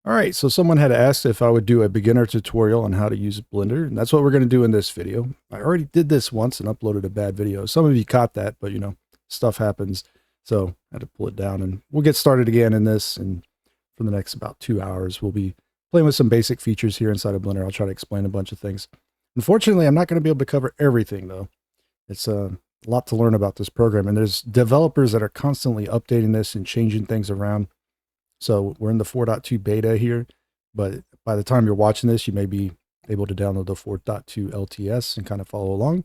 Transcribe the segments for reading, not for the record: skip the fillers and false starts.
All right, so someone had asked if I would do a beginner tutorial on how to use Blender, and that's what we're going to do in this video. I already did this once and uploaded a bad video. Some of you caught that, but you know, stuff happens. So I had to pull it down, and we'll get started again in this. And for the next about 2 hours, we'll be playing with some basic features here inside of Blender. I'll try to explain a bunch of things. Unfortunately, I'm not going to be able to cover everything though. It's a lot to learn about this program, and there's developers that are constantly updating this and changing things around. So we're in the 4.2 beta here, but by the time you're watching this, you may be able to download the 4.2 LTS and kind of follow along.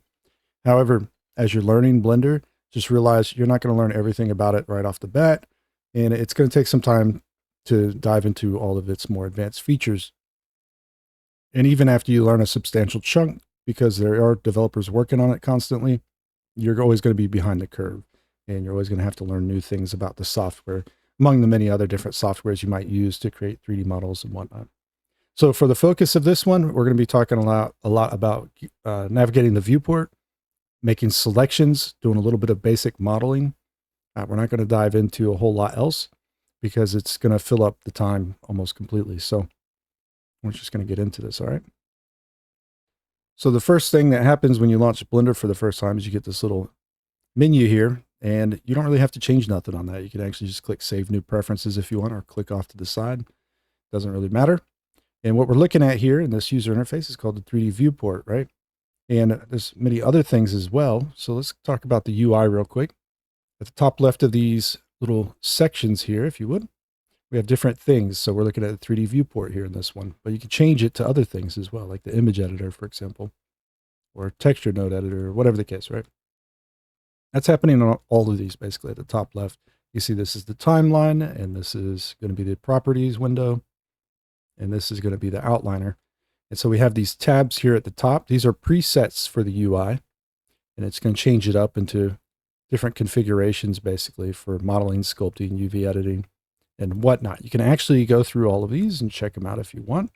However, as you're learning Blender, just realize you're not going to learn everything about it right off the bat, and it's going to take some time to dive into all of its more advanced features. And even after you learn a substantial chunk, because there are developers working on it constantly, you're always going to be behind the curve, and you're always going to have to learn new things about the software, among the many other different softwares you might use to create 3D models and whatnot. So for the focus of this one, we're going to be talking a lot about navigating the viewport, making selections, doing a little bit of basic modeling. We're not going to dive into a whole lot else because it's going to fill up the time almost completely. So we're just going to get into this, all right? So the first thing that happens when you launch Blender for the first time is you get this little menu here. And you don't really have to change nothing on that. You can actually just click Save New Preferences if you want, or click off to the side. Doesn't really matter. And what we're looking at here in this user interface is called the 3D viewport, right? And there's many other things as well. So let's talk about the UI real quick. At the top left of these little sections here, if you would, we have different things. So we're looking at the 3D viewport here in this one, but you can change it to other things as well, like the image editor, for example, or texture node editor, or whatever the case, right? That's happening on all of these, basically. At the top left, you see this is the timeline, and this is going to be the properties window, and this is going to be the outliner. And so we have these tabs here at the top. These are presets for the UI, and it's going to change it up into different configurations, basically, for modeling, sculpting, UV editing, and whatnot. You can actually go through all of these and check them out if you want.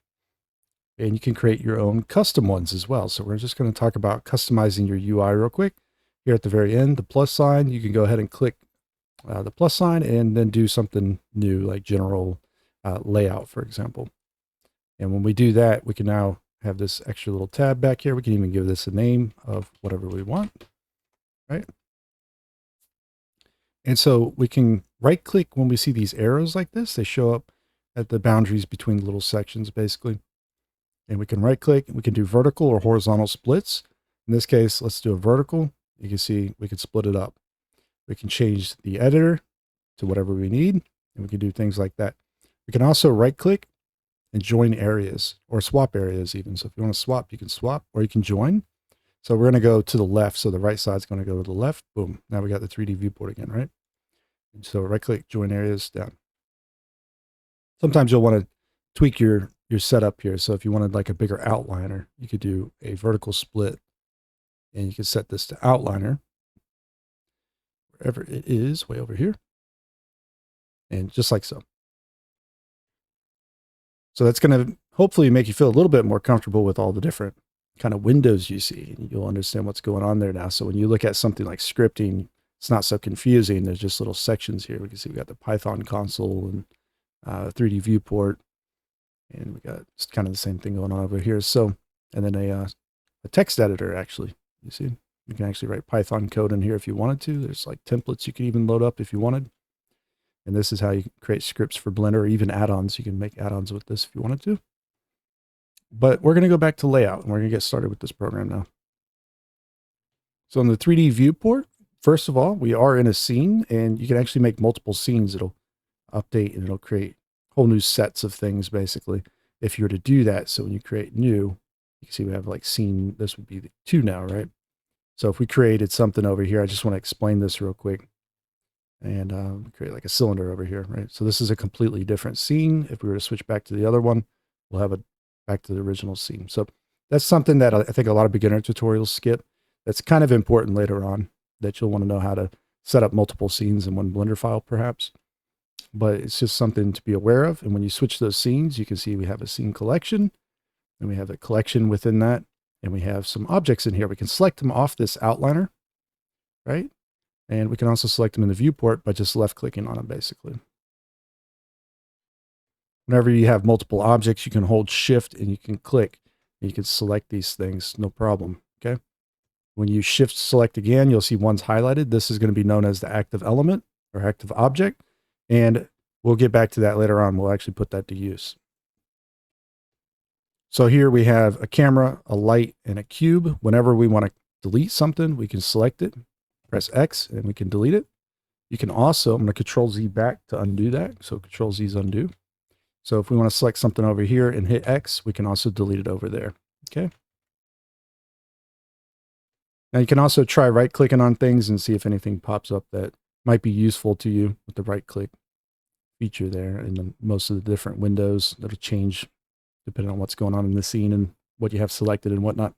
And you can create your own custom ones as well. So we're just going to talk about customizing your UI real quick. Here at the very end, the plus sign, you can go ahead and click the plus sign and then do something new, like general layout, for example. And when we do that, we can now have this extra little tab back here. We can even give this a name of whatever we want, right? And so we can right click when we see these arrows like this. They show up at the boundaries between the little sections, basically. And we can right click, and we can do vertical or horizontal splits. In this case, let's do a vertical. You can see we can split it up. We can change the editor to whatever we need, and we can do things like that. We can also right click and join areas, or swap areas even. So if you want to swap, you can swap, or you can join. So we're going to go to the left. So the right side is going to go to the left. Boom. Now we got the 3D viewport again, right? And so right click, join areas down. Sometimes you'll want to tweak your setup here. So if you wanted like a bigger outliner, you could do a vertical split. And you can set this to outliner, wherever it is, way over here. And just like so. So that's going to hopefully make you feel a little bit more comfortable with all the different kind of windows you see. And you'll understand what's going on there now. So when you look at something like scripting, it's not so confusing. There's just little sections here. We can see we got the Python console and 3D viewport. And we got kind of the same thing going on over here. So, and then a text editor, actually. You see, you can actually write Python code in here if you wanted to. There's like templates you can even load up if you wanted. And this is how you can create scripts for Blender, or even add-ons. You can make add-ons with this if you wanted to. But we're going to go back to layout, and we're going to get started with this program now. So in the 3D viewport, first of all, we are in a scene, and you can actually make multiple scenes. It'll update, and it'll create whole new sets of things, basically, if you were to do that. So when you create new, you can see we have like scene, this would be the 2 now, right? So if we created something over here, I just want to explain this real quick. And create like a cylinder over here, right? So this is a completely different scene. If we were to switch back to the other one, we'll have it back to the original scene. So that's something that I think a lot of beginner tutorials skip. That's kind of important later on, that you'll want to know how to set up multiple scenes in one Blender file, perhaps. But it's just something to be aware of. And when you switch those scenes, you can see we have a scene collection, and we have a collection within that. And we have some objects in here. We can select them off this outliner, right? And we can also select them in the viewport by just left clicking on them, basically. Whenever you have multiple objects, you can hold shift and you can click and you can select these things, no problem. Okay. When you shift select again, you'll see one's highlighted. This is going to be known as the active element or active object. And we'll get back to that later on. We'll actually put that to use. So here we have a camera, a light, and a cube. Whenever we want to delete something, we can select it, press X, and we can delete it. You can also, I'm going to Control Z back to undo that. So Control Z is undo. So if we want to select something over here and hit X, we can also delete it over there. Okay. Now you can also try right clicking on things and see if anything pops up that might be useful to you with the right click feature there. And most of the different windows that'll change depending on what's going on in the scene and what you have selected and whatnot.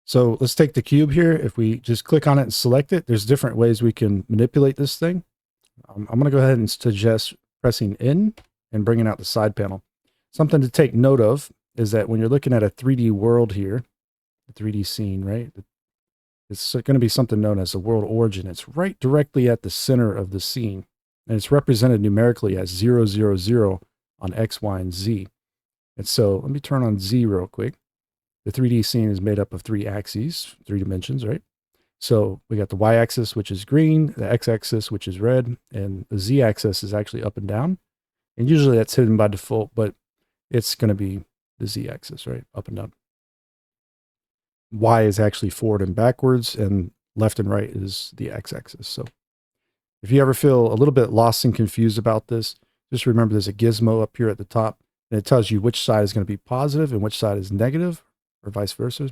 So let's take the cube here. If we just click on it and select it, there's different ways we can manipulate this thing. I'm going to go ahead and suggest pressing in and bringing out the side panel. Something to take note of is that when you're looking at a 3D world here, a 3D scene, right? It's going to be something known as the world origin. It's right directly at the center of the scene. And it's represented numerically as 0, 0, 0 on X, Y, and Z. And so let me turn on Z real quick. The 3D scene is made up of 3 axes, 3 dimensions, right? So we got the y-axis, which is green, the x-axis, which is red, and the z-axis is actually up and down. And usually that's hidden by default, but it's going to be the z-axis, right? Up and down. Y is actually forward and backwards, and left and right is the x-axis. So if you ever feel a little bit lost and confused about this, just remember there's a gizmo up here at the top, and it tells you which side is going to be positive and which side is negative, or vice versa.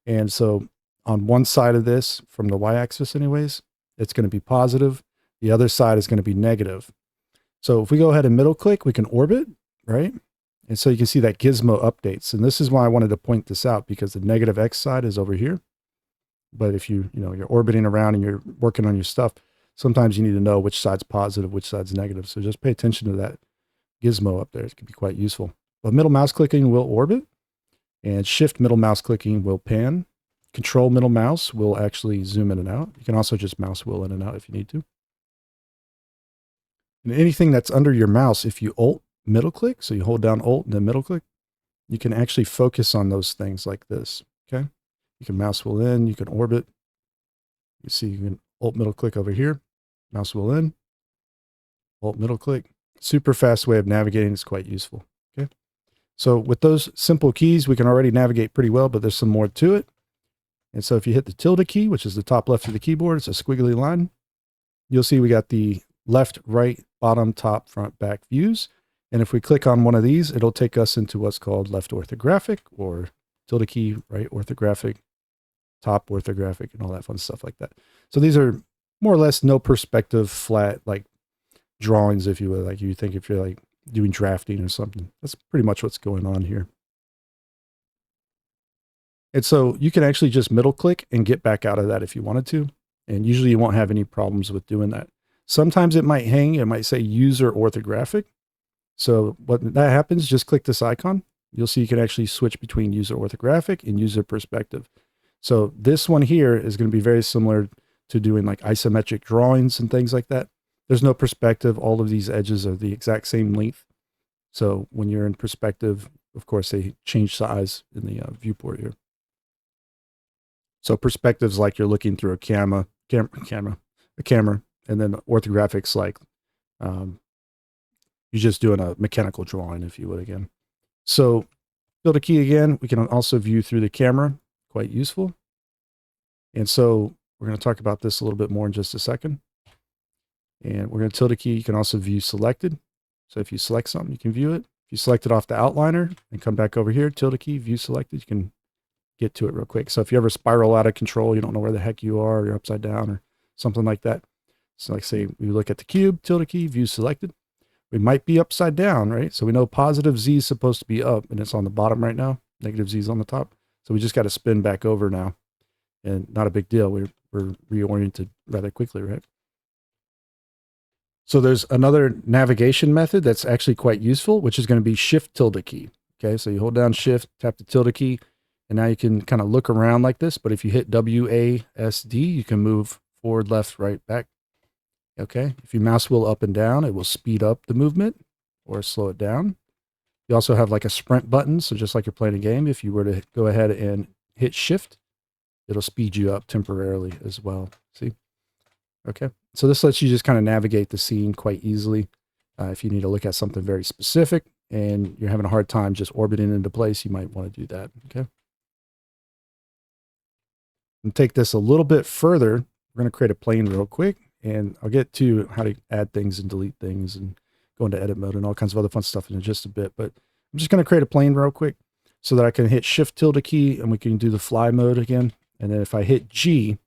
And so on one side of this, from the y-axis anyways, it's going to be positive. The other side is going to be negative. So if we go ahead and middle click, we can orbit, right? And so you can see that gizmo updates. And this is why I wanted to point this out, because the negative X side is over here. But if you're orbiting around and you're working on your stuff, sometimes you need to know which side's positive, which side's negative. So just pay attention to that gizmo up there. It can be quite useful. But middle mouse clicking will orbit, and shift middle mouse clicking will pan. Control middle mouse will actually zoom in and out. You can also just mouse wheel in and out if you need to. And anything that's under your mouse, if you Alt middle click, so you hold down Alt and then middle click, you can actually focus on those things like this. Okay. You can mouse wheel in, you can orbit. You see, you can Alt middle click over here, mouse wheel in, Alt middle click. Super fast way of navigating. It's quite useful. Okay. So with those simple keys, we can already navigate pretty well, but there's some more to it. And so if you hit the tilde key, which is the top left of the keyboard, it's a squiggly line. You'll see we got the left, right, bottom, top, front, back views. And if we click on one of these, it'll take us into what's called left orthographic, or tilde key, right orthographic, top orthographic, and all that fun stuff like that. So these are more or less no perspective, flat, like drawings, if you would, like you think if you're like doing drafting or something. That's pretty much what's going on here. And so you can actually just middle click and get back out of that if you wanted to. And usually you won't have any problems with doing that. Sometimes it might hang. It might say user orthographic. So when that happens, just click this icon. You'll see you can actually switch between user orthographic and user perspective. So this one here is going to be very similar to doing like isometric drawings and things like that. There's no perspective. All of these edges are the exact same length. So when you're in perspective, of course, they change size in the viewport here. So perspective's like you're looking through a camera, and then orthographic's like you're just doing a mechanical drawing, if you would, again. So tilde key again, we can also view through the camera, quite useful. And so we're going to talk about this a little bit more in just a second. And we're going to tilde key, you can also view selected. So if you select something, you can view it. If you select it off the outliner and come back over here, tilde key, view selected, you can get to it real quick. So if you ever spiral out of control, you don't know where the heck you are, or you're upside down or something like that. So like say we look at the cube, tilde key, view selected. We might be upside down, right? So we know positive Z is supposed to be up and it's on the bottom right now. Negative Z is on the top. So we just got to spin back over now, and not a big deal. We're reoriented rather quickly, right? So there's another navigation method that's actually quite useful, which is going to be shift tilde key. Okay. So you hold down shift, tap the tilde key, and now you can kind of look around like this. But if you hit WASD, you can move forward, left, right, back. Okay. If you mouse wheel up and down, it will speed up the movement. or slow it down. You also have like a sprint button. So just like you're playing a game, if you were to go ahead and hit shift, it'll speed you up temporarily as well. See? Okay. So this lets you just kind of navigate the scene quite easily. If you need to look at something very specific and you're having a hard time just orbiting into place, you might want to do that. Okay. And take this a little bit further. We're going to create a plane real quick, and I'll get to how to add things and delete things and go into edit mode and all kinds of other fun stuff in just a bit. But I'm just going to create a plane real quick so that I can hit shift tilde key and we can do the fly mode again. And then if I hit G,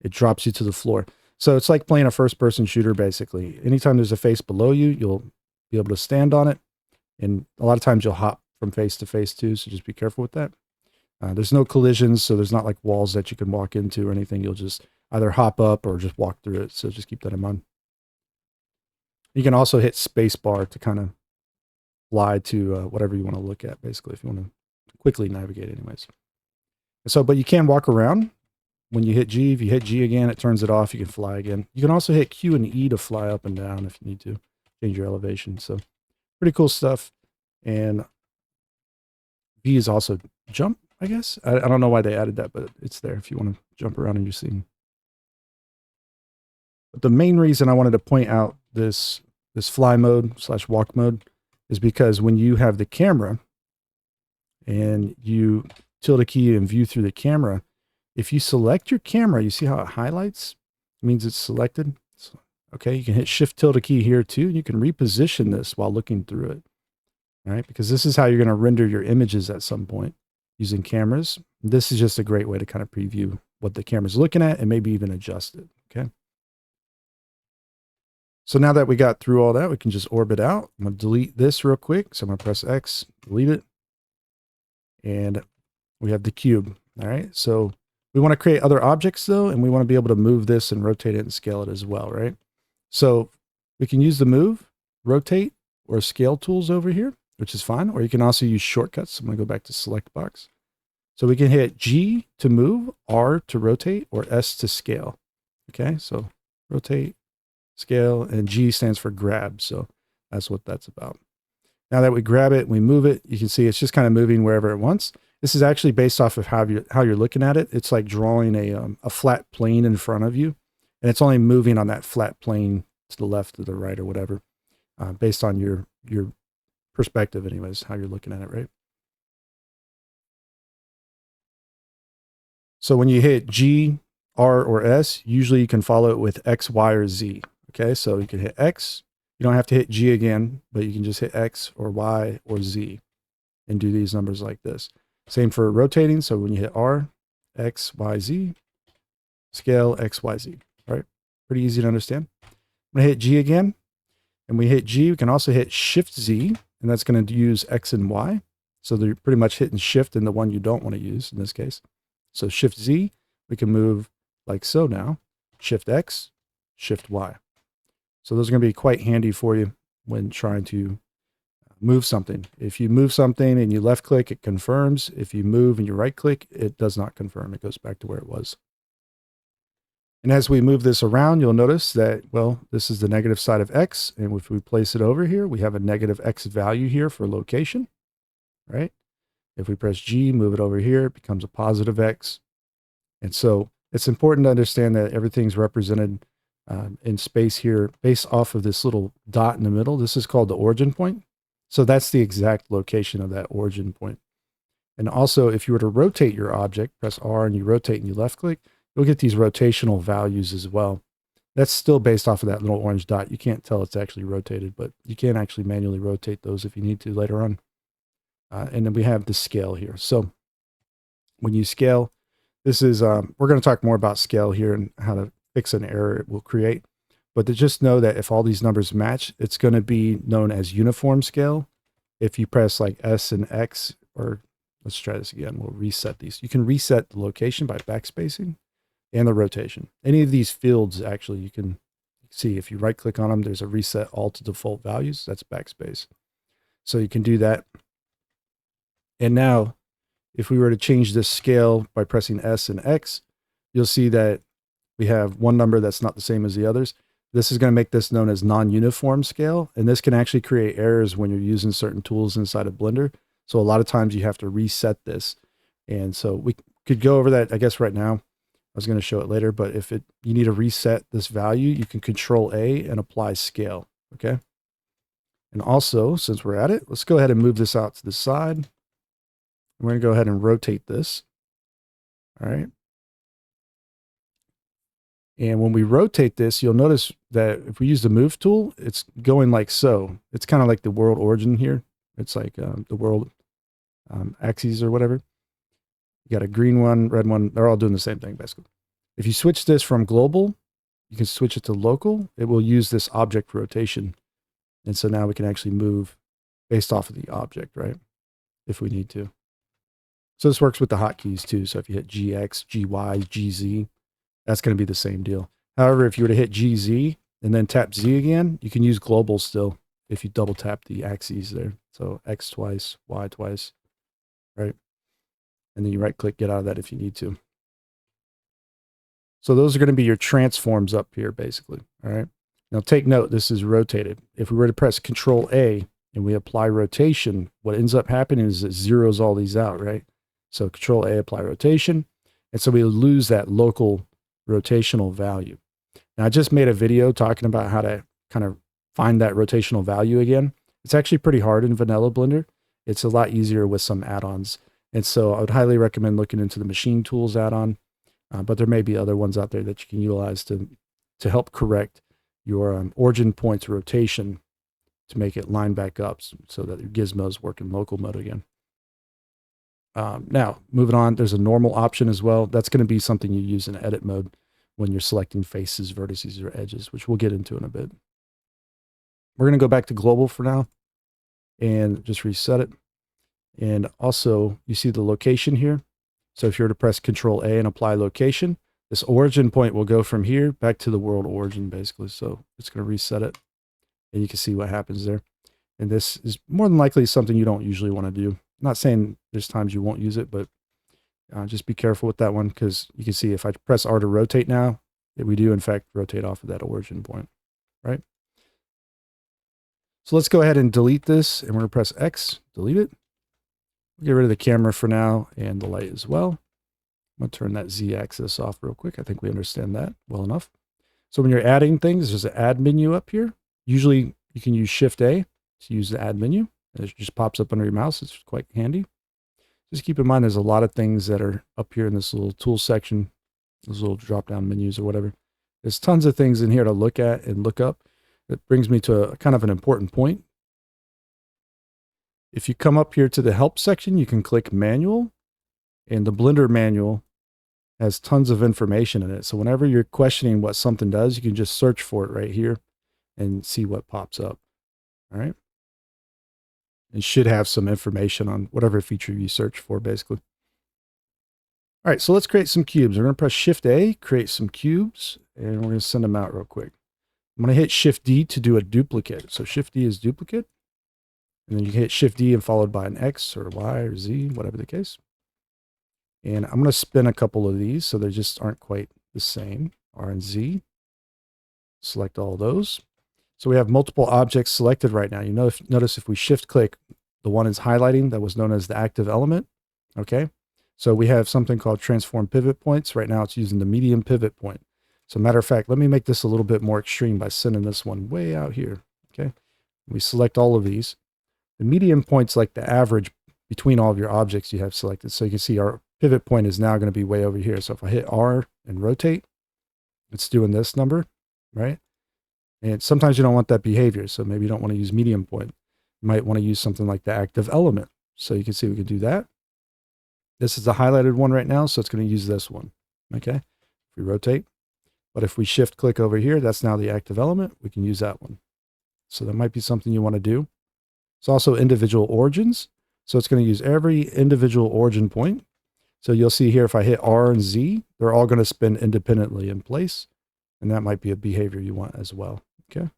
it drops you to the floor. So it's like playing a first person shooter, basically. Anytime there's a face below you, you'll be able to stand on it. And a lot of times you'll hop from face to face too. So just be careful with that. There's no collisions, so there's not like walls that you can walk into or anything. You'll just either hop up or just walk through it. So just keep that in mind. You can also hit space bar to kind of fly to whatever you want to look at, basically, if you want to quickly navigate anyways. So, but you can walk around when you hit G. If you hit G again, it turns it off. You can fly again. You can also hit Q and E to fly up and down if you need to change your elevation. So pretty cool stuff. And V is also jump, I guess. I don't know why they added that, but it's there if you want to jump around in your scene. But the main reason I wanted to point out this fly mode / walk mode is because when you have the camera and you tilde key and view through the camera, if you select your camera, you see how it highlights? It means it's selected. So, okay, you can hit shift tilde key here too. You can reposition this while looking through it. All right, because this is how you're going to render your images at some point using cameras. This is just a great way to kind of preview what the camera's looking at and maybe even adjust it. Okay. So now that we got through all that, we can just orbit out. I'm going to delete this real quick. So I'm going to press X, delete it. And we have the cube. All right. So we want to create other objects though, and we want to be able to move this and rotate it and scale it as well, right? So we can use the move, rotate, or scale tools over here, which is fine. Or you can also use shortcuts. I'm going to go back to select box. So we can hit G to move, R to rotate, or S to scale. Okay. So rotate, scale, and G stands for grab. So that's what that's about. Now that we grab it and we move it, you can see it's just kind of moving wherever it wants. This is actually based off of how you're looking at it. It's like drawing a flat plane in front of you, and it's only moving on that flat plane to the left or the right or whatever, based on your perspective anyways, how you're looking at it, right? So when you hit G, R, or S, usually you can follow it with X, Y, or Z. Okay, so you can hit X. You don't have to hit G again, but you can just hit X or Y or Z and do these numbers like this. Same for rotating. So when you hit R, X, Y, Z, scale X, Y, Z, right? Pretty easy to understand. I'm gonna hit G again, and we hit G, we can also hit Shift Z, and that's gonna use X and Y. So they're pretty much hitting Shift in the one you don't wanna use in this case. So Shift Z, we can move like so now, Shift X, Shift Y. So those are going to be quite handy for you when trying to move something. If you move something and you left click, it confirms. If you move and you right click, it does not confirm. It goes back to where it was. And as we move this around, you'll notice that, well, this is the negative side of X. And if we place it over here, we have a negative X value here for location, right? If we press G, move it over here, it becomes a positive X. And so it's important to understand that everything's represented in space here based off of this little dot in the middle. This is called the origin point. So that's the exact location of that origin point. And also, if you were to rotate your object, press R and you rotate and you left click, you'll get these rotational values as well. That's still based off of that little orange dot. You can't tell it's actually rotated, but you can actually manually rotate those if you need to later on. And then we have the scale here. So when you scale, this is, we're going to talk more about scale here and how to fix an error it will create. But to just know that if all these numbers match, it's going to be known as uniform scale. If you press like S and X, or let's try this again, we'll reset these. You can reset the location by backspacing and the rotation. Any of these fields, actually, you can see if you right click on them, there's a reset all to default values. That's backspace. So you can do that. And now if we were to change this scale by pressing S and X, you'll see that we have one number that's not the same as the others. This is going to make this known as non-uniform scale, and this can actually create errors when you're using certain tools inside of Blender. So a lot of times you have to reset this. And so we could go over that, I guess, right now. I was going to show it later, but if you need to reset this value, you can Control A and apply scale, okay? And also, since we're at it, let's go ahead and move this out to the side. We're going to go ahead and rotate this, all right? And when we rotate this, you'll notice that if we use the move tool, it's going like so. It's kind of like the world origin here. It's like the world axes or whatever. You got a green one, red one. They're all doing the same thing, basically. If you switch this from global, you can switch it to local. It will use this object rotation. And so now we can actually move based off of the object, right? If we need to. So this works with the hotkeys too. So if you hit GX, GY, GZ, that's going to be the same deal. However, if you were to hit GZ and then tap Z again, you can use global still if you double tap the axes there. So X twice, Y twice, right? And then you right click, get out of that if you need to. So those are going to be your transforms up here, basically. All right. Now take note, this is rotated. If we were to press Control A and we apply rotation, what ends up happening is it zeroes all these out, right? So Control A, apply rotation. And so we lose that local rotational value. Now I just made a video talking about how to kind of find that rotational value again. It's actually pretty hard in vanilla Blender. It's a lot easier with some add-ons. And so I would highly recommend looking into the machine tools add-on, but there may be other ones out there that you can utilize to help correct your origin point's rotation to make it line back up so that your gizmos work in local mode again. Now, moving on, there's a normal option as well. That's going to be something you use in edit mode when you're selecting faces, vertices, or edges, which we'll get into in a bit. We're going to go back to global for now and just reset it. And also, you see the location here. So if you were to press Control A and apply location, this origin point will go from here back to the world origin, basically. So it's going to reset it, and you can see what happens there. And this is more than likely something you don't usually want to do. I'm not saying there's times you won't use it, but just be careful with that one, because you can see if I press R to rotate now, we do in fact rotate off of that origin point, right? So let's go ahead and delete this, and we're going to press X, delete it. We'll get rid of the camera for now and the light as well. I'm going to turn that Z axis off real quick. I think we understand that well enough. So when you're adding things, there's an add menu up here. Usually you can use Shift A to use the add menu. It just pops up under your mouse. It's quite handy. Just keep in mind there's a lot of things that are up here in this little tool section, those little drop down menus or whatever. There's tons of things in here to look at and look up. It brings me to a kind of an important point. If you come up here to the help section, you can click manual, and the Blender manual has tons of information in it. So whenever you're questioning what something does, you can just search for it right here and see what pops up. All right. It should have some information on whatever feature you search for, basically. All right, so let's create some cubes. We're going to press Shift A, create some cubes, and we're going to send them out real quick. I'm going to hit Shift D to do a duplicate. So Shift D is duplicate. And then you can hit Shift D and followed by an X or Y or Z, whatever the case. And I'm going to spin a couple of these so they just aren't quite the same. R and Z. Select all those. So we have multiple objects selected right now. You know, notice if we shift click, the one is highlighting that was known as the active element. Okay. So we have something called transform pivot points. Right now it's using the medium pivot point. So matter of fact, let me make this a little bit more extreme by sending this one way out here. Okay. We select all of these. The medium point's like the average between all of your objects you have selected. So you can see our pivot point is now going to be way over here. So if I hit R and rotate, it's doing this number, right? And sometimes you don't want that behavior. So maybe you don't want to use medium point. You might want to use something like the active element. So you can see we can do that. This is the highlighted one right now. So it's going to use this one. Okay. If we rotate, but if we shift click over here, that's now the active element. We can use that one. So that might be something you want to do. It's also individual origins. So it's going to use every individual origin point. So you'll see here, if I hit R and Z, they're all going to spin independently in place. And that might be a behavior you want as well. Okay.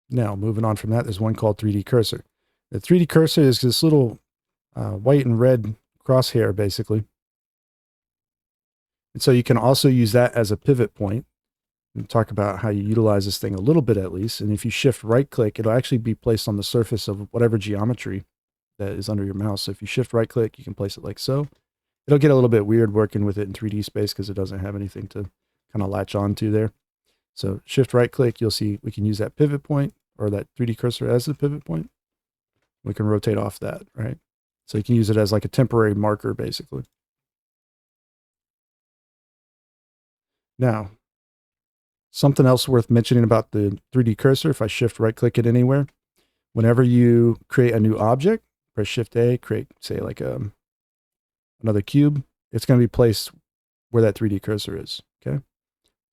Now, moving on from that, there's one called 3D cursor. The 3D cursor is this little white and red crosshair, basically. And so you can also use that as a pivot point. and talk about how you utilize this thing a little bit at least. And if you shift right click, it'll actually be placed on the surface of whatever geometry that is under your mouse. So if you shift right click, you can place it like so. It'll get a little bit weird working with it in 3D space because it doesn't have anything to kind of latch onto there. So shift right click, you'll see we can use that pivot point or that 3D cursor as the pivot point. We can rotate off that, right? So you can use it as like a temporary marker basically. Now, something else worth mentioning about the 3D cursor, if I shift right click it anywhere, whenever you create a new object, press shift A, create say like another cube, it's going to be placed where that 3D cursor is, okay?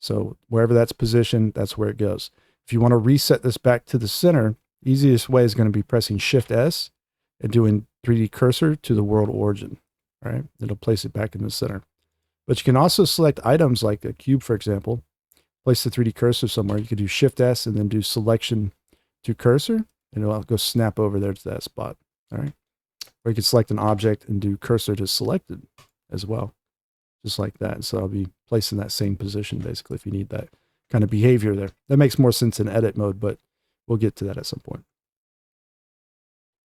So wherever that's positioned, that's where it goes. If you want to reset this back to the center, easiest way is going to be pressing shift S and doing 3D cursor to the world origin, right? It'll place it back in the center. But you can also select items like a cube, for example, place the 3D cursor somewhere. You could do shift S and then do selection to cursor, and it'll go snap over there to that spot, all right? Or you can select an object and do cursor to selected as well, just like that. So I'll be placed in that same position basically if you need that kind of behavior there. That makes more sense in edit mode, but we'll get to that at some point.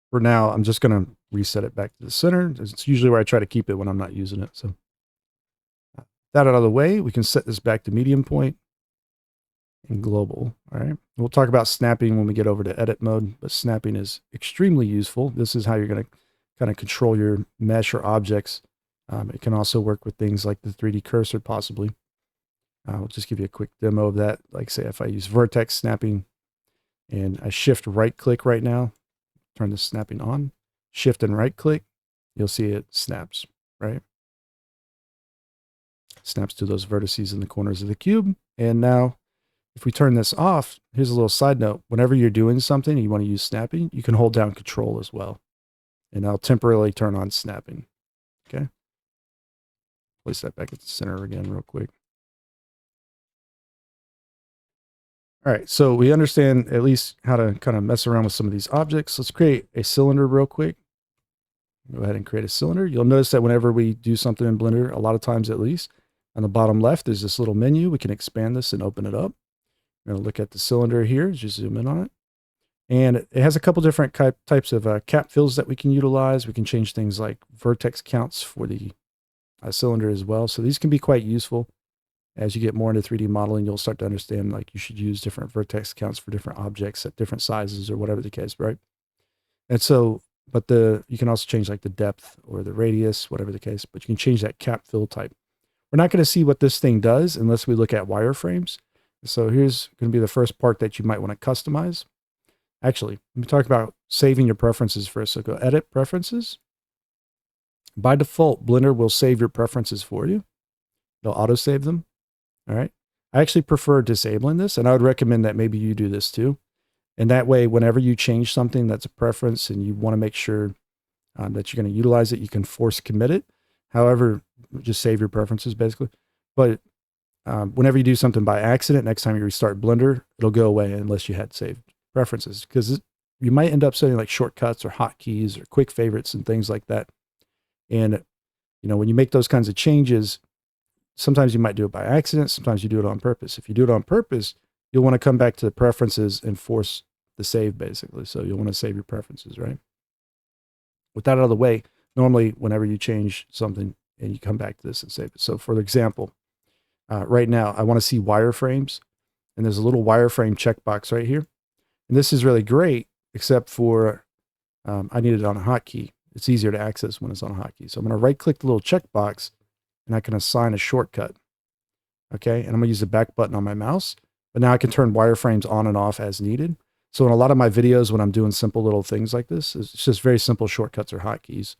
For now, I'm just going to reset it back to the center. It's usually where I try to keep it when I'm not using it. So that out of the way, we can set this back to medium point and global. All right. We'll talk about snapping when we get over to edit mode, but snapping is extremely useful. This is how you're going to kind of control your mesh or objects. It can also work with things like the 3D cursor possibly. I'll just give you a quick demo of that. Like say if I use vertex snapping and I shift right click right now, turn the snapping on, shift and right click, you'll see it snaps, right? Snaps to those vertices in the corners of the cube. And now if we turn this off, here's a little side note. Whenever you're doing something and you want to use snapping, you can hold down control as well. And I'll temporarily turn on snapping. Okay. Place that back at the center again real quick. All right, so we understand at least how to kind of mess around with some of these objects. Let's create a cylinder real quick. Go ahead and create a cylinder. You'll notice that whenever we do something in Blender, a lot of times at least, on the bottom left, there's this little menu. We can expand this and open it up. We're going to look at the cylinder here. Just zoom in on it. And it has a couple different types of cap fills that we can utilize. We can change things like vertex counts for the cylinder as well. So these can be quite useful. As you get more into 3D modeling, you'll start to understand like you should use different vertex counts for different objects at different sizes or whatever the case, right? And so, but you can also change like the depth or the radius, whatever the case, but you can change that cap fill type. We're not going to see what this thing does unless we look at wireframes. So here's going to be the first part that you might want to customize. Actually, let me talk about saving your preferences first. So go edit preferences. By default, Blender will save your preferences for you. It'll auto save them. All right. I actually prefer disabling this, and I would recommend that maybe you do this too. And that way, whenever you change something that's a preference and you want to make sure that you're going to utilize it, you can force commit it. However, just save your preferences basically. But whenever you do something by accident, next time you restart Blender, it'll go away unless you had saved preferences, because you might end up setting like shortcuts or hotkeys or quick favorites and things like that. And when you make those kinds of changes, sometimes you might do it by accident. Sometimes you do it on purpose. If you do it on purpose, you'll want to come back to the preferences and force the save basically. So you'll want to save your preferences, right? With that out of the way, normally whenever you change something and you come back to this and save it. So for example, right now I want to see wireframes, and there's a little wireframe checkbox right here. And this is really great, except for I need it on a hotkey. It's easier to access when it's on a hotkey. So I'm going to right click the little checkbox and I can assign a shortcut. Okay. And I'm going to use the back button on my mouse, but now I can turn wireframes on and off as needed. So in a lot of my videos, when I'm doing simple little things like this, it's just very simple shortcuts or hotkeys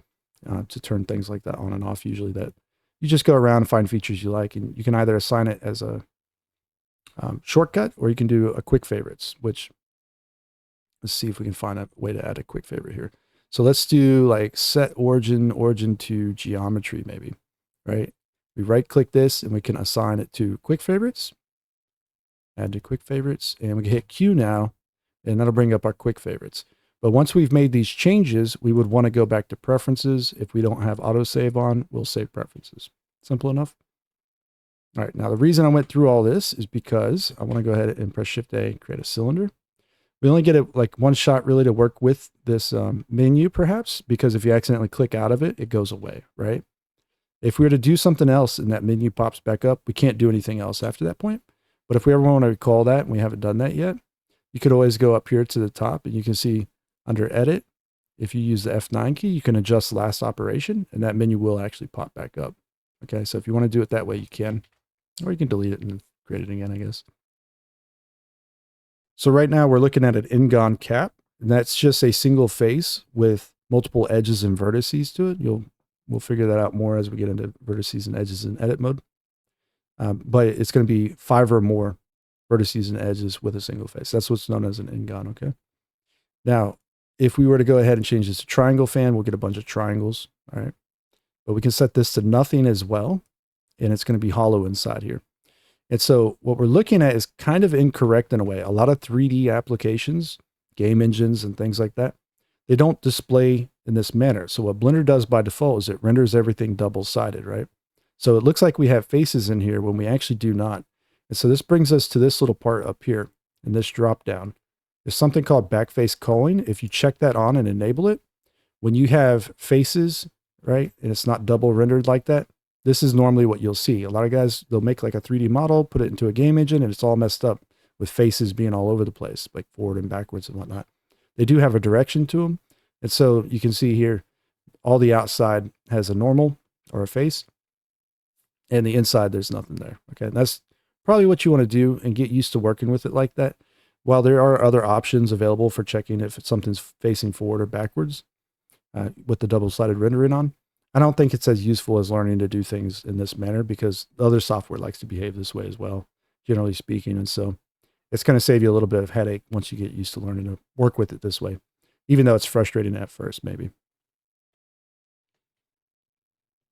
to turn things like that on and off. Usually that you just go around and find features you like, and you can either assign it as a shortcut, or you can do a quick favorites, which let's see if we can find a way to add a quick favorite here. So let's do like set origin to geometry maybe. Right? We right click this and we can assign it to quick favorites, add to quick favorites, and we can hit Q now, and that'll bring up our quick favorites. But once we've made these changes, we would want to go back to preferences. If we don't have autosave on, we'll save preferences. Simple enough. All right, now the reason I went through all this is because I want to go ahead and press Shift A, create a cylinder. We only get it like one shot really to work with this menu perhaps, because if you accidentally click out of it, it goes away, right? If we were to do something else and that menu pops back up, we can't do anything else after that point. But if we ever want to recall that and we haven't done that yet, you could always go up here to the top and you can see under Edit, if you use the F9 key, you can adjust last operation and that menu will actually pop back up. Okay, so if you want to do it that way, you can, or you can delete it and create it again, I guess. So right now we're looking at an Ingon cap, and that's just a single face with multiple edges and vertices to it. We'll figure that out more as we get into vertices and edges in edit mode. But it's going to be 5 or more vertices and edges with a single face. That's what's known as an Ingon, okay? Now, if we were to go ahead and change this to triangle fan, we'll get a bunch of triangles, all right? But we can set this to nothing as well, and it's going to be hollow inside here. And so what we're looking at is kind of incorrect in a way. A lot of 3D applications, game engines and things like that, they don't display in this manner. So what Blender does by default is it renders everything double-sided, right? So it looks like we have faces in here when we actually do not. And so this brings us to this little part up here in this drop down. There's something called backface culling. If you check that on and enable it, when you have faces, right, and it's not double rendered like that, this is normally what you'll see. A lot of guys, they'll make like a 3D model, put it into a game engine, and it's all messed up with faces being all over the place, like forward and backwards and whatnot. They do have a direction to them. And so you can see here, all the outside has a normal or a face, and the inside, there's nothing there. Okay, and that's probably what you want to do and get used to working with it like that. While there are other options available for checking if something's facing forward or backwards with the double-sided rendering on, I don't think it's as useful as learning to do things in this manner because the other software likes to behave this way as well, generally speaking. And so it's going to save you a little bit of headache once you get used to learning to work with it this way, even though it's frustrating at first, maybe.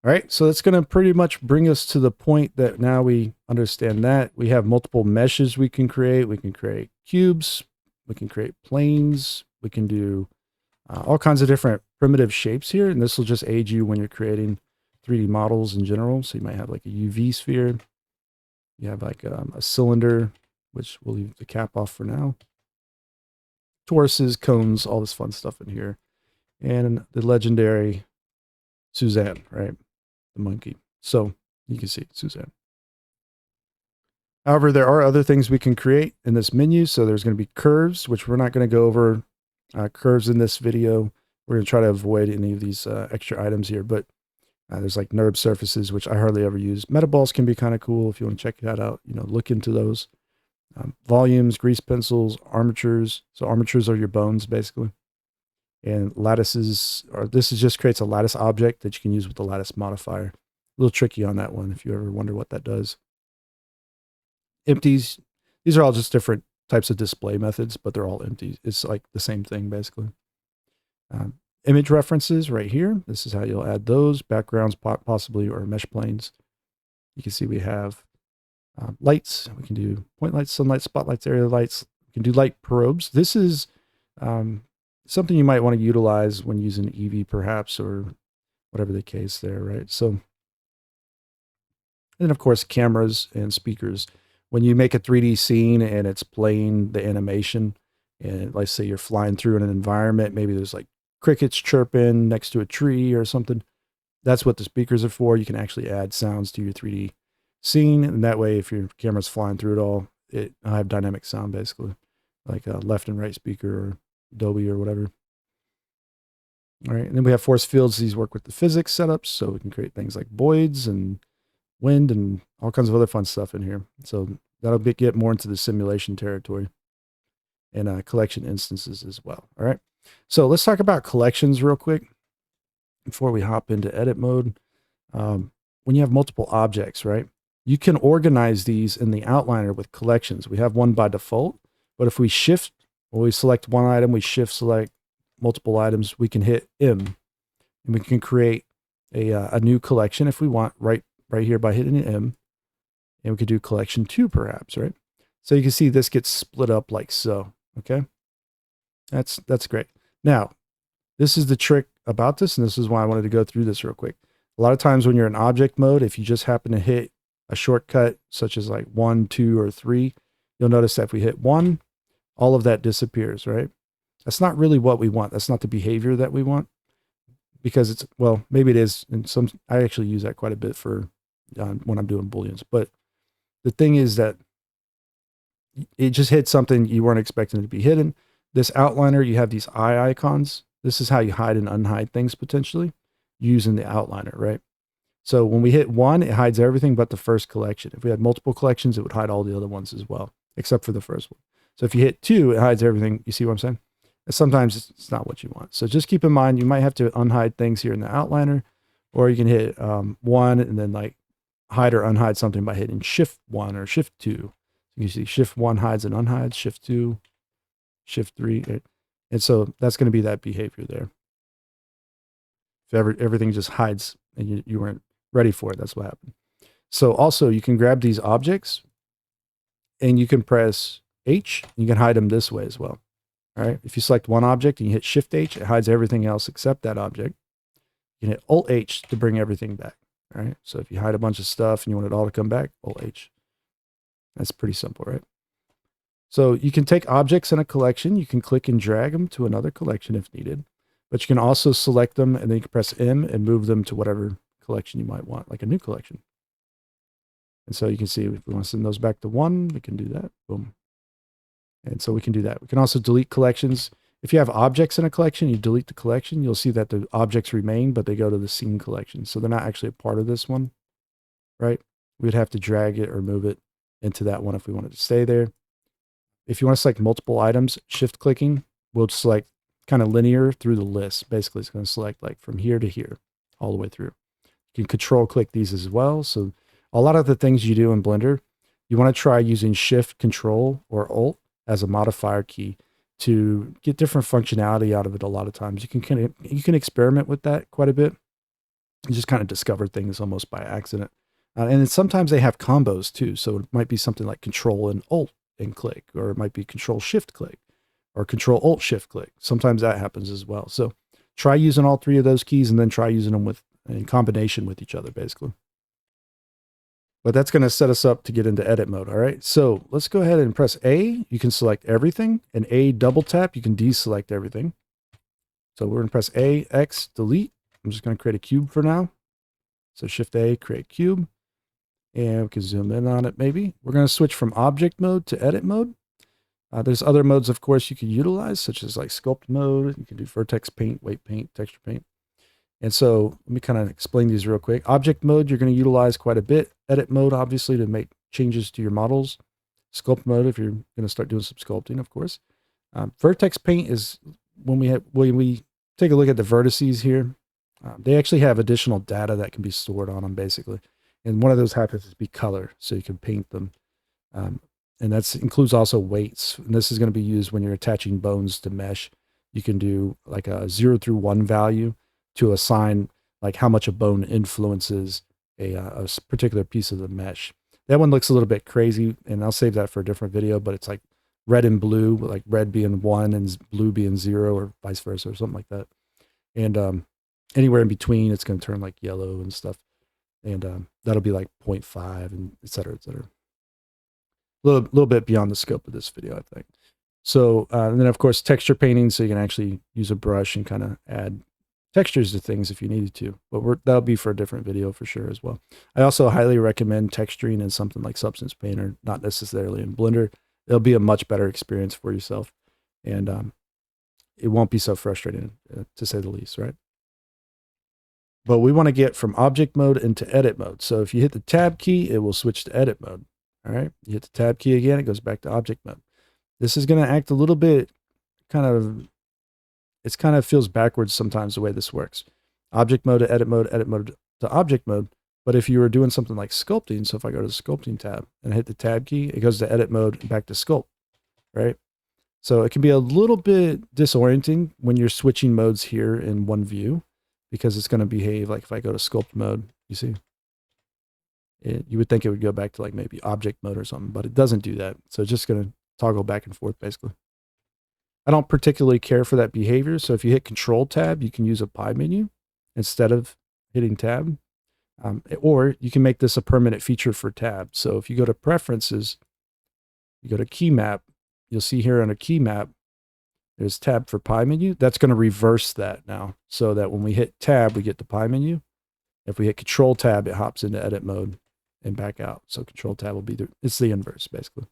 All right, so that's going to pretty much bring us to the point that now we understand that we have multiple meshes we can create. We can create cubes, we can create planes, we can do all kinds of different primitive shapes here, and this will just aid you when you're creating 3D models in general. So you might have like a UV sphere, you have like a cylinder, which we'll leave the cap off for now, toruses, cones, all this fun stuff in here, and the legendary Suzanne, right? The monkey. So you can see Suzanne. However, there are other things we can create in this menu. So there's going to be curves, which we're not going to go over curves in this video. We're going to try to avoid any of these extra items here, but there's like NURB surfaces, which I hardly ever use. Metaballs can be kind of cool if you want to check that out, look into those. Volumes, grease pencils, armatures. So armatures are your bones basically. And lattices, this just creates a lattice object that you can use with the lattice modifier. A little tricky on that one if you ever wonder what that does. Empties, these are all just different types of display methods, but they're all empty. It's like the same thing basically. Image references right here. This is how you'll add those. Backgrounds possibly, or mesh planes. You can see we have lights. We can do point lights, sunlight, spotlights, area lights. We can do light probes. This is something you might want to utilize when using Eevee perhaps, or whatever the case there, right? So, and then of course, cameras and speakers. When you make a 3D scene and it's playing the animation, and let's say you're flying through in an environment, maybe there's like crickets chirping next to a tree or something. That's what the speakers are for. You can actually add sounds to your 3D scene, and that way if your camera's flying through it all, it'll have dynamic sound basically, like a left and right speaker or Dolby or whatever. All right, and then we have force fields. These work with the physics setups, so we can create things like voids and wind and all kinds of other fun stuff in here. So that'll get more into the simulation territory, and collection instances as well. All right, so let's talk about collections real quick before we hop into edit mode. When you have multiple objects, right, you can organize these in the outliner with collections. We have one by default, but if we shift, when we select one item, we shift select multiple items, we can hit M, and we can create a new collection if we want, right here by hitting M, and we could do collection 2 perhaps, right? So you can see this gets split up like so, okay? That's great. Now, this is the trick about this, and this is why I wanted to go through this real quick. A lot of times when you're in object mode, if you just happen to hit a shortcut such as like 1, 2, or 3, you'll notice that if we hit 1, all of that disappears, right? That's not really what we want. That's not the behavior that we want, because it's, well, maybe it is. And I actually use that quite a bit for when I'm doing Booleans. But the thing is that it just hit something you weren't expecting it to be hidden. This outliner, you have these eye icons. This is how you hide and unhide things potentially using the outliner, right? So when we hit 1, it hides everything but the first collection. If we had multiple collections, it would hide all the other ones as well, except for the first one. So if you hit 2, it hides everything. You see what I'm saying? And sometimes it's not what you want. So just keep in mind, you might have to unhide things here in the outliner, or you can hit 1 and then like hide or unhide something by hitting Shift 1 or Shift 2. You see Shift 1 hides and unhides, Shift 2, Shift 3. And so that's going to be that behavior there. If everything just hides and you weren't ready for it, that's what happened. So also you can grab these objects and you can press H. You can hide them this way as well. All right. If you select one object and you hit Shift H, it hides everything else except that object. You can hit Alt H to bring everything back. All right. So if you hide a bunch of stuff and you want it all to come back, Alt H. That's pretty simple, right? So you can take objects in a collection. You can click and drag them to another collection if needed, but you can also select them and then you can press M and move them to whatever collection you might want, like a new collection. And so you can see if we want to send those back to 1, we can do that. Boom. And so we can do that. We can also delete collections. If you have objects in a collection, you delete the collection, you'll see that the objects remain, but they go to the scene collection. So they're not actually a part of this one, right? We'd have to drag it or move it into that one if we wanted to stay there. If you want to select multiple items, shift clicking will select kind of linear through the list. Basically, it's going to select like from here to here, all the way through. You can control click these as well. So a lot of the things you do in Blender, you want to try using Shift, Control, or Alt as a modifier key to get different functionality out of it. A lot of times you can experiment with that quite a bit and just kind of discover things almost by accident. And then sometimes they have combos too. So it might be something like Control and Alt and click, or it might be Control Shift click, or Control Alt Shift click. Sometimes that happens as well. So try using all 3 of those keys and then try using them in combination with each other, basically. But that's going to set us up to get into edit mode. All right. So let's go ahead and press A. You can select everything, and A double tap, you can deselect everything. So we're going to press A, X, delete. I'm just going to create a cube for now. So Shift A, create cube. And we can zoom in on it maybe. We're going to switch from object mode to edit mode. There's other modes, of course, you could utilize, such as like sculpt mode. You can do vertex paint, weight paint, texture paint. And so let me kind of explain these real quick. Object mode, you're going to utilize quite a bit. Edit mode, obviously, to make changes to your models. Sculpt mode, if you're going to start doing some sculpting, of course. Vertex paint is when we take a look at the vertices here. They actually have additional data that can be stored on them, basically. And one of those happens to be color, so you can paint them. And that includes also weights. And this is going to be used when you're attaching bones to mesh. You can do like a 0 through 1 value to assign like how much a bone influences a particular piece of the mesh. That one looks a little bit crazy, and I'll save that for a different video, but it's like red and blue, like red being 1 and blue being 0, or vice versa, or something like that. And anywhere in between, it's going to turn like yellow and stuff. And that'll be like 0.5 and et cetera, et cetera. A little bit beyond the scope of this video, I think. So, and then of course, texture painting. So you can actually use a brush and kind of add textures to things if you needed to, but that'll be for a different video for sure as well. I also highly recommend texturing in something like Substance Painter, not necessarily in Blender. It'll be a much better experience for yourself, and it won't be so frustrating, to say the least, right? But we want to get from object mode into edit mode. So if you hit the tab key, it will switch to edit mode. All right. You hit the tab key again, it goes back to object mode. This is going to act a little bit it kind of feels backwards sometimes the way this works. Object mode to edit mode to object mode. But if you were doing something like sculpting, so if I go to the sculpting tab and I hit the tab key, it goes to edit mode and back to sculpt, right? So it can be a little bit disorienting when you're switching modes here in one view, because it's going to behave like if I go to sculpt mode, you see, you would think it would go back to like maybe object mode or something, but it doesn't do that. So it's just going to toggle back and forth basically. I don't particularly care for that behavior. So if you hit Control Tab, you can use a pie menu instead of hitting Tab. Or you can make this a permanent feature for tab. So if you go to preferences, you go to key map, you'll see here on a key map, there's tab for pie menu. That's going to reverse that now, so that when we hit tab, we get the pie menu. If we hit control tab, it hops into edit mode and back out. So control tab will be it's the inverse basically.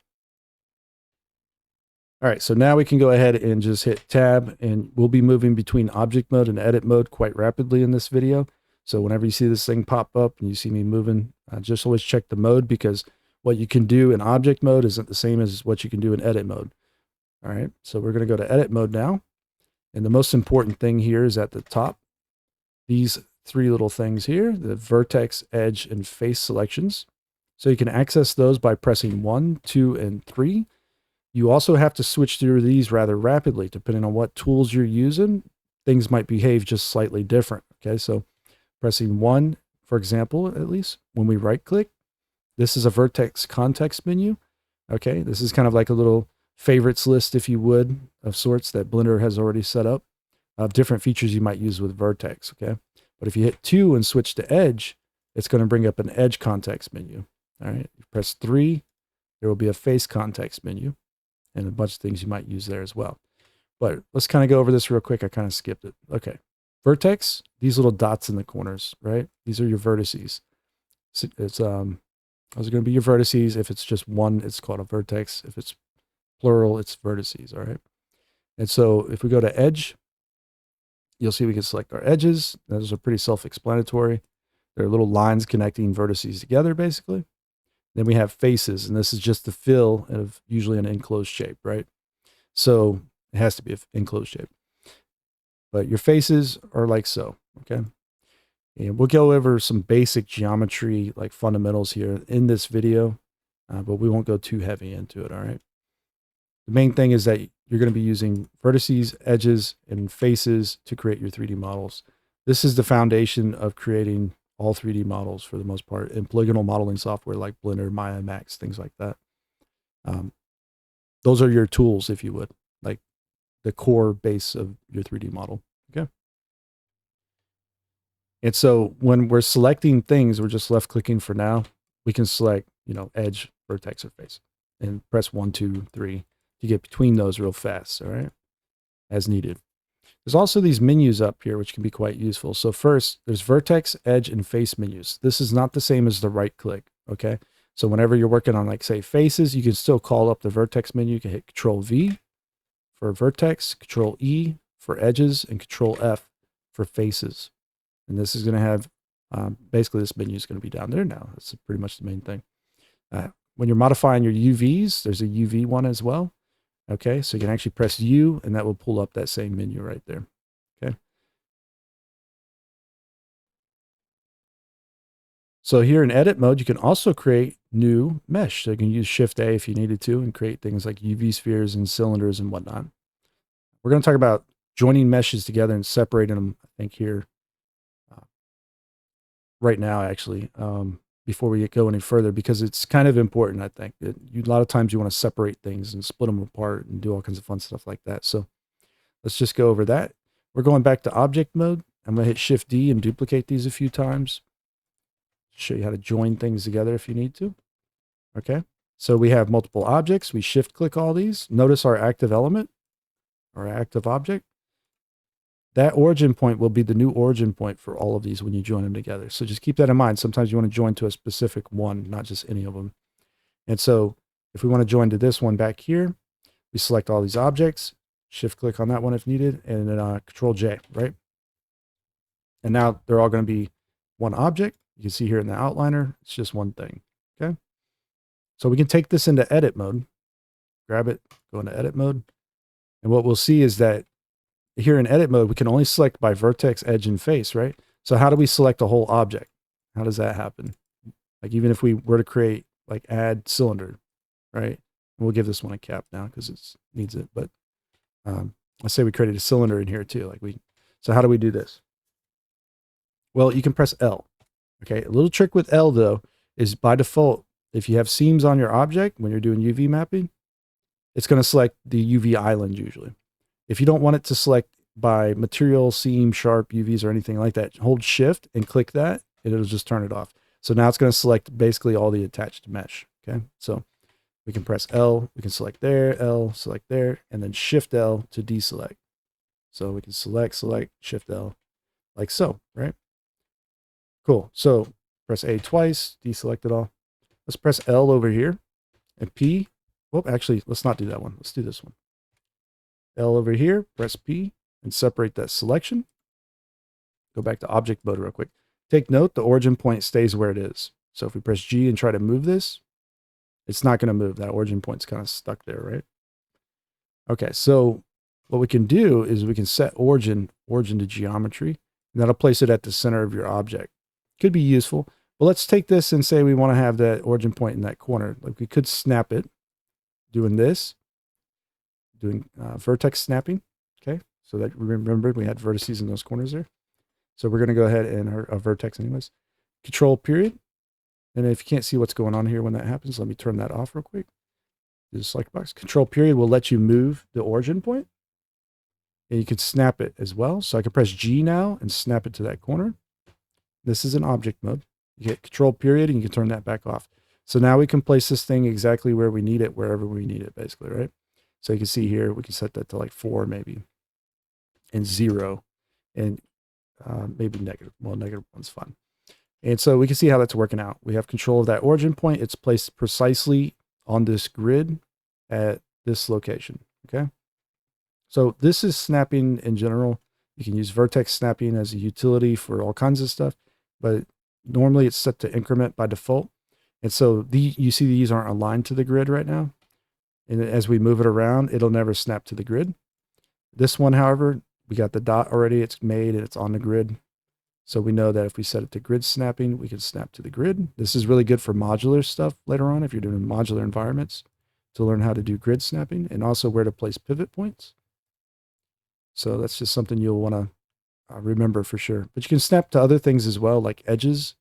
All right, so now we can go ahead and just hit tab, and we'll be moving between object mode and edit mode quite rapidly in this video. So whenever you see this thing pop up and you see me moving, just always check the mode, because what you can do in object mode isn't the same as what you can do in edit mode. All right, so we're going to go to edit mode now. And the most important thing here is at the top, these three little things here, the vertex, edge, and face selections. So you can access those by pressing 1, 2, and 3. You also have to switch through these rather rapidly. Depending on what tools you're using, things might behave just slightly different. Okay, so pressing 1, for example, at least, when we right click, this is a vertex context menu. Okay, this is kind of like a little favorites list, if you would, of sorts that Blender has already set up of different features you might use with vertex. Okay, but if you hit 2 and switch to edge, it's going to bring up an edge context menu. All right, you press 3, there will be a face context menu, and a bunch of things you might use there as well. But let's kind of go over this real quick. I kind of skipped it. Okay. Vertex, these little dots in the corners, right? These are your vertices. So it's those are going to be your vertices. If it's just one, it's called a vertex. If it's plural, it's vertices, all right? And so if we go to edge, you'll see we can select our edges. Those are pretty self-explanatory. They're little lines connecting vertices together, basically. Then we have faces, and this is just the fill of usually an enclosed shape, right? So it has to be an enclosed shape. But your faces are like so, okay? And we'll go over some basic geometry, like fundamentals here in this video, but we won't go too heavy into it, all right? The main thing is that you're going to be using vertices, edges, and faces to create your 3D models. This is the foundation of creating all 3D models for the most part in polygonal modeling software like Blender, Maya, Max, things like that. Those are your tools, if you would, like the core base of your 3D model. Okay. And so when we're selecting things, we're just left clicking for now. We can select, edge, vertex, or face, and press 1, 2, 3 to get between those real fast. All right. As needed. There's also these menus up here, which can be quite useful. So first, there's vertex, edge, and face menus. This is not the same as the right click, okay? So whenever you're working on, like, say, faces, you can still call up the vertex menu. You can hit Control-V for vertex, Control-E for edges, and Control-F for faces. And this is going to have, basically, this menu is going to be down there now. That's pretty much the main thing. When you're modifying your UVs, there's a UV one as well. Okay, so you can actually press U, and that will pull up that same menu right there. Okay. So here in edit mode, you can also create new mesh. So you can use Shift A if you needed to and create things like UV spheres and cylinders and whatnot. We're going to talk about joining meshes together and separating them, I think, here right now, actually, before we go any further, because it's kind of important, I think. A lot of times you want to separate things and split them apart and do all kinds of fun stuff like that. So let's just go over that. We're going back to object mode. I'm going to hit Shift D and duplicate these a few times. Show you how to join things together if you need to. Okay. So we have multiple objects. We shift click all these. Notice our active element, our active object. That origin point will be the new origin point for all of these when you join them together. So just keep that in mind. Sometimes you want to join to a specific one, not just any of them. And so if we want to join to this one back here, we select all these objects, shift click on that one if needed, and then Control J, right? And now they're all going to be one object. You can see here in the outliner, it's just one thing, okay? So we can take this into edit mode, grab it, go into edit mode. And what we'll see is that here in edit mode, we can only select by vertex, edge, and face, right? So how do we select a whole object? How does that happen? Like even if we were to create, like add cylinder, right? And we'll give this one a cap now because it needs it. But let's say we created a cylinder in here too. So how do we do this? Well, you can press L. Okay, a little trick with L though is by default, if you have seams on your object when you're doing UV mapping, it's going to select the UV island usually. If you don't want it to select by material, seam, sharp, UVs, or anything like that, hold Shift and click that, and it'll just turn it off. So now it's going to select basically all the attached mesh. Okay, so we can press L, we can select there, L, select there, and then Shift L to deselect. So we can select, Shift L, like so, right? Cool. So press A twice, deselect it all. Let's press L over here and P. Well, actually, let's not do that one. Let's do this one. L over here, press P and separate that selection. Go back to object mode real quick. Take note, the origin point stays where it is. So if we press G and try to move this, it's not going to move. That origin point's kind of stuck there, right? Okay, so what we can do is we can set origin to geometry, and that'll place it at the center of your object. Could be useful. But let's take this and say we want to have that origin point in that corner. Like we could snap it doing this, doing vertex snapping. Okay, so that remember we had vertices in those corners there. So we're going to go ahead and our vertex anyways. Control period. And if you can't see what's going on here when that happens, let me turn that off real quick. Do the select box. Control period will let you move the origin point. And you can snap it as well. So I can press G now and snap it to that corner. This is in object mode. You hit control period and you can turn that back off. So now we can place this thing exactly where we need it, wherever we need it, basically, right? So you can see here, we can set that to like 4 maybe, and 0, and maybe negative. Well, negative 1's fine. And so we can see how that's working out. We have control of that origin point. It's placed precisely on this grid at this location, okay? So this is snapping in general. You can use vertex snapping as a utility for all kinds of stuff, but normally it's set to increment by default. And so you see these aren't aligned to the grid right now. And as we move it around, it'll never snap to the grid. This one, however, we got the dot already. It's made and it's on the grid. So we know that if we set it to grid snapping, we can snap to the grid. This is really good for modular stuff later on if you're doing modular environments, to learn how to do grid snapping and also where to place pivot points. So that's just something you'll want to remember for sure. But you can snap to other things as well, like edges.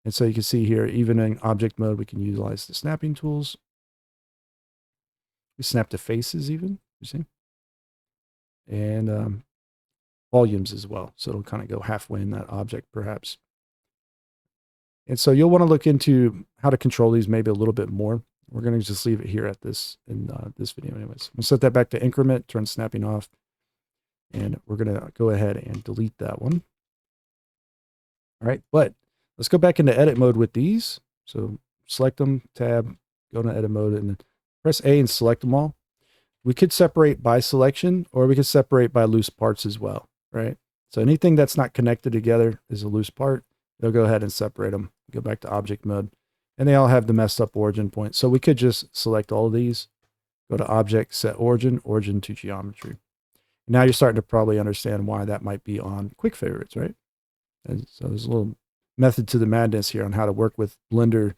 And so you can see here, even in object mode, we can utilize the snapping tools. We snap to faces even, you see? And volumes as well. So it'll kind of go halfway in that object perhaps. And so you'll want to look into how to control these maybe a little bit more. We're going to just leave it here at this in this video anyways. We'll set that back to increment, turn snapping off. And we're going to go ahead and delete that one. All right, but let's go back into edit mode with these. So select them, tab, go to edit mode, and then press A and select them all. We could separate by selection, or we could separate by loose parts as well, right? So anything that's not connected together is a loose part. They'll go ahead and separate them. Go back to object mode, and they all have the messed up origin point. So we could just select all of these, go to object, set origin, origin to geometry. Now you're starting to probably understand why that might be on quick favorites, right? And so there's a little method to the madness here on how to work with Blender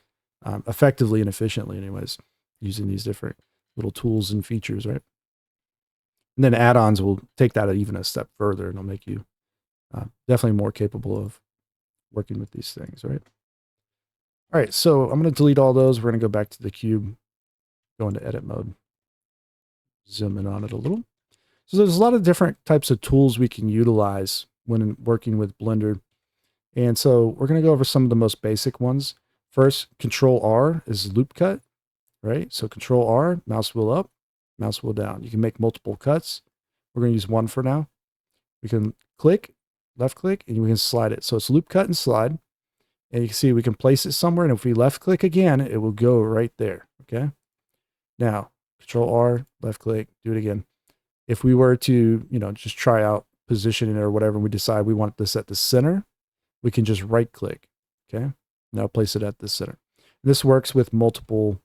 effectively and efficiently anyways, using these different little tools and features, right? And then add-ons will take that even a step further, and it'll make you definitely more capable of working with these things, right? All right, so I'm going to delete all those. We're going to go back to the cube, go into edit mode, zoom in on it a little. So there's a lot of different types of tools we can utilize when working with Blender. And so we're going to go over some of the most basic ones. First, Control R is loop cut, right? So Control R, mouse wheel up, mouse wheel down. You can make multiple cuts. We're going to use one for now. We can click, left click, and we can slide it. So it's loop cut and slide. And you can see we can place it somewhere. And if we left click again, it will go right there. Okay. Now, Control R, left click, do it again. If we were to, just try out positioning or whatever, and we decide we want this at the center, we can just right click. Okay. Now place it at the center. This works with multiple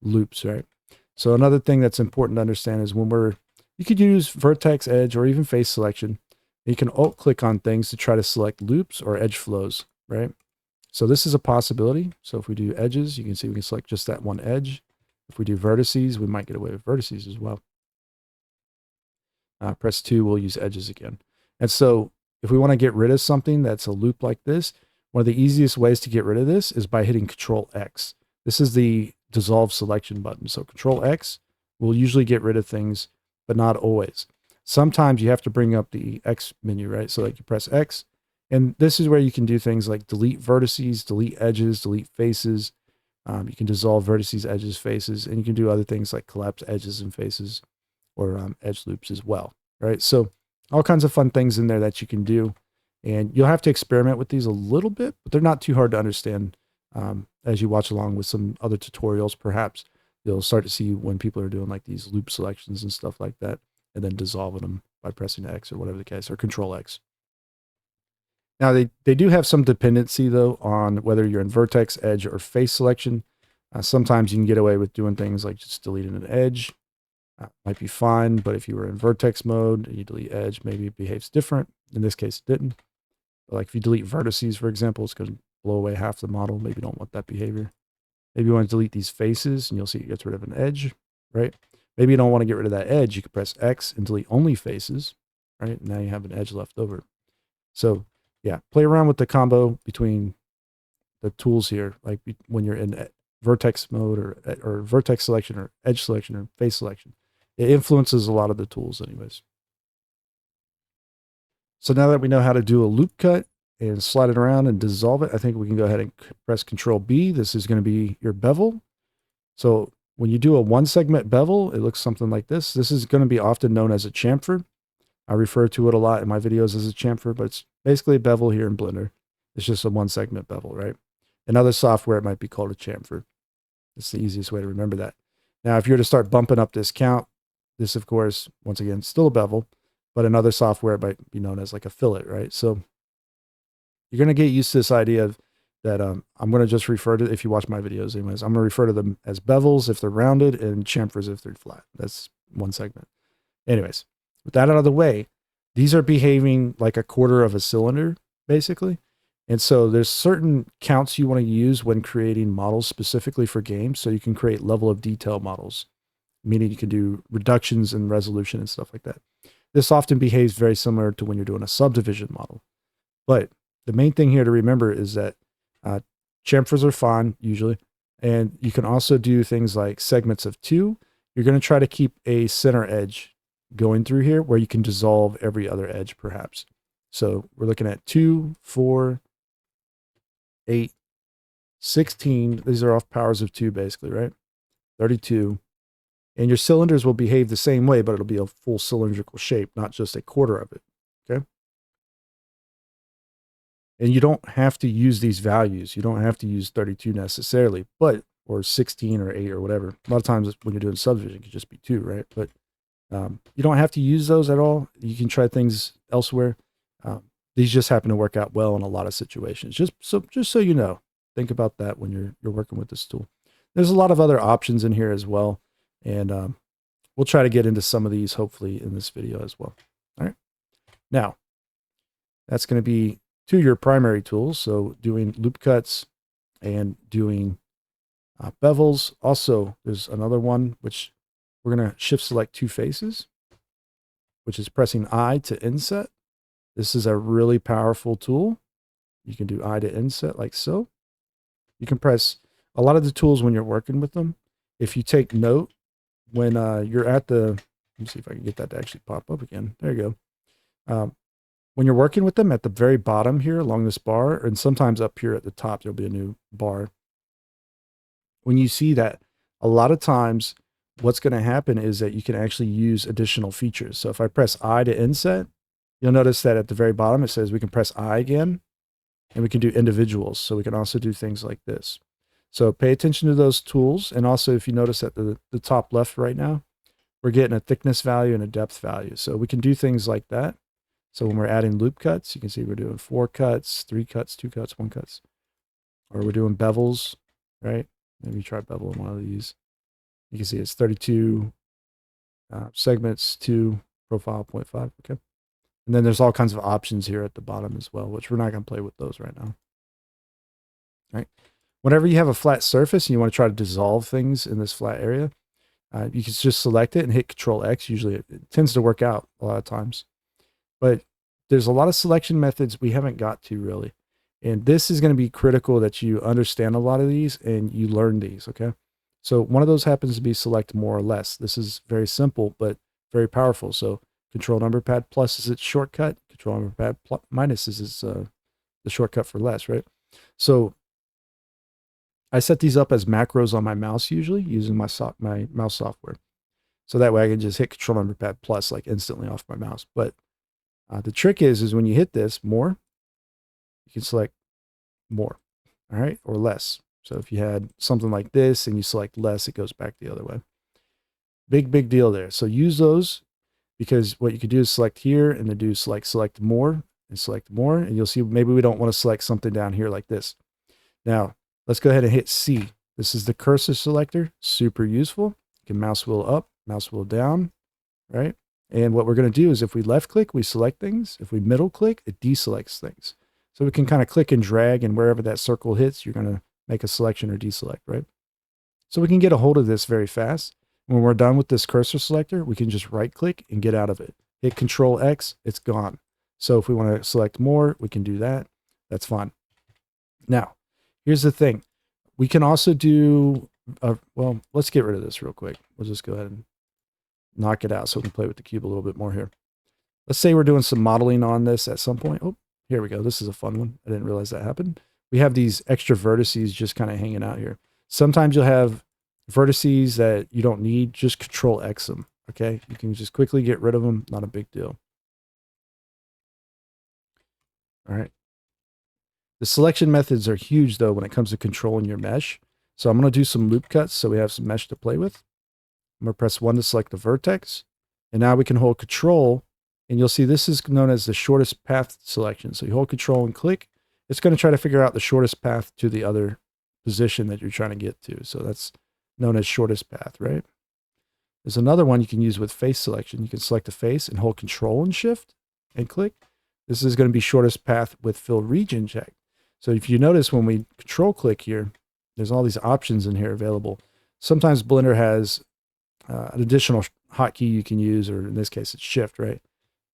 loops, right? So another thing that's important to understand is you could use vertex, edge, or even face selection. You can alt click on things to try to select loops or edge flows, right? So this is a possibility. So if we do edges, you can see we can select just that one edge. If we do vertices, we might get away with vertices as well. Press 2, we'll use edges again. And so if we want to get rid of something that's a loop like this, one of the easiest ways to get rid of this is by hitting Control X. This is the dissolve selection button. So Control X will usually get rid of things, but not always. Sometimes you have to bring up the X menu, right? So like you press X, And this is where you can do things like delete vertices, delete edges, delete faces. You can dissolve vertices, edges, faces, and you can do other things like collapse edges and faces, or edge loops as well, right? So all kinds of fun things in there that you can do. And you'll have to experiment with these a little bit, but they're not too hard to understand as you watch along with some other tutorials. Perhaps you'll start to see when people are doing like these loop selections and stuff like that, and then dissolving them by pressing X or whatever the case, or Control X. Now they do have some dependency though on whether you're in vertex, edge, or face selection. Sometimes you can get away with doing things like just deleting an edge. Might be fine, but if you were in vertex mode and you delete edge, maybe it behaves different. In this case, it didn't. But like if you delete vertices, for example, it's going to blow away half the model. Maybe you don't want that behavior. Maybe you want to delete these faces, and you'll see it gets rid of an edge, right? Maybe you don't want to get rid of that edge. You can press X and delete only faces, right? Now you have an edge left over. So yeah, play around with the combo between the tools here, like when you're in vertex mode or vertex selection or edge selection or face selection. It influences a lot of the tools anyways. So now that we know how to do a loop cut and slide it around and dissolve it, I think we can go ahead and press Control B. This is going to be your bevel. So when you do a one segment bevel, it looks something like this. This is going to be often known as a chamfer. I refer to it a lot in my videos as a chamfer, but it's basically a bevel here in Blender. It's just a one segment bevel, right? In other software, it might be called a chamfer. It's the easiest way to remember that. Now, if you were to start bumping up this count, this, of course, once again, still a bevel, but in other software, it might be known as like a fillet, right? So you're going to get used to this idea of that I'm going to just refer to, if you watch my videos anyways, I'm going to refer to them as bevels if they're rounded and chamfers if they're flat. That's one segment. Anyways, with that out of the way, these are behaving like a quarter of a cylinder, basically. And so there's certain counts you want to use when creating models specifically for games. So you can create level of detail models, meaning you can do reductions in resolution and stuff like that. This often behaves very similar to when you're doing a subdivision model. But the main thing here to remember is that chamfers are fine usually. And you can also do things like segments of 2. You're going to try to keep a center edge going through here where you can dissolve every other edge perhaps. So we're looking at 2, 4, 8, 16. These are off powers of 2 basically, right? 32. And your cylinders will behave the same way, but it'll be a full cylindrical shape, not just a quarter of it, okay? And you don't have to use these values. You don't have to use 32 necessarily, but, or 16 or 8 or whatever. A lot of times when you're doing subdivision, it could just be 2, right? But you don't have to use those at all. You can try things elsewhere. These just happen to work out well in a lot of situations. Just so you know, think about that when you're working with this tool. There's a lot of other options in here as well. And we'll try to get into some of these hopefully in this video as well. All right. Now, that's going to be to your primary tools. So doing loop cuts and doing bevels. Also, there's another one which we're going to shift select 2 faces, which is pressing I to inset. This is a really powerful tool. You can do I to inset like so. You can press a lot of the tools when you're working with them. If you take note, when you're at the, let me see if I can get that to actually pop up again. There you go. When you're working with them at the very bottom here along this bar, and sometimes up here at the top, there'll be a new bar. When you see that, a lot of times what's going to happen is that you can actually use additional features. So if I press I to inset, you'll notice that at the very bottom, it says we can press I again, and we can do individuals. So we can also do things like this. So pay attention to those tools. And also if you notice at the top left right now, we're getting a thickness value and a depth value. So we can do things like that. So when we're adding loop cuts, you can see we're doing 4 cuts, 3 cuts, 2 cuts, 1 cuts. Or we're doing bevels, right? Maybe try bevel in one of these. You can see it's 32 segments, 2, profile 0.5, okay? And then there's all kinds of options here at the bottom as well, which we're not going to play with those right now. All right. Whenever you have a flat surface and you want to try to dissolve things in this flat area, you can just select it and hit Control X. Usually it tends to work out a lot of times. But there's a lot of selection methods we haven't got to really. And this is going to be critical that you understand a lot of these and you learn these, okay? So one of those happens to be select more or less. This is very simple, but very powerful. So Control number pad plus is its shortcut. Control number pad minus is its the shortcut for less, right? So I set these up as macros on my mouse usually using my mouse software. So that way I can just hit Control Number Pad plus like instantly off my mouse. But the trick is when you hit this more, you can select more, all right, or less. So if you had something like this and you select less, it goes back the other way. Big deal there. So use those, because what you could do is select here and then do select more and select more. And you'll see maybe we don't want to select something down here like this. Now, let's go ahead and hit C. This is the cursor selector, super useful. You can mouse wheel up, mouse wheel down, right? And what we're going to do is if we left click, we select things. If we middle click, it deselects things. So we can kind of click and drag, and wherever that circle hits, you're going to make a selection or deselect, right? So we can get a hold of this very fast. When we're done with this cursor selector, we can just right click and get out of it. Hit Control X, it's gone. So if we want to select more, we can do that. That's fine. Now, here's the thing. We can also do, well, let's get rid of this real quick. We'll just go ahead and knock it out so we can play with the cube a little bit more here. Let's say we're doing some modeling on this at some point. Oh, here we go. This is a fun one. I didn't realize that happened. We have these extra vertices just kind of hanging out here. Sometimes you'll have vertices that you don't need. Just Control X them. Okay. You can just quickly get rid of them. Not a big deal. All right. The selection methods are huge though when it comes to controlling your mesh. So I'm going to do some loop cuts so we have some mesh to play with. I'm going to press 1 to select the vertex. And now we can hold Control. And you'll see this is known as the shortest path selection. So you hold Control and click. It's going to try to figure out the shortest path to the other position that you're trying to get to. So that's known as shortest path, right? There's another one you can use with face selection. You can select a face and hold Control and Shift and click. This is going to be shortest path with fill region check. So if you notice when we Control click here, there's all these options in here available. Sometimes Blender has an additional hotkey you can use, or in this case it's Shift, right?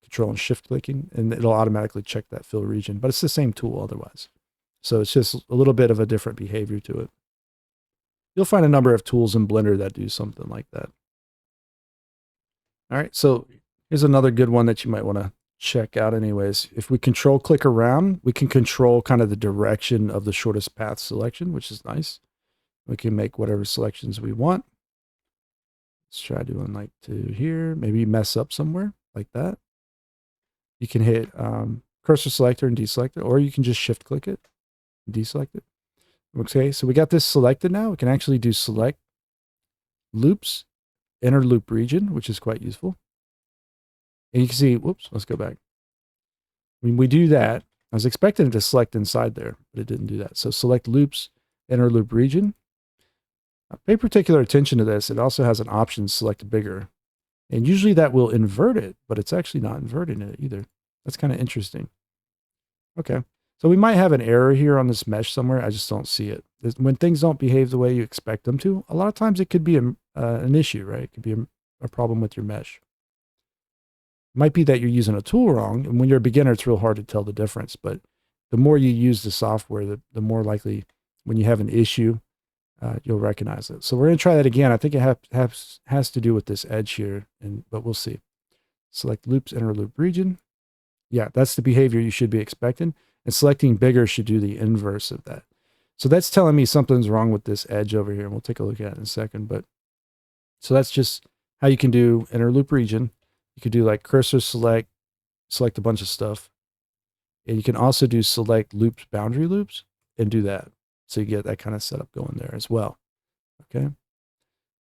Control and Shift clicking, and it'll automatically check that fill region, but it's the same tool otherwise. So it's just a little bit of a different behavior to it. You'll find a number of tools in Blender that do something like that. All right, so here's another good one that you might want to check out anyways. If we Control click around, we can control kind of the direction of the shortest path selection, which is nice. We can make whatever selections we want. Let's try doing like to here, maybe mess up somewhere like that. You can hit cursor selector and deselect it, or you can just shift click it and deselect it. Okay, so we got this selected now. We can actually do select loops, enter loop region, which is quite useful. And you can see, whoops, let's go back. When we do that, I was expecting it to select inside there, but it didn't do that. So select loops, enter loop region. Pay particular attention to this. It also has an option select bigger. And usually that will invert it, but it's actually not inverting it either. That's kind of interesting. Okay. So we might have an error here on this mesh somewhere. I just don't see it. When things don't behave the way you expect them to, a lot of times it could be an issue, right? It could be a problem with your mesh. It might be that you're using a tool wrong. And when you're a beginner, it's real hard to tell the difference. But the more you use the software, the more likely when you have an issue, you'll recognize it. So we're going to try that again. I think it has to do with this edge here, but we'll see. Select loops, enter loop region. Yeah, that's the behavior you should be expecting. And selecting bigger should do the inverse of that. So that's telling me something's wrong with this edge over here. And we'll take a look at it in a second. But so that's just how you can do enter loop region. You could do like cursor select a bunch of stuff. And you can also do select loops, boundary loops, and do that. So you get that kind of setup going there as well. Okay.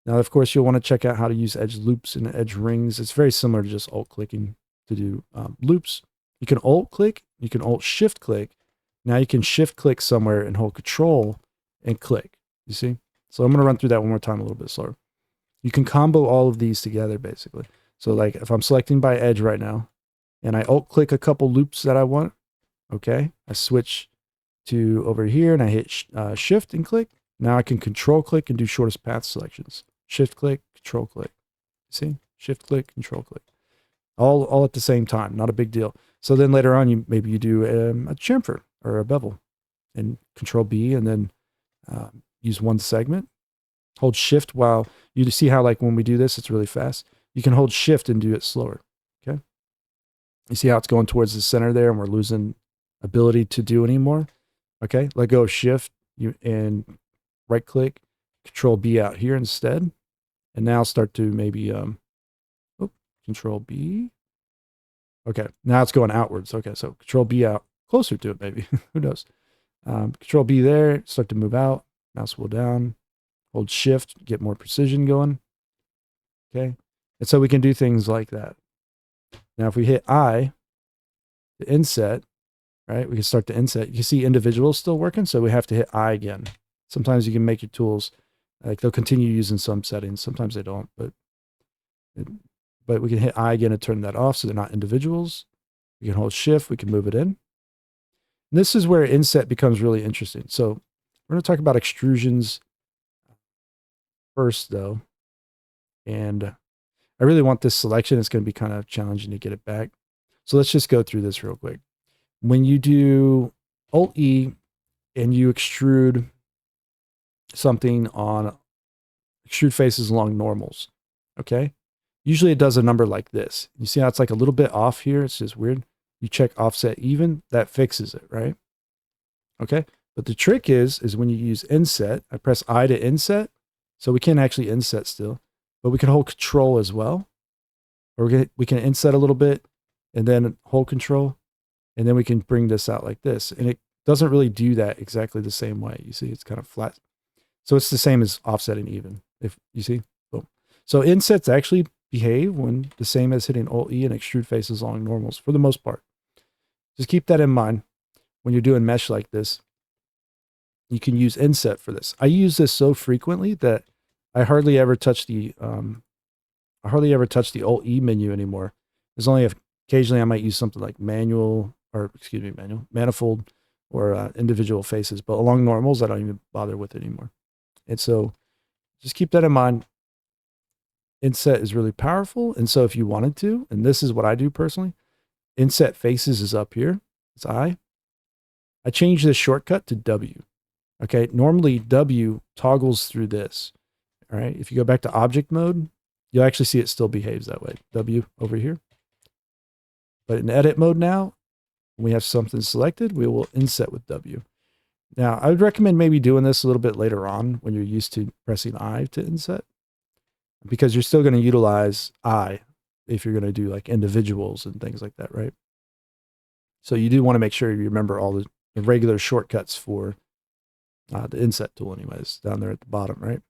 Now, of course, you'll want to check out how to use edge loops and edge rings. It's very similar to just alt clicking to do loops. You can alt click, you can alt shift click. Now you can shift click somewhere and hold Control and click. You see? So I'm going to run through that one more time a little bit slower. You can combo all of these together basically. So like if I'm selecting by edge right now and I alt click a couple loops that I want, okay, I switch to over here and I hit shift and click. Now I can Control click and do shortest path selections. Shift click, Control click. See? Shift click, Control click. All at the same time. Not a big deal. So then later on, maybe you do a chamfer or a bevel and Control B and then use one segment. Hold shift while you see how like when we do this, it's really fast. You can hold shift and do it slower. Okay. You see how it's going towards the center there and we're losing ability to do anymore. Okay, let go of shift and right click, control B out here instead. And now start to maybe, control B. Okay, now it's going outwards. Okay, so control B out, closer to it maybe, who knows. Control B there, start to move out, mouse wheel down, hold shift, get more precision going. Okay, and so we can do things like that. Now if we hit I, the inset, right, we can start the inset. You can see individuals still working, so we have to hit I again. Sometimes you can make your tools, like they'll continue using some settings, sometimes they don't, but we can hit I again to turn that off so they're not individuals. We can hold shift, we can move it in. And this is where inset becomes really interesting. So we're going to talk about extrusions first though. And I really want this selection. It's going to be kind of challenging to get it back. So let's just go through this real quick. When you do Alt E and you extrude something on extrude faces along normals, okay? Usually it does a number like this. You see how it's like a little bit off here? It's just weird. You check offset even, that fixes it, right? Okay, but the trick is when you use inset, I press I to inset, so we can't actually inset still, but we can hold control as well. Or we can inset a little bit and then hold control, and then we can bring this out like this. And it doesn't really do that exactly the same way. You see, it's kind of flat. So it's the same as offsetting even, if you see. Boom. So insets actually behave when the same as hitting Alt E and extrude faces along normals for the most part. Just keep that in mind when you're doing mesh like this. You can use inset for this. I use this so frequently that I hardly ever touch the Alt E menu anymore. There's only occasionally I might use something like manifold or individual faces, but along normals I don't even bother with it anymore. And so just keep that in mind. Inset is really powerful. And so if you wanted to, and this is what I do personally, inset faces is up here. It's I change this shortcut to W. Okay. Normally W toggles through this. All right. If you go back to object mode, you'll actually see it still behaves that way. W over here. But in edit mode now, when we have something selected, we will inset with W. Now, I would recommend maybe doing this a little bit later on when you're used to pressing I to inset, because you're still going to utilize I if you're going to do like individuals and things like that, right? So you do want to make sure you remember all the regular shortcuts for the inset tool anyways, down there at the bottom, right?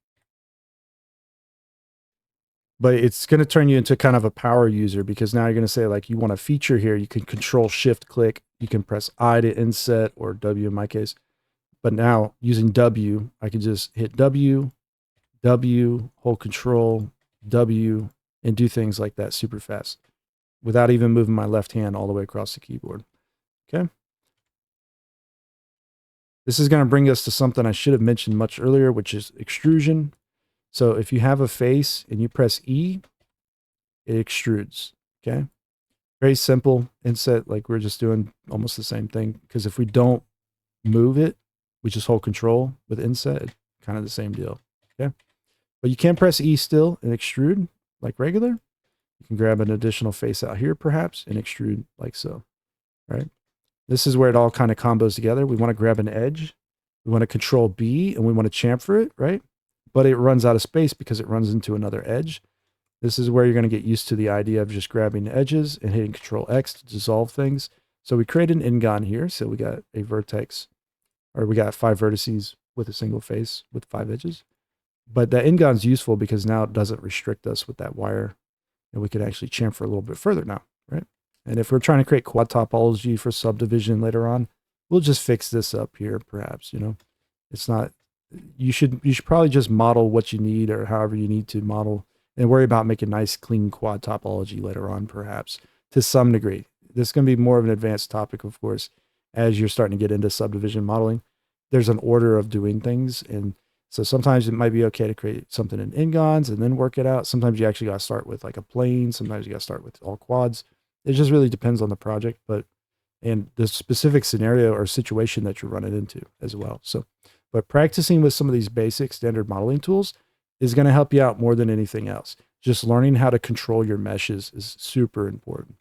But it's going to turn you into kind of a power user, because now you're going to say like you want a feature here. You can control shift click. You can press I to inset, or W in my case. But now using W, I can just hit W, hold control, W, and do things like that super fast without even moving my left hand all the way across the keyboard. Okay. This is going to bring us to something I should have mentioned much earlier, which is extrusion. So if you have a face and you press E, it extrudes. Okay. Very simple inset, like we're just doing almost the same thing, because if we don't move it, we just hold control with inset, kind of the same deal. Okay. But you can press E still and extrude like regular. You can grab an additional face out here perhaps and extrude like so, right? This is where it all kind of combos together. We want to grab an edge. We want to control B and we want to chamfer it, right? But it runs out of space because it runs into another edge. This is where you're going to get used to the idea of just grabbing edges and hitting Control X to dissolve things. So we create an ingon here. So we got a vertex, or we got 5 vertices with a single face with 5 edges. But that ingon is useful because now it doesn't restrict us with that wire, and we can actually chamfer a little bit further now, right? And if we're trying to create quad topology for subdivision later on, we'll just fix this up here, perhaps. You know, it's not. You should probably just model what you need, or however you need to model, and worry about making nice, clean quad topology later on, perhaps to some degree. This is going to be more of an advanced topic, of course, as you're starting to get into subdivision modeling. There's an order of doing things, and so sometimes it might be okay to create something in ingons and then work it out. Sometimes you actually got to start with like a plane. Sometimes you got to start with all quads. It just really depends on the project, and the specific scenario or situation that you're running into as well. So, but practicing with some of these basic standard modeling tools is going to help you out more than anything else. Just learning how to control your meshes is super important.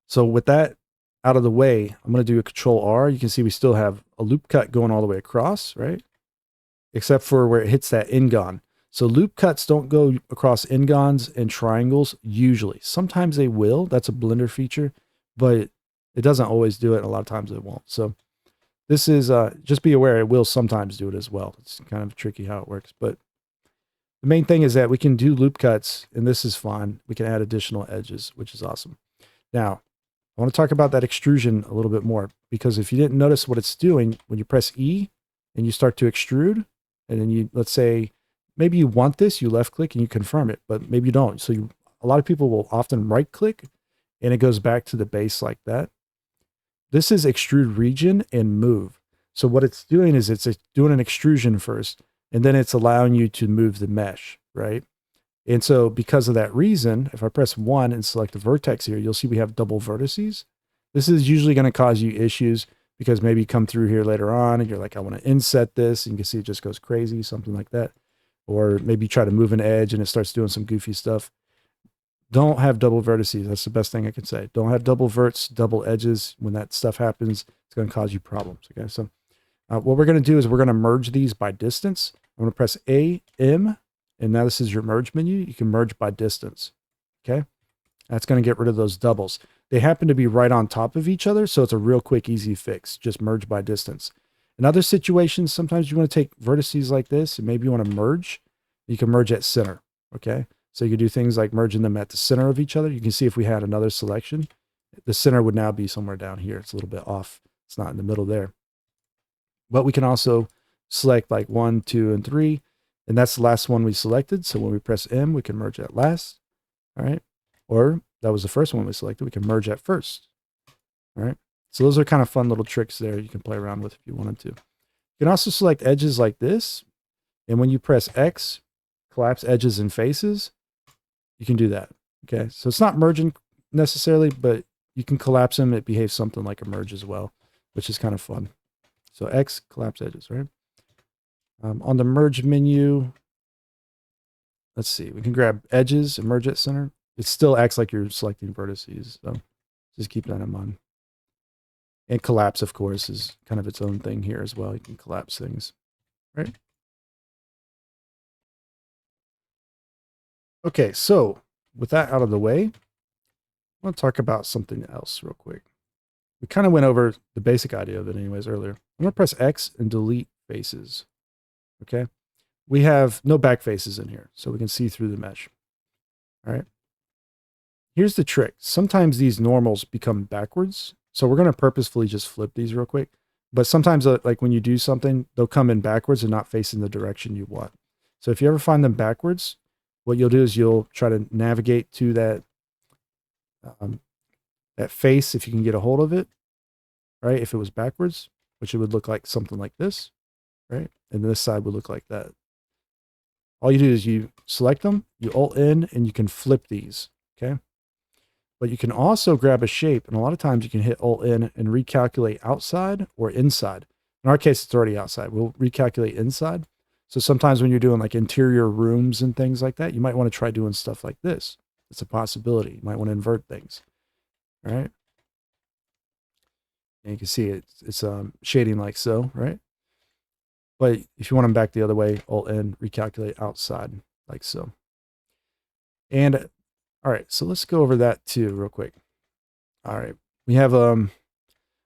So with that, out of the way, I'm going to do a Control R. You can see we still have a loop cut going all the way across, right? Except for where it hits that n-gon. So loop cuts don't go across n-gons and triangles usually. Sometimes they will. That's a Blender feature, but it doesn't always do it. And a lot of times it won't. So this is, just be aware, it will sometimes do it as well. It's kind of tricky how it works. But the main thing is that we can do loop cuts, and this is fine. We can add additional edges, which is awesome. Now, I want to talk about that extrusion a little bit more, because if you didn't notice what it's doing, when you press E and you start to extrude, and then you, let's say, maybe you want this, you left click and you confirm it, but maybe you don't. So a lot of people will often right click and it goes back to the base like that. This is extrude region and move. So what it's doing is it's doing an extrusion first, and then it's allowing you to move the mesh, right? And so because of that reason, if I press 1 and select the vertex here, you'll see we have double vertices. This is usually going to cause you issues because maybe you come through here later on and you're like, I want to inset this, and you can see it just goes crazy, something like that. Or maybe you try to move an edge and it starts doing some goofy stuff. Don't have double vertices. That's the best thing I can say. Don't have double verts, double edges. When that stuff happens, it's going to cause you problems. Okay, so what we're going to do is we're going to merge these by distance. I'm going to press A, M, and now this is your merge menu. You can merge by distance. Okay, that's going to get rid of those doubles. They happen to be right on top of each other, so it's a real quick, easy fix. Just merge by distance. In other situations, sometimes you want to take vertices like this, and maybe you want to merge. You can merge at center. Okay, so you can do things like merging them at the center of each other. You can see if we had another selection, the center would now be somewhere down here. It's a little bit off. It's not in the middle there. But we can also select like 1, 2, and 3. And that's the last one we selected. So when we press M, we can merge at last. All right. Or that was the first one we selected. We can merge at first. All right. So those are kind of fun little tricks there you can play around with if you wanted to. You can also select edges like this. And when you press X, collapse edges and faces, you can do that. Okay. So it's not merging necessarily, but you can collapse them. It behaves something like a merge as well, which is kind of fun. So X, collapse edges, right? On the merge menu, let's see, we can grab edges and merge at center. It still acts like you're selecting vertices, so just keep that in mind. And collapse, of course, is kind of its own thing here as well. You can collapse things, right? Okay, so with that out of the way, I want to talk about something else real quick. We kind of went over the basic idea of it anyways earlier. I'm going to press X and delete faces. Okay. We have no back faces in here, so we can see through the mesh. All right. Here's the trick. Sometimes these normals become backwards. So we're going to purposefully just flip these real quick. But sometimes like when you do something, they'll come in backwards and not facing the direction you want. So if you ever find them backwards, what you'll do is you'll try to navigate to that, that face if you can get a hold of it, right? If it was backwards, which it would look like something like this, right? And this side would look like that. All you do is you select them, you Alt N, and you can flip these, okay? But you can also grab a shape, and a lot of times you can hit Alt N and recalculate outside or inside. In our case, it's already outside. We'll recalculate inside. So sometimes when you're doing like interior rooms and things like that, you might want to try doing stuff like this. It's a possibility. You might want to invert things, all right? And you can see it's shading like so, right? But if you want them back the other way, Alt N, recalculate outside like so. And all right, so let's go over that too real quick. All right, we have a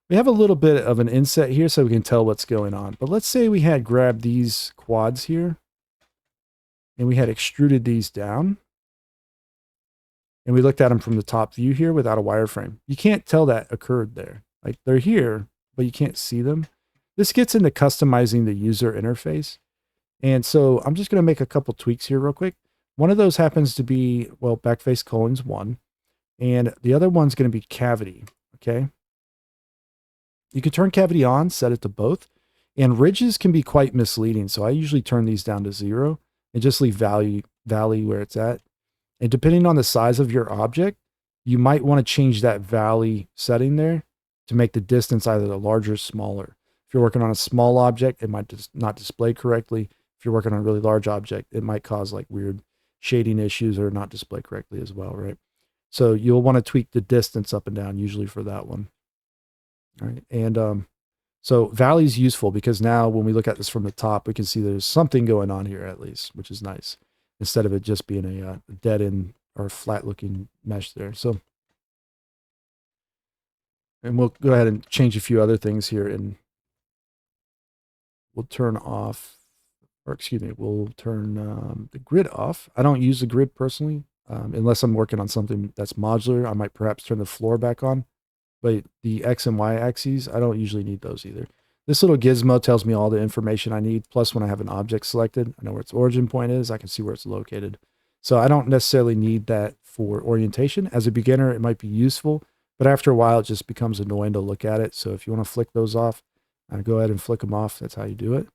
little bit of an inset here so we can tell what's going on. But let's say we had grabbed these quads here and we had extruded these down. And we looked at them from the top view here without a wireframe. You can't tell that occurred there. Like they're here, but you can't see them. This gets into customizing the user interface. And so I'm just going to make a couple tweaks here real quick. One of those happens to be, well, backface colon's 1. And the other one's going to be cavity, okay? You can turn cavity on, set it to both. And ridges can be quite misleading. So I usually turn these down to 0 and just leave valley where it's at. And depending on the size of your object, you might want to change that valley setting there to make the distance either larger or smaller. If you're working on a small object, it might just not display correctly. If you're working on a really large object, it might cause like weird shading issues or not display correctly as well, right? So you'll want to tweak the distance up and down usually for that one. All right. And so valley is useful because now when we look at this from the top, we can see there's something going on here at least, which is nice, instead of it just being a dead end or flat looking mesh there. So, and we'll go ahead and change a few other things here, and we'll turn off, or excuse me, we'll turn the grid off. I don't use the grid personally, unless I'm working on something that's modular. I might perhaps turn the floor back on, but the X and Y axes, I don't usually need those either. This little gizmo tells me all the information I need. Plus, when I have an object selected, I know where its origin point is. I can see where it's located. So I don't necessarily need that for orientation. As a beginner, it might be useful, but after a while, it just becomes annoying to look at it. So if you want to flick those off, go ahead and flick them off. That's how you do it.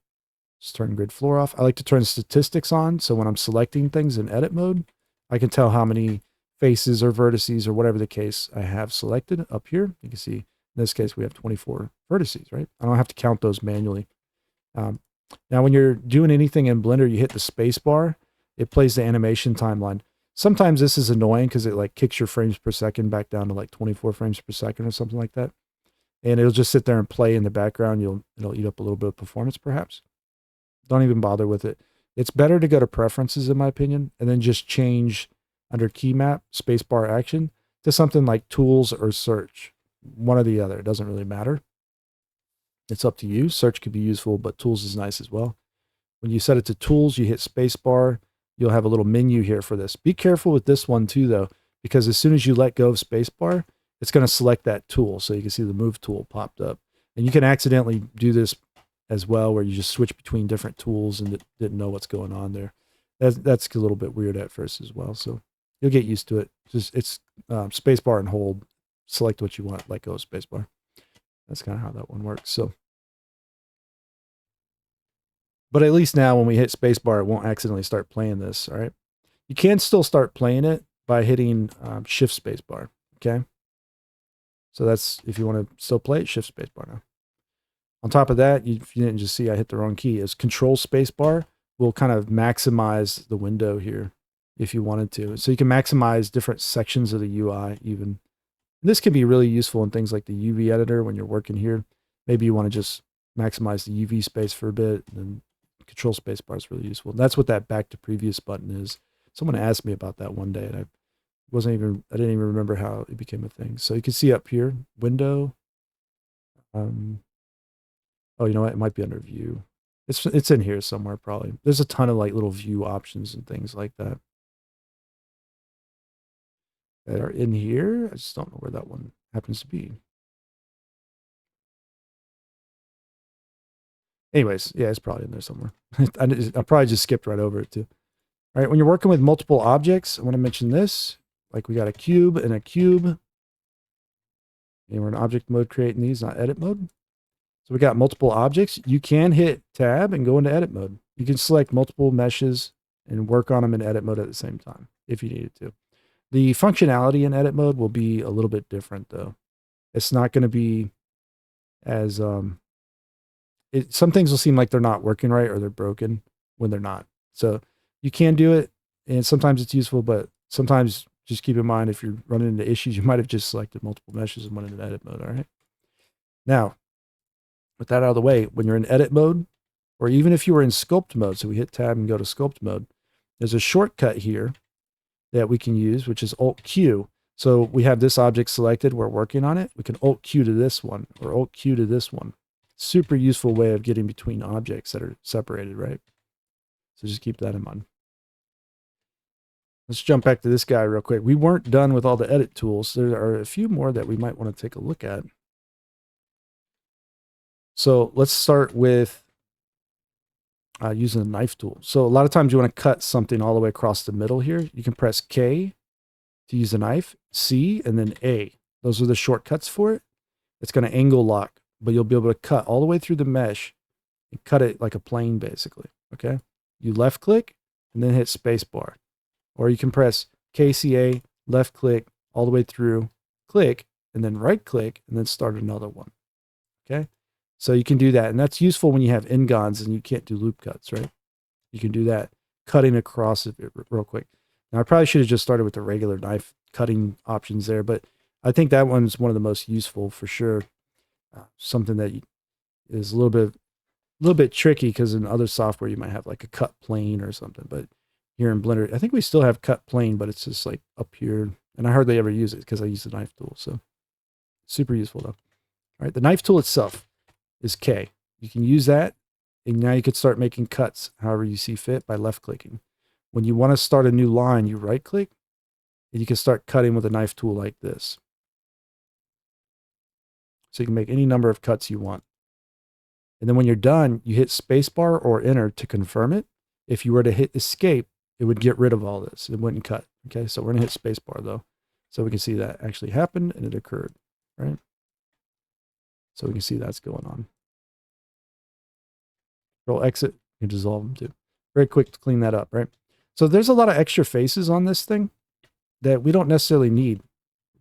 Just turn grid floor off. I like to turn statistics on. So when I'm selecting things in edit mode, I can tell how many faces or vertices or whatever the case I have selected up here. You can see in this case, we have 24 vertices, right? I don't have to count those manually. Now, when you're doing anything in Blender, you hit the space bar, it plays the animation timeline. Sometimes this is annoying because it like kicks your frames per second back down to like 24 frames per second or something like that. And it'll just sit there and play in the background. It'll eat up a little bit of performance perhaps. Don't even bother with it. It's better to go to preferences, in my opinion, and then just change under key map, spacebar action, to something like tools or search. One or the other. It doesn't really matter. It's up to you. Search could be useful, but tools is nice as well. When you set it to tools, you hit spacebar. You'll have a little menu here for this. Be careful with this one too, though, because as soon as you let go of spacebar, it's going to select that tool. So you can see the move tool popped up. And you can accidentally do this as well, where you just switch between different tools and didn't know what's going on there. That's a little bit weird at first as well. So you'll get used to it. It's spacebar and hold. Select what you want, let go of spacebar. That's kind of how that one works. So, but at least now when we hit spacebar, it won't accidentally start playing this. All right. You can still start playing it by hitting shift spacebar. Okay. So that's, if you want to still play it, shift spacebar now. On top of that, if you didn't just see I hit the wrong key, is control spacebar will kind of maximize the window here if you wanted to. So you can maximize different sections of the UI even. This can be really useful in things like the UV editor when you're working here. Maybe you want to just maximize the UV space for a bit, and then control spacebar is really useful. That's what that back to previous button is. Someone asked me about that one day, and I didn't even remember how it became a thing. So you can see up here, window. Oh, you know what? It might be under view. It's in here somewhere probably. There's a ton of like little view options and things like that are in here. I just don't know where that one happens to be. Anyways, yeah, it's probably in there somewhere. I probably just skipped right over it too. All right, when you're working with multiple objects, I want to mention this. Like we got a cube and a cube. And we're in object mode creating these, not edit mode. So we got multiple objects. You can hit tab and go into edit mode. You can select multiple meshes and work on them in edit mode at the same time if you needed to. The functionality in edit mode will be a little bit different though. It's not going to be as, some things will seem like they're not working right or they're broken when they're not. So you can do it, and sometimes it's useful, but sometimes just keep in mind if you're running into issues, you might have just selected multiple meshes and went into edit mode. All right. Now, with that out of the way, when you're in edit mode, or even if you were in sculpt mode, so we hit tab and go to sculpt mode, there's a shortcut here that we can use, which is Alt Q. So we have this object selected, we're working on it. We can Alt Q to this one or Alt Q to this one. Super useful way of getting between objects that are separated, right? So just keep that in mind. Let's jump back to this guy real quick. We weren't done with all the edit tools. There are a few more that we might want to take a look at. So let's start with using the knife tool. So a lot of times you want to cut something all the way across the middle here. You can press K to use the knife, C, and then A. Those are the shortcuts for it. It's going to angle lock, but you'll be able to cut all the way through the mesh and cut it like a plane basically, okay? You left click and then hit space bar. Or you can press KCA, left click all the way through, click, and then right click, and then start another one, okay? So you can do that, and that's useful when you have n-gons and you can't do loop cuts, right? You can do that, cutting across it real quick. Now, I probably should have just started with the regular knife cutting options there, but I think that one's one of the most useful for sure. something that is a little bit tricky because in other software you might have like a cut plane or something. But here in Blender, I think we still have cut plane, but it's just like up here. And I hardly ever use it because I use the knife tool. So super useful though. All right, the knife tool itself is K. You can use that, and now you can start making cuts however you see fit by left clicking. When you want to start a new line, you right click, and you can start cutting with a knife tool like this. So you can make any number of cuts you want. And then when you're done, you hit spacebar or enter to confirm it. If you were to hit escape, it would get rid of all this. It wouldn't cut. Okay, so we're going to hit spacebar though. So we can see that actually happened and it occurred, right? So we can see that's going on. Control exit, you dissolve them too. Very quick to clean that up, right? So there's a lot of extra faces on this thing that we don't necessarily need.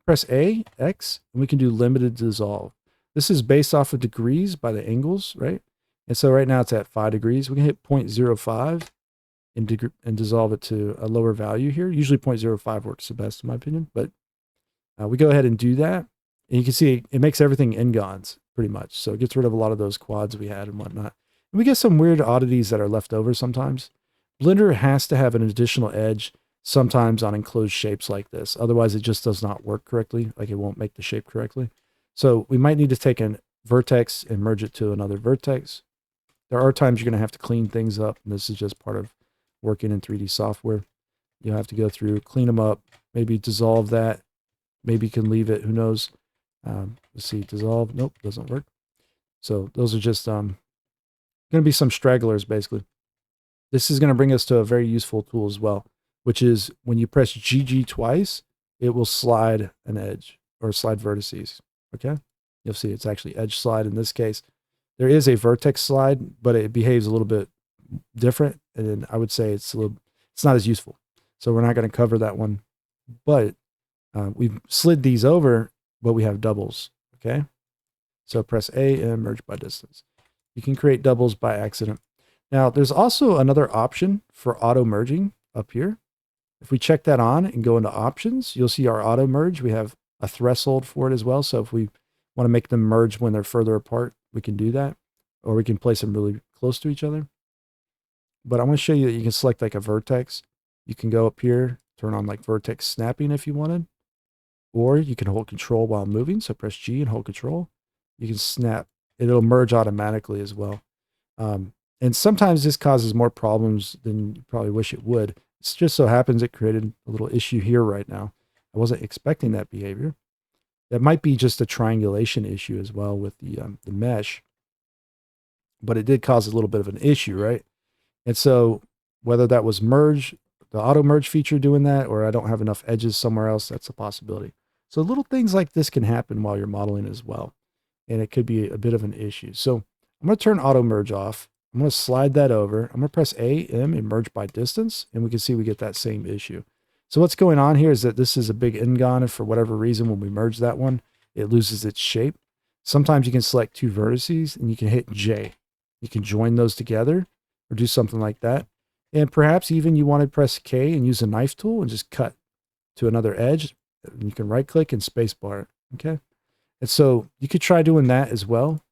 Press A, X, and we can do limited dissolve. This is based off of degrees by the angles, right? And so right now it's at 5 degrees. We can hit 0.05 and dissolve it to a lower value here. Usually 0.05 works the best in my opinion, but we go ahead and do that. And you can see it makes everything n-gons pretty much. So it gets rid of a lot of those quads we had and whatnot. And we get some weird oddities that are left over sometimes. Blender has to have an additional edge sometimes on enclosed shapes like this. Otherwise, it just does not work correctly. Like it won't make the shape correctly. So we might need to take a vertex and merge it to another vertex. There are times you're going to have to clean things up. And this is just part of working in 3D software. You'll have to go through, clean them up, maybe dissolve that. Maybe you can leave it. Who knows? Let's see. Dissolve. Nope, doesn't work. So those are just going to be some stragglers, basically. This is going to bring us to a very useful tool as well, which is when you press GG twice, it will slide an edge or slide vertices. Okay? You'll see it's actually edge slide in this case. There is a vertex slide, but it behaves a little bit different. And I would say it's not as useful. So we're not going to cover that one. But we've slid these over, but we have doubles. Okay? So press A and merge by distance. You can create doubles by accident. Now, there's also another option for auto merging up here. If we check that on and go into options, you'll see our auto merge. We have a threshold for it as well. So if we want to make them merge when they're further apart, we can do that. Or we can place them really close to each other. But I want to show you that you can select like a vertex. You can go up here, turn on like vertex snapping if you wanted. Or you can hold control while moving. So press G and hold control. You can snap. It'll merge automatically as well. And sometimes this causes more problems than you probably wish it would. It just so happens it created a little issue here right now. I wasn't expecting that behavior. That might be just a triangulation issue as well with the mesh. But it did cause a little bit of an issue, right? And so whether that was merge, the auto merge feature doing that, or I don't have enough edges somewhere else, that's a possibility. So little things like this can happen while you're modeling as well. And it could be a bit of an issue. So I'm going to turn auto merge off. I'm going to slide that over. I'm going to press A, M, and merge by distance. And we can see we get that same issue. So what's going on here is that this is a big n-gon. And for whatever reason, when we merge that one, it loses its shape. Sometimes you can select two vertices and you can hit J. You can join those together or do something like that. And perhaps even you want to press K and use a knife tool and just cut to another edge. And you can right click and space bar it. Okay. And so you could try doing that as well.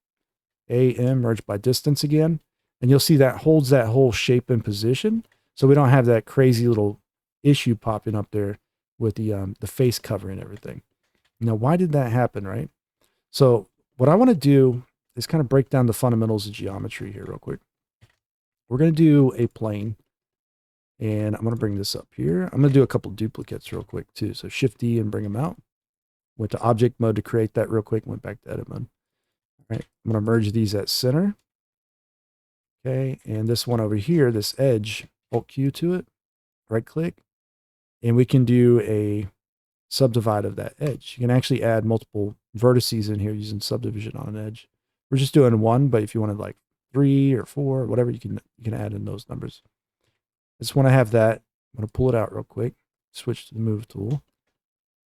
A, M, merge by distance again. And you'll see that holds that whole shape in position. So we don't have that crazy little issue popping up there with the face covering everything. Now, why did that happen, right? So what I want to do is kind of break down the fundamentals of geometry here real quick. We're going to do a plane. And I'm going to bring this up here. I'm going to do a couple duplicates real quick too. So Shift D and bring them out. Went to object mode to create that real quick. Went back to edit mode. All right. I'm going to merge these at center. Okay. And this one over here, this edge, Alt Q to it. Right click. And we can do a subdivide of that edge. You can actually add multiple vertices in here using subdivision on an edge. We're just doing one, but if you wanted like 3 or 4, or whatever, you can add in those numbers. I just want to have that. I'm going to pull it out real quick. Switch to the move tool.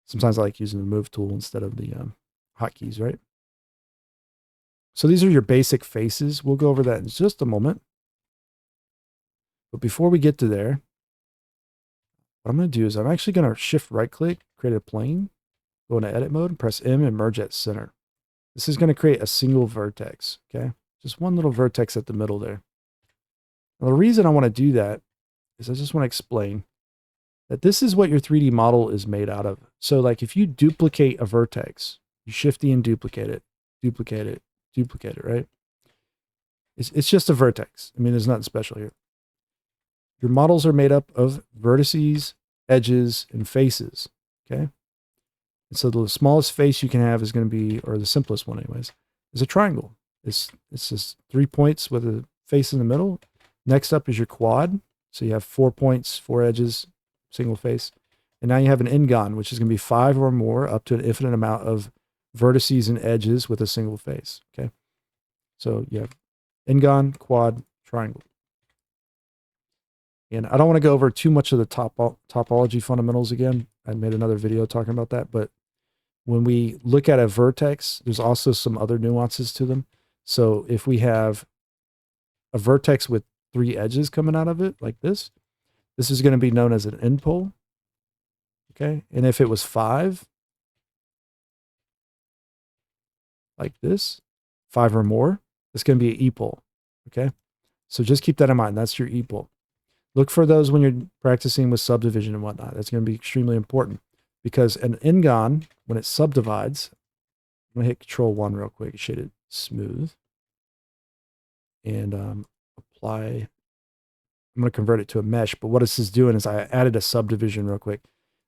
Sometimes I like using the move tool instead of the hotkeys, right? So these are your basic faces. We'll go over that in just a moment. But before we get to there, what I'm going to do is I'm actually going to shift right click, create a plane, go into edit mode, and press M and merge at center. This is going to create a single vertex, okay? Just one little vertex at the middle there. Now, the reason I want to do that is I just want to explain that this is what your 3D model is made out of. So like if you duplicate a vertex, you Shift E and duplicate it, right? It's just a vertex. I mean, there's nothing special here. Your models are made up of vertices, edges, and faces, okay? And so the smallest face you can have is going to be, or the simplest one anyways, is a triangle. It's just 3 points with a face in the middle. Next up is your quad. So you have 4 points, 4 edges, single face. And now you have an n-gon, which is going to be 5 or more up to an infinite amount of vertices and edges with a single face, okay? So you have n-gon, quad, triangle. And I don't want to go over too much of the topology fundamentals again. I made another video talking about that, but when we look at a vertex, there's also some other nuances to them. So if we have a vertex with 3 edges coming out of it, like this is going to be known as an n-pole, okay? And if it was 5, like this, 5 or more, it's going to be an e-pole, okay? So just keep that in mind. That's your e-pole. Look for those when you're practicing with subdivision and whatnot. That's going to be extremely important because an n-gon, when it subdivides, I'm going to hit Control 1 real quick, shade it smooth, and apply. I'm going to convert it to a mesh, but what this is doing is I added a subdivision real quick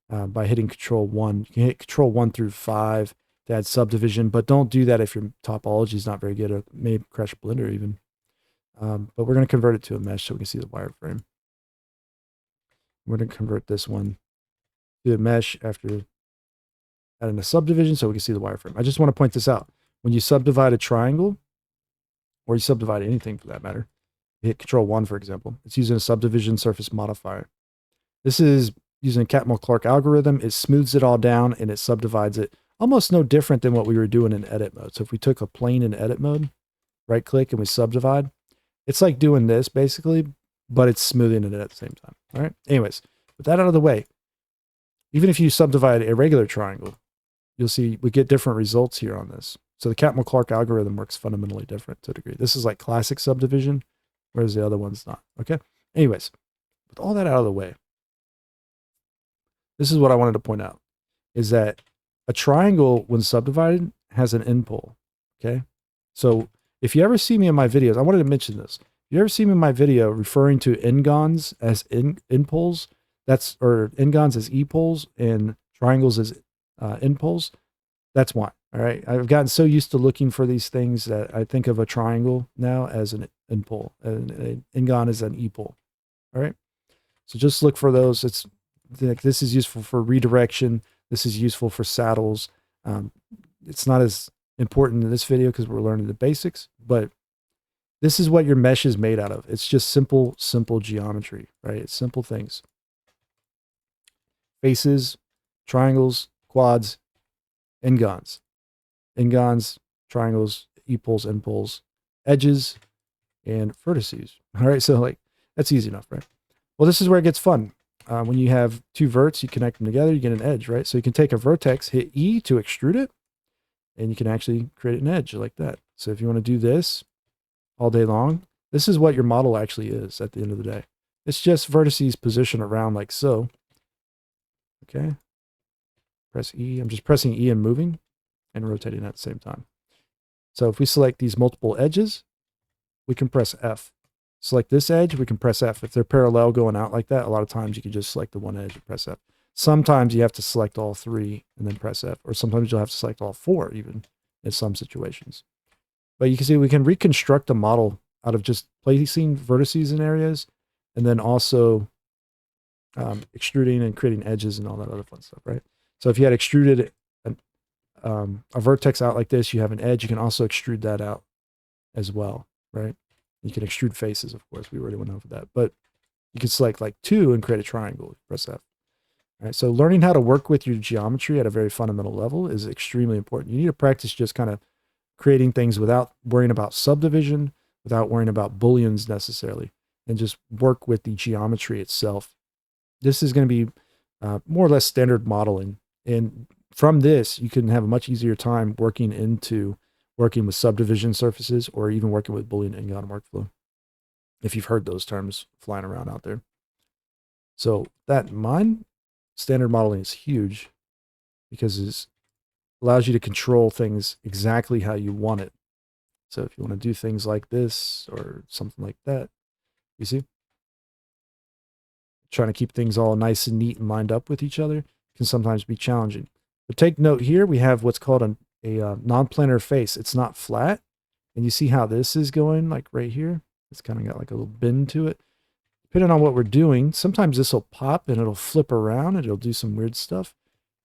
by hitting Control 1. You can hit Control 1 through 5 to add subdivision, but don't do that if your topology is not very good. It may crash Blender even. But we're going to convert it to a mesh so we can see the wireframe. We're going to convert this one to a mesh after adding a subdivision so we can see the wireframe. I just want to point this out. When you subdivide a triangle, or you subdivide anything for that matter, you hit Control 1, for example, it's using a subdivision surface modifier. This is using a Catmull-Clark algorithm. It smooths it all down and it subdivides it almost no different than what we were doing in edit mode. So if we took a plane in edit mode, right click and we subdivide, it's like doing this basically, but it's smoothing it at the same time. All right. Anyways, with that out of the way, even if you subdivide a regular triangle, you'll see we get different results here on this. So the Catmull-Clark algorithm works fundamentally different to a degree. This is like classic subdivision, whereas the other one's not. Okay. Anyways, with all that out of the way, this is what I wanted to point out, is that a triangle, when subdivided, has an n-pole. Okay. So if you ever see me in my videos, I wanted to mention this. You ever see me in my video referring to n-gons as n-poles? Or n-gons as e-poles and triangles as n-poles? That's why. All right. I've gotten so used to looking for these things that I think of a triangle now as an n-pole, and an n-gon is an e-pole. All right. So just look for those. It's like this is useful for redirection. This is useful for saddles. It's not as important in this video because we're learning the basics, but this is what your mesh is made out of. It's just simple geometry, right? It's simple things. Faces, triangles, quads, n-gons. N-gons, triangles, e-poles, n-poles, edges, and vertices. All right, so like that's easy enough, right? Well, this is where it gets fun. When you have 2 verts, you connect them together, you get an edge, right? So you can take a vertex, hit E to extrude it, and you can actually create an edge like that. So if you want to do this all day long, this is what your model actually is at the end of the day. It's just vertices positioned around like so. Okay. Press E. I'm just pressing E and moving and rotating at the same time. So if we select these multiple edges, we can press F. Select this edge, we can press F. If they're parallel going out like that, a lot of times you can just select the one edge and press F. Sometimes you have to select all 3 and then press F, or sometimes you'll have to select all 4 even in some situations. But you can see we can reconstruct a model out of just placing vertices in areas and then also extruding and creating edges and all that other fun stuff, right? So if you had extruded a vertex out like this, you have an edge. You can also extrude that out as well, right? You can extrude faces, of course. We already went over that. But you can select like 2 and create a triangle. Press F. All right, so learning how to work with your geometry at a very fundamental level is extremely important. You need to practice just kind of creating things without worrying about subdivision, without worrying about booleans necessarily, and just work with the geometry itself. This is going to be more or less standard modeling. And from this, you can have a much easier time working into working with subdivision surfaces, or even working with Boolean n-gon workflow, if you've heard those terms flying around out there. So that in mind, standard modeling is huge because it allows you to control things exactly how you want it. So if you want to do things like this or something like that, you see, trying to keep things all nice and neat and lined up with each other can sometimes be challenging. But take note here, we have what's called a non-planar face. It's not flat. And you see how this is going, like right here? It's kind of got like a little bend to it. Depending on what we're doing, sometimes this will pop and it'll flip around and it'll do some weird stuff.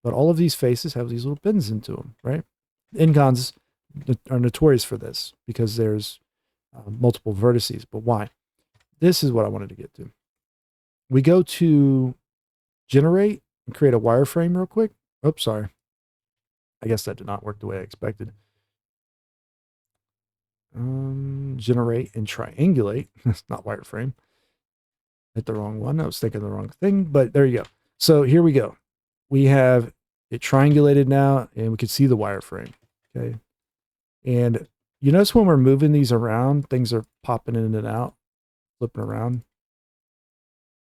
But all of these faces have these little bends into them, right? N-gons are notorious for this because there's multiple vertices. But why? This is what I wanted to get to. We go to generate and create a wireframe real quick. Oops, sorry. I guess that did not work the way I expected. Generate and triangulate. That's not wireframe. Hit the wrong one. I was thinking the wrong thing, but there you go. So here we go. We have it triangulated now, and we can see the wireframe. Okay. And you notice when we're moving these around, things are popping in and out, flipping around.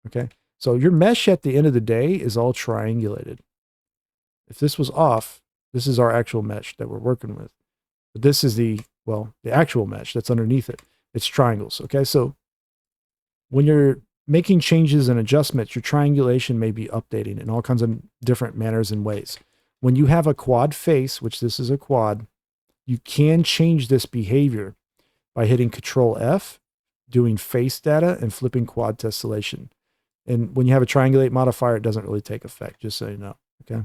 Okay. So your mesh at the end of the day is all triangulated. If this was off, this is our actual mesh that we're working with. But this is the actual mesh that's underneath it. It's triangles. Okay. So when you're making changes and adjustments, your triangulation may be updating in all kinds of different manners and ways. When you have a quad face, which this is a quad, you can change this behavior by hitting Control F, doing face data, and flipping quad tessellation. And when you have a triangulate modifier, it doesn't really take effect, just so you know. Okay.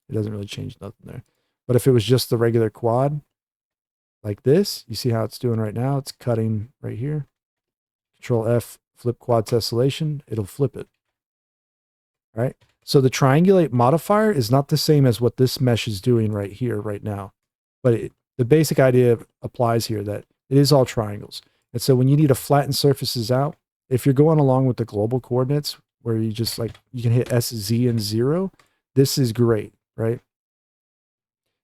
It doesn't really change nothing there. But if it was just the regular quad, like this, you see how it's doing right now? It's cutting right here. Control F, flip quad tessellation, it'll flip it. All right. So the triangulate modifier is not the same as what this mesh is doing right here, right now. But the basic idea applies here that it is all triangles. And so when you need to flatten surfaces out, if you're going along with the global coordinates where you just like, you can hit S, Z, and 0, this is great, right?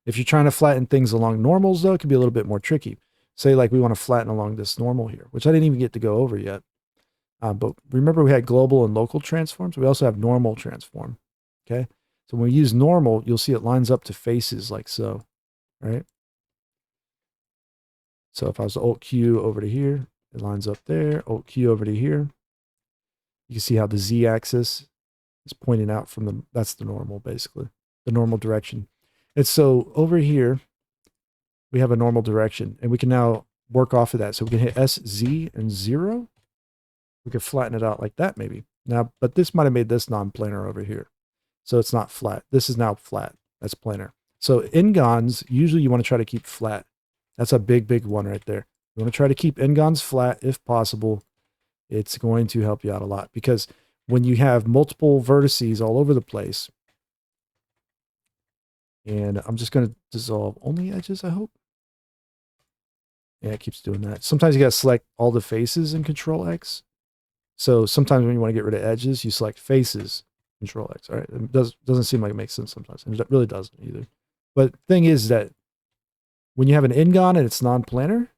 If you're trying to flatten things along normals, though, it can be a little bit more tricky. Say like we want to flatten along this normal here, which I didn't even get to go over yet. But remember we had global and local transforms. We also have normal transform. Okay. So when we use normal, you'll see it lines up to faces like so, right? So if I was to Alt Q over to here, it lines up there. Alt Q over to here. You can see how the Z axis is pointing out from that's the normal, basically, the normal direction. And so over here, we have a normal direction, and we can now work off of that. So we can hit S, Z, and 0. We could flatten it out like that maybe. Now, but this might have made this non-planar over here. So it's not flat. This is now flat. That's planar. So n-gons, usually you want to try to keep flat. That's a big, big one right there. You want to try to keep n-gons flat if possible. It's going to help you out a lot because when you have multiple vertices all over the place, and I'm just going to dissolve only edges, I hope. Yeah, it keeps doing that. Sometimes you got to select all the faces in Control X. So sometimes when you want to get rid of edges, you select faces, Control X. All right. It doesn't seem like it makes sense sometimes. And it really doesn't either. But the thing is that when you have an n-gon and it's non-planar,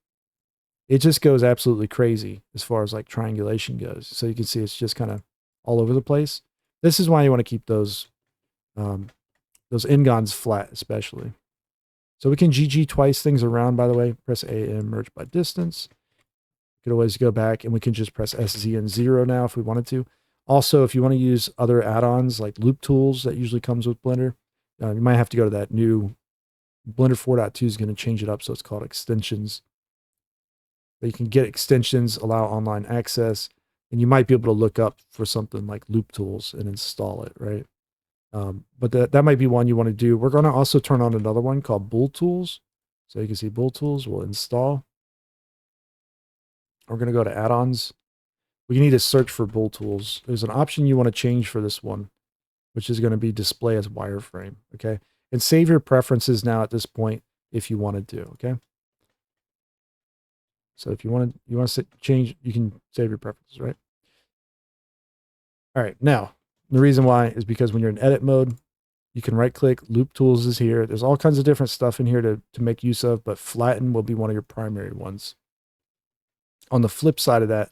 it just goes absolutely crazy as far as like triangulation goes. So you can see it's just kind of all over the place. This is why you want to keep those n-gons flat, especially. So we can GG twice things around, by the way. Press A and merge by distance. We could always go back and we can just press S, Z, and 0 now if we wanted to. Also, if you want to use other add-ons like loop tools that usually comes with Blender, you might have to go to that new Blender 4.2 is going to change it up. So it's called extensions. But you can get extensions, allow online access, and you might be able to look up for something like loop tools and install it, right? But that might be one you want to do. We're going to also turn on another one called Bool Tools. So you can see Bool Tools will install. We're going to go to add-ons. We need to search for Bool Tools. There's an option you want to change for this one, which is going to be display as wireframe. Okay. And save your preferences now at this point if you wanted to. Okay. So if you want to change, you can save your preferences, right? All right. Now, the reason why is because when you're in edit mode, You can right click, loop tools is here. There's all kinds of different stuff in here to make use of, but flatten will be one of your primary ones. On the flip side of that,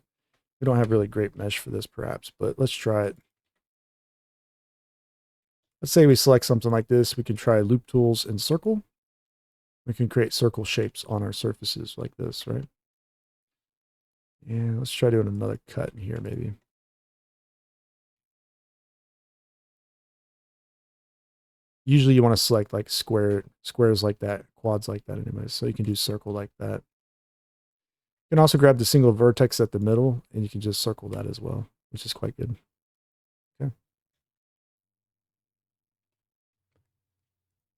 we don't have really great mesh for this perhaps, but let's try it. Let's say we select something like this. We can try loop tools and circle. We can create circle shapes on our surfaces like this, right? And let's try doing another cut in here maybe. Usually you want to select like squares like that, quads like that anyways. So you can do circle like that. You can also grab the single vertex at the middle and you can just circle that as well, which is quite good. Okay.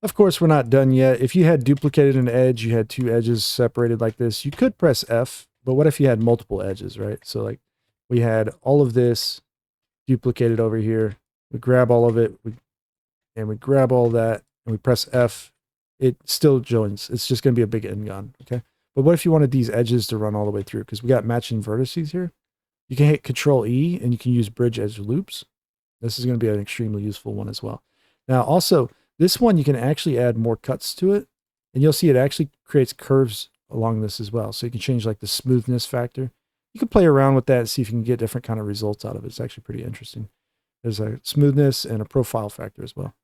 Of course, we're not done yet. If you had duplicated an edge, you had two edges separated like this, you could press F, but what if you had multiple edges, right? So like we had all of this duplicated over here. We grab all of it, and we grab all that, and we press F. It still joins. It's just going to be a big n-gon, okay? But what if you wanted these edges to run all the way through? Because we got matching vertices here. You can hit Control E, and you can use bridge edge loops. This is going to be an extremely useful one as well. Now, also, this one, you can actually add more cuts to it, and you'll see it actually creates curves along this as well. So you can change like the smoothness factor. You can play around with that and see if you can get different kind of results out of it. It's actually pretty interesting. There's a smoothness and a profile factor as well.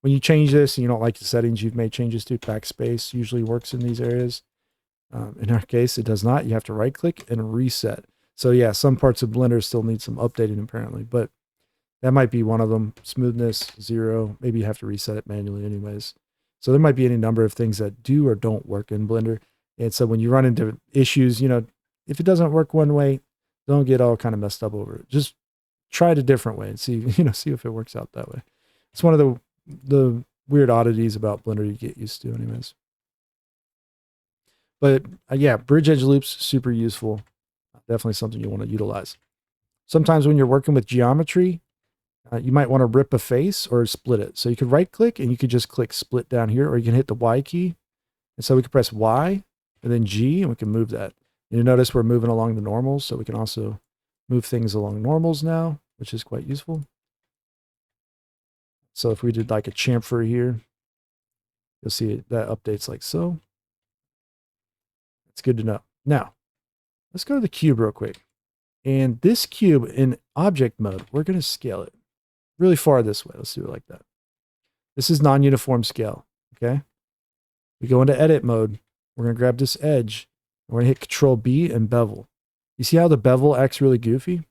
When you change this and you don't like the settings you've made changes to, backspace usually works in these areas. In our case, it does not. You have to right click and reset. So yeah, some parts of Blender still need some updating apparently, but that might be one of them. Smoothness, 0. Maybe you have to reset it manually anyways. So there might be any number of things that do or don't work in Blender. And so when you run into issues, you know, if it doesn't work one way, don't get all kind of messed up over it. Just try it a different way and see, see if it works out that way. It's one of the weird oddities about Blender you get used to anyways. But yeah, bridge edge loops, super useful. Definitely something you want to utilize. Sometimes when you're working with geometry, you might want to rip a face or split it. So you could right click and you could just click split down here, or you can hit the Y key. And so we can press Y and then G and we can move that. And you notice we're moving along the normals. So we can also move things along normals now, which is quite useful. So if we did like a chamfer here, you'll see that updates like so. It's good to know. Now, let's go to the cube real quick. And this cube in object mode, we're going to scale it really far this way. Let's do it like that. This is non-uniform scale, okay? We go into edit mode. We're going to grab this edge. And we're going to hit Control B and bevel. You see how the bevel acts really goofy?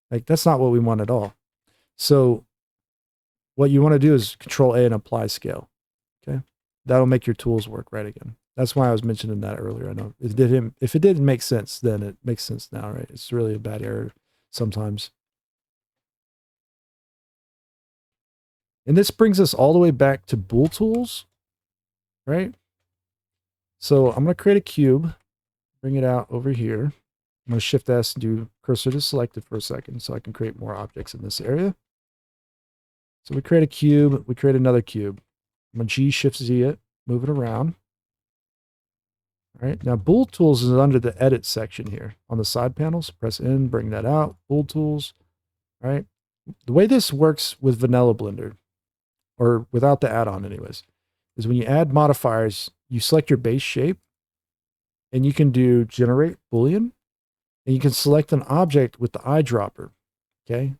Like, that's not what we want at all. So what you want to do is Control A and apply scale, okay? That'll make your tools work right again. That's why I was mentioning that earlier. I know if it didn't make sense, then it makes sense now, right? It's really a bad error sometimes. And this brings us all the way back to bool tools, right? So I'm going to create a cube, bring it out over here. I'm going to Shift S and do cursor to selected for a second so I can create more objects in this area. So we create a cube, we create another cube. I'm going to G Shift Z it, move it around. All right, now bool tools is under the edit section here on the side panels. Press N, bring that out, bool tools. All right, the way this works with vanilla Blender, or without the add-on anyways, is when you add modifiers, you select your base shape and you can do generate Boolean and you can select an object with the eyedropper, okay?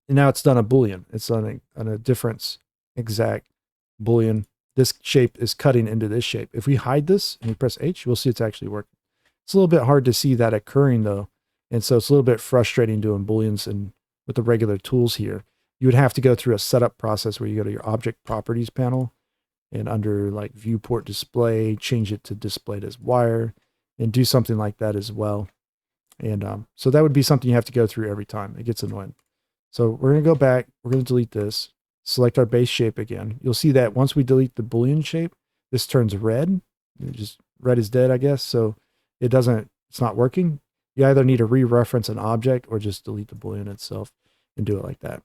And now it's done a Boolean. It's on a difference exact Boolean. This shape is cutting into this shape. If we hide this and we press H, we'll see it's actually working. It's a little bit hard to see that occurring though. And so it's a little bit frustrating doing Booleans and with the regular tools here. You would have to go through a setup process where you go to your object properties panel and under like viewport display, change it to displayed as wire and do something like that as well. And so that would be something you have to go through every time. It gets annoying. So we're going to go back. We're going to delete this, select our base shape again. You'll see that once we delete the Boolean shape, this turns red. Just red is dead, I guess. So it's not working. You either need to re-reference an object or just delete the Boolean itself and do it like that.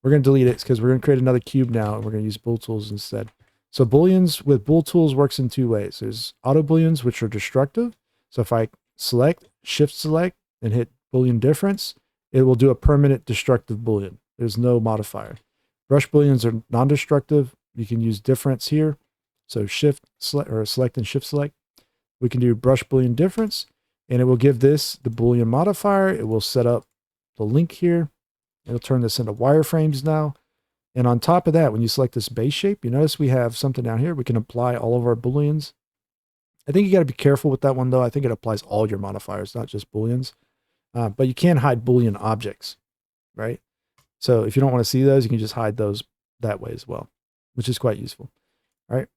We're going to delete it because we're going to create another cube now and we're going to use bool tools instead. So Booleans with bool tools works in two ways. There's auto Booleans, which are destructive. So if I select, shift select, and hit Boolean difference, it will do a permanent destructive Boolean. There's no modifier. Brush booleans are non-destructive. You can use difference here. So shift select or select and shift select. We can do brush boolean difference, and it will give this the boolean modifier. It will set up the link here. It'll turn this into wireframes now. And on top of that, when you select this base shape, you notice we have something down here. We can apply all of our booleans. I think you got to be careful with that one, though. I think it applies all your modifiers, not just booleans. But you can hide boolean objects, right? So if you don't want to see those, you can just hide those that way as well, which is quite useful. All right.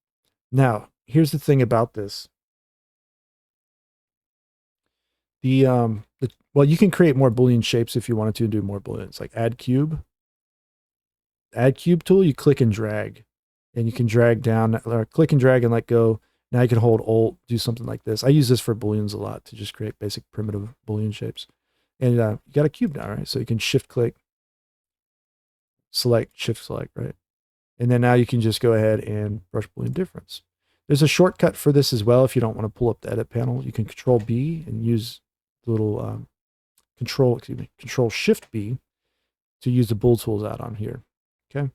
Now, here's the thing about this. Well, you can create more boolean shapes if you wanted to do more booleans, like add cube. Add cube tool, you click and drag, and you can drag down, or click and drag and let go. Now you can hold Alt, do something like this. I use this for booleans a lot to just create basic primitive boolean shapes. And you got a cube now, right? So you can shift click, select, shift select, right? And then now you can just go ahead and brush boolean difference. There's a shortcut for this as well. If you don't want to pull up the edit panel, you can Control B and use the little Control Shift B to use the bool tools out on here. Okay.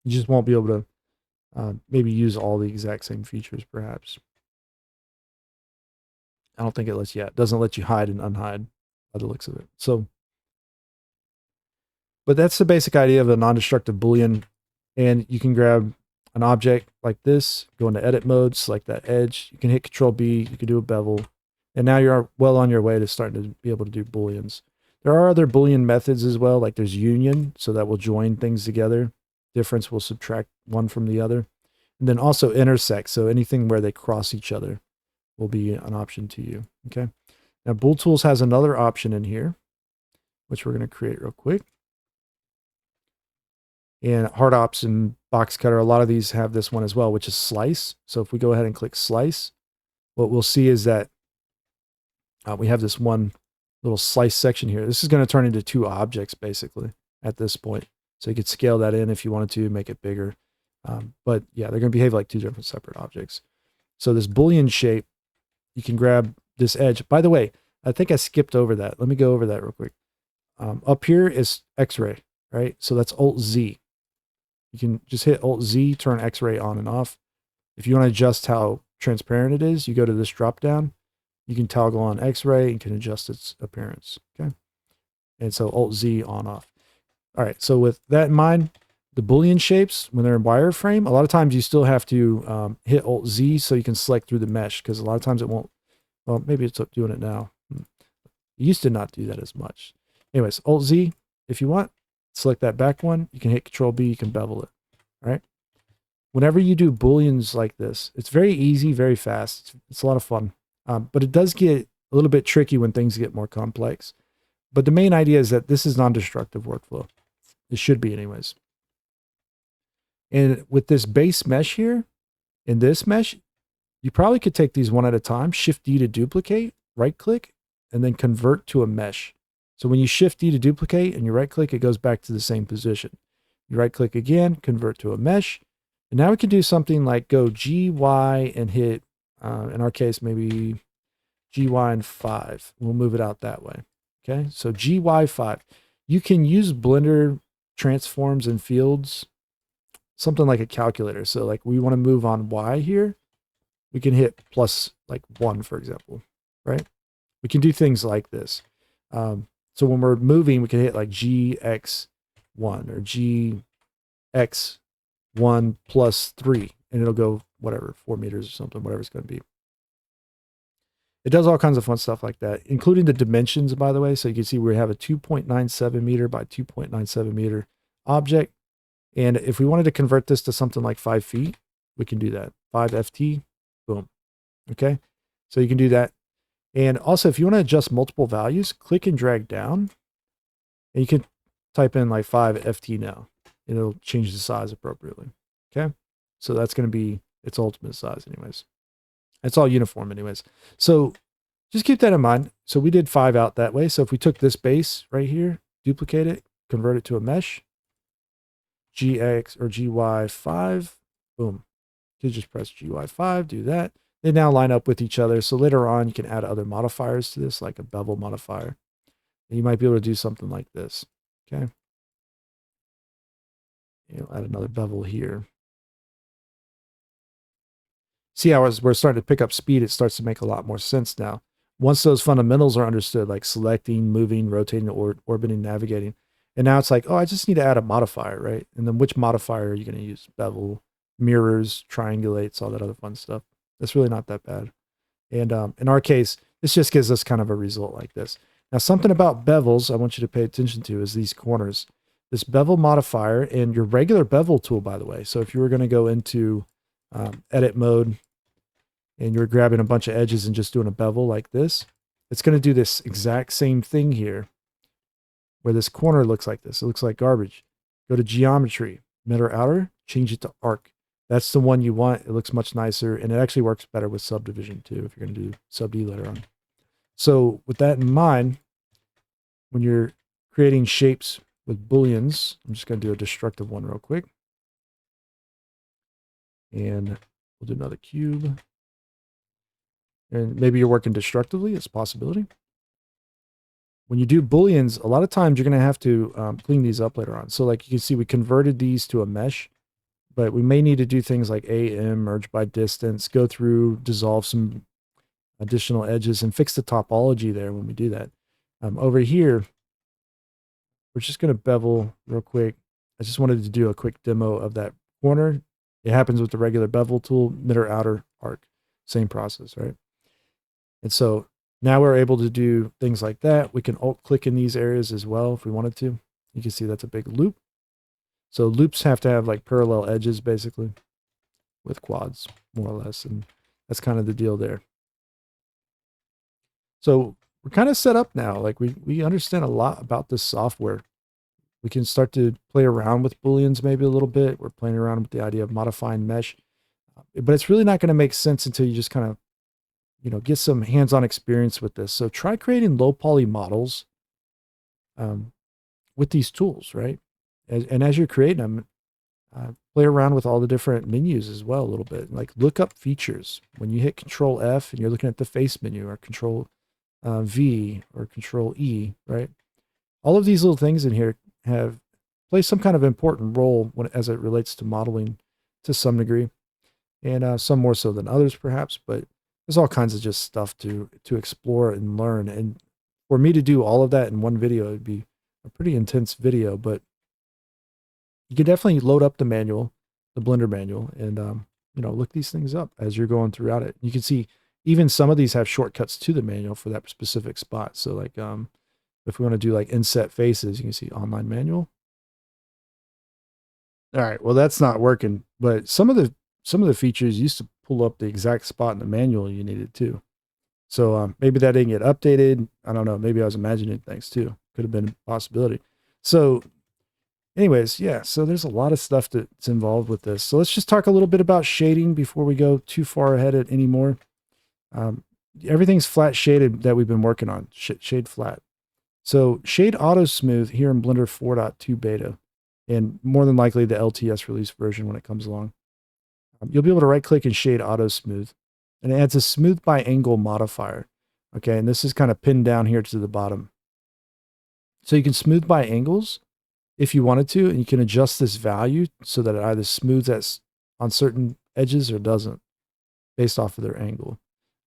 You just won't be able to maybe use all the exact same features, perhaps. I don't think it lets you, it doesn't let you hide and unhide by the looks of it. So, but that's the basic idea of a non-destructive Boolean. And you can grab an object like this, go into edit mode, select that edge. You can hit Control B, you can do a bevel. And now you're well on your way to starting to be able to do Booleans. There are other Boolean methods as well, like there's union, so that will join things together. Difference will subtract one from the other. And then also intersect, so anything where they cross each other will be an option to you. Okay. Now Bool Tools has another option in here, which we're going to create real quick. And hard ops and box cutter, a lot of these have this one as well, which is slice. So if we go ahead and click slice, what we'll see is that we have this one little slice section here. This is going to turn into two objects basically at this point. So you could scale that in if you wanted to, make it bigger. But yeah, they're going to behave like two different separate objects. So this Boolean shape, you can grab this edge. By the way, I think I skipped over that. Let me go over that real quick. Up here is X-ray, right? So that's Alt-Z. You can just hit Alt-Z, turn X-ray on and off. If you want to adjust how transparent it is, you go to this drop down. You can toggle on X-ray and can adjust its appearance, okay? And so Alt-Z on off. All right, so with that in mind, the Boolean shapes, when they're in wireframe, a lot of times you still have to hit Alt-Z so you can select through the mesh, because a lot of times it won't, well, maybe it's doing it now. It used to not do that as much. Anyways, Alt-Z, if you want, select that back one. You can hit Control B, you can bevel it, all right? Whenever you do Booleans like this, it's very easy, very fast. It's a lot of fun. But it does get a little bit tricky when things get more complex. But the main idea is that this is non-destructive workflow. It should be anyways. And with this base mesh here, in this mesh, you probably could take these one at a time, Shift D to duplicate, right click, and then convert to a mesh. So when you Shift D to duplicate and you right click, it goes back to the same position. You right click again, convert to a mesh. And now we can do something like go GY and hit, in our case, maybe GY and 5. We'll move it out that way. Okay, so GY5. You can use Blender transforms and fields, something like a calculator. So like we want to move on Y here, we can hit plus like 1, for example, right? We can do things like this. So when we're moving, we can hit like GX1 or GX1 plus 3, and it'll go whatever, 4 meters or something, whatever it's going to be. It does all kinds of fun stuff like that, including the dimensions, by the way. So you can see we have a 2.97 meter by 2.97 meter object. And if we wanted to convert this to something like 5 feet, we can do that. 5 FT, boom. Okay. So you can do that. And also, if you want to adjust multiple values, click and drag down. And you can type in like 5 FT now, and it'll change the size appropriately. Okay. So that's going to be its ultimate size anyways. It's all uniform anyways. So just keep that in mind. So we did 5 out that way. So if we took this base right here, duplicate it, convert it to a mesh, GX or GY5, boom. You just press GY5, do that. They now line up with each other. So later on, you can add other modifiers to this, like a bevel modifier. And you might be able to do something like this, okay? Add another bevel here. See how as we're starting to pick up speed, it starts to make a lot more sense now. Once those fundamentals are understood, like selecting, moving, rotating, or orbiting, navigating, and now it's like, oh, I just need to add a modifier, right? And then which modifier are you going to use? Bevel, mirrors, triangulates, all that other fun stuff. That's really not that bad. And in our case, this just gives us kind of a result like this. Now, something about bevels I want you to pay attention to is these corners. This bevel modifier and your regular bevel tool, by the way. So if you were going to go into edit mode and you're grabbing a bunch of edges and just doing a bevel like this, it's going to do this exact same thing here where this corner looks like this. It looks like garbage. Go to geometry, mid or outer, change it to arc. That's the one you want. It looks much nicer, and it actually works better with subdivision too if you're going to do sub D later on. So with that in mind, when you're creating shapes with booleans, I'm just going to do a destructive one real quick. And we'll do another cube. And maybe you're working destructively. It's a possibility. When you do booleans, a lot of times you're going to have to clean these up later on. So like you can see, we converted these to a mesh, but we may need to do things like AM, merge by distance, go through, dissolve some additional edges, and fix the topology there when we do that. Over here, we're just going to bevel real quick. I just wanted to do a quick demo of that corner. It happens with the regular bevel tool, mid or outer arc. Same process, right? And so now we're able to do things like that. We can alt-click in these areas as well if we wanted to. You can see that's a big loop. So loops have to have like parallel edges basically with quads, more or less. And that's kind of the deal there. So we're kind of set up now. Like we understand a lot about this software. We can start to play around with booleans maybe a little bit. We're playing around with the idea of modifying mesh. But it's really not going to make sense until you just kind of, get some hands-on experience with this. So try creating low poly models with these tools, right? And as you're creating them, play around with all the different menus as well a little bit. Like look up features. When you hit Control F and you're looking at the face menu, or Control V or Control E, right? All of these little things in here play some kind of important role as it relates to modeling to some degree, and some more so than others perhaps, but there's all kinds of just stuff to explore and learn. And for me to do all of that in one video, it'd be a pretty intense video, but you can definitely load up the manual, the Blender manual, and look these things up as you're going throughout it. You can see even some of these have shortcuts to the manual for that specific spot. So like if we want to do like inset faces, you can see online manual. All right, well that's not working, but some of the features used to pull up the exact spot in the manual you needed to. So maybe that didn't get updated. I don't know. Maybe I was imagining things too. Could have been a possibility. So anyways, yeah, so there's a lot of stuff that's involved with this. So let's just talk a little bit about shading before we go too far ahead anymore. Everything's flat shaded that we've been working on, shade flat. So shade auto smooth here in Blender 4.2 beta, and more than likely the LTS release version when it comes along. You'll be able to right click and shade auto smooth, and it adds a smooth by angle modifier. Okay, and this is kind of pinned down here to the bottom. So you can smooth by angles if you wanted to, and you can adjust this value so that it either smooths on certain edges or doesn't based off of their angle,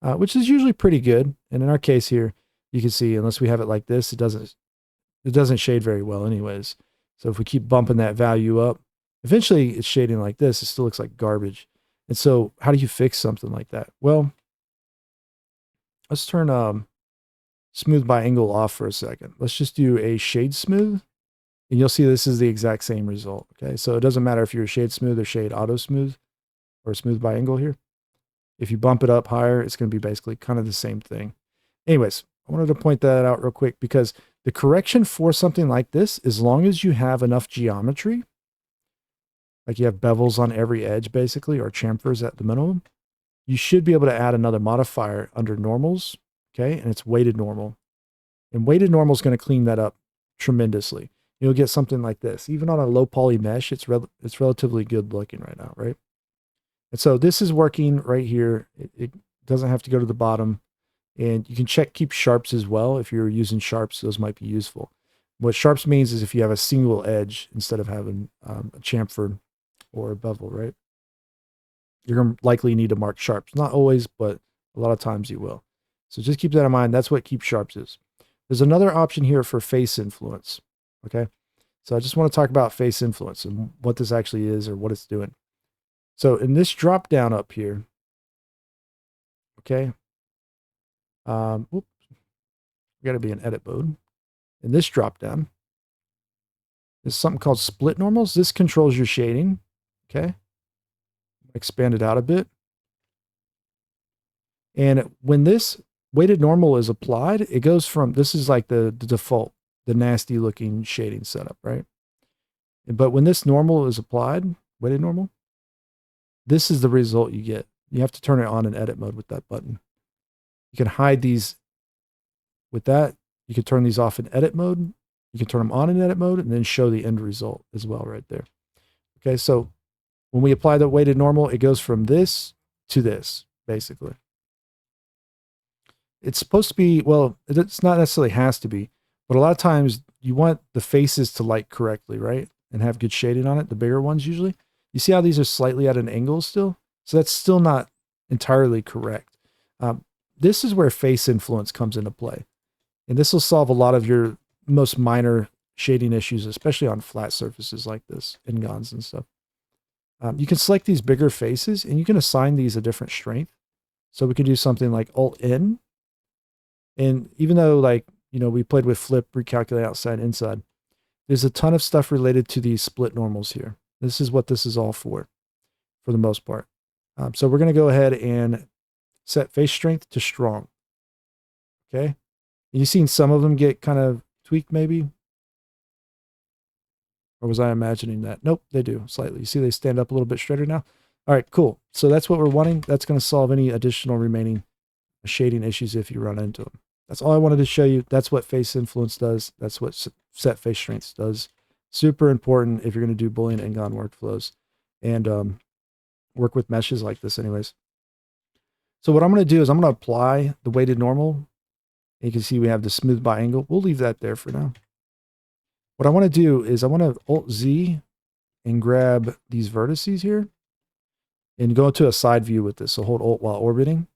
which is usually pretty good. And in our case here, you can see, unless we have it like this, it doesn't shade very well anyways. So if we keep bumping that value up, eventually it's shading like this. It still looks like garbage. And so how do you fix something like that? Well, let's turn smooth by angle off for a second. Let's just do a shade smooth, and you'll see this is the exact same result. Okay, so it doesn't matter if you're shade smooth or shade auto smooth or smooth by angle here. If you bump it up higher, it's going to be basically kind of the same thing. Anyways, I wanted to point that out real quick because the correction for something like this, as long as you have enough geometry, like you have bevels on every edge basically, or chamfers at the minimum, you should be able to add another modifier under normals, okay? And it's weighted normal. And weighted normal is going to clean that up tremendously. You'll get something like this. Even on a low poly mesh, it's relatively good looking right now, right? And so this is working right here. It doesn't have to go to the bottom. And you can keep sharps as well. If you're using sharps, those might be useful. What sharps means is if you have a single edge instead of having a chamfer or a bevel, right? You're going to likely need to mark sharps. Not always, but a lot of times you will. So just keep that in mind. That's what keep sharps is. There's another option here for face influence. Okay. So I just want to talk about face influence and what this actually is or what it's doing. So in this drop down up here, okay. Oops, we got to be in edit mode. In this drop down, there's something called split normals. This controls your shading. Okay. Expand it out a bit. And when this weighted normal is applied, it goes from, this is like the default, the nasty looking shading setup, right? But when this normal is applied, weighted normal, this is the result you get. You have to turn it on in edit mode with that button. You can hide these with that. You can turn these off in edit mode. You can turn them on in edit mode and then show the end result as well right there. Okay, so when we apply the weighted normal, it goes from this to this, basically. It's supposed to be, well, it's not necessarily has to be, but a lot of times you want the faces to light correctly, right? And have good shading on it, the bigger ones usually. You see how these are slightly at an angle still? So that's still not entirely correct. This is where face influence comes into play. And this will solve a lot of your most minor shading issues, especially on flat surfaces like this, ingons and stuff. You can select these bigger faces and you can assign these a different strength. So we can do something like Alt-N. And even though, like, you know, we played with flip, recalculate outside, inside, there's a ton of stuff related to these split normals here. This is what this is all for the most part. So we're going to go ahead and set face strength to strong. Okay. You've seen some of them get kind of tweaked maybe. Or was I imagining that? Nope, they do slightly. You see they stand up a little bit straighter now? All right, cool. So that's what we're wanting. That's going to solve any additional remaining shading issues if you run into them. That's all I wanted to show you. That's what face influence does. That's what set face strengths does. Super important if you're going to do Boolean Ngon workflows and work with meshes like this anyways. So what I'm going to do is I'm going to apply the weighted normal. You can see we have the smooth by angle. We'll leave that there for now. What I want to do is I want to Alt-Z and grab these vertices here and go to a side view with this. So hold Alt while orbiting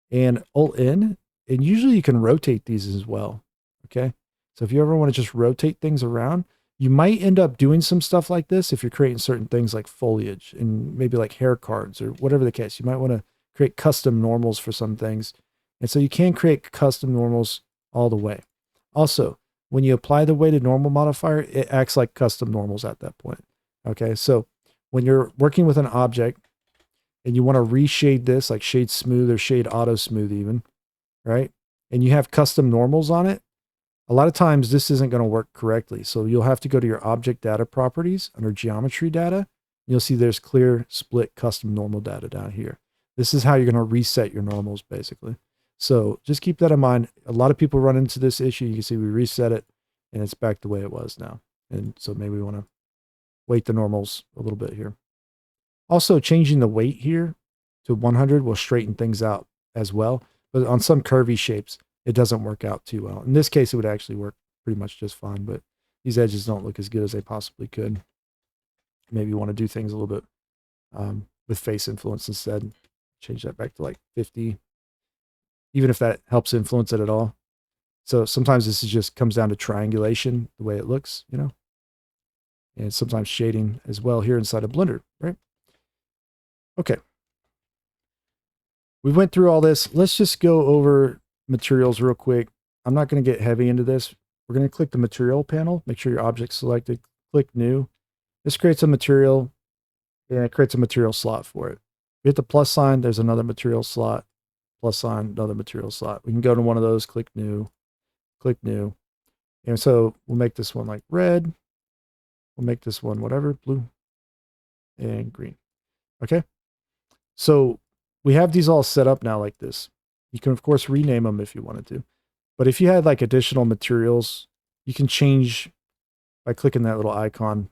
and Alt-N. And usually you can rotate these as well. Okay. So if you ever want to just rotate things around, you might end up doing some stuff like this if you're creating certain things like foliage and maybe like hair cards or whatever the case. You might want to create custom normals for some things. And so you can create custom normals all the way. Also, when you apply the weighted normal modifier, it acts like custom normals at that point. Okay. So when you're working with an object and you want to reshade this, like shade smooth or shade auto smooth even, right? And you have custom normals on it, a lot of times this isn't going to work correctly. So you'll have to go to your object data properties under geometry data. You'll see there's clear split custom normal data down here. This is how you're going to reset your normals basically. So just keep that in mind. A lot of people run into this issue. You can see we reset it and it's back the way it was now. And so maybe we want to weight the normals a little bit here. Also changing the weight here to 100 will straighten things out as well. But on some curvy shapes, it doesn't work out too well. In this case, it would actually work pretty much just fine, but these edges don't look as good as they possibly could. Maybe you want to do things a little bit with face influence instead. Change that back to like 50, even if that helps influence it at all. So sometimes this is just comes down to triangulation, the way it looks, you know, and sometimes shading as well here inside of Blender, right? Okay. We went through all this. Let's just go over materials real quick. I'm not going to get heavy into this. We're going to click the material panel. Make sure your object's selected. Click new. This creates a material and it creates a material slot for it. We hit the plus sign. There's another material slot. Plus sign, another material slot. We can go to one of those, click new, click new. And so we'll make this one like red. We'll make this one whatever, blue and green. Okay. So we have these all set up now like this. You can, of course, rename them if you wanted to. But if you had like additional materials, you can change by clicking that little icon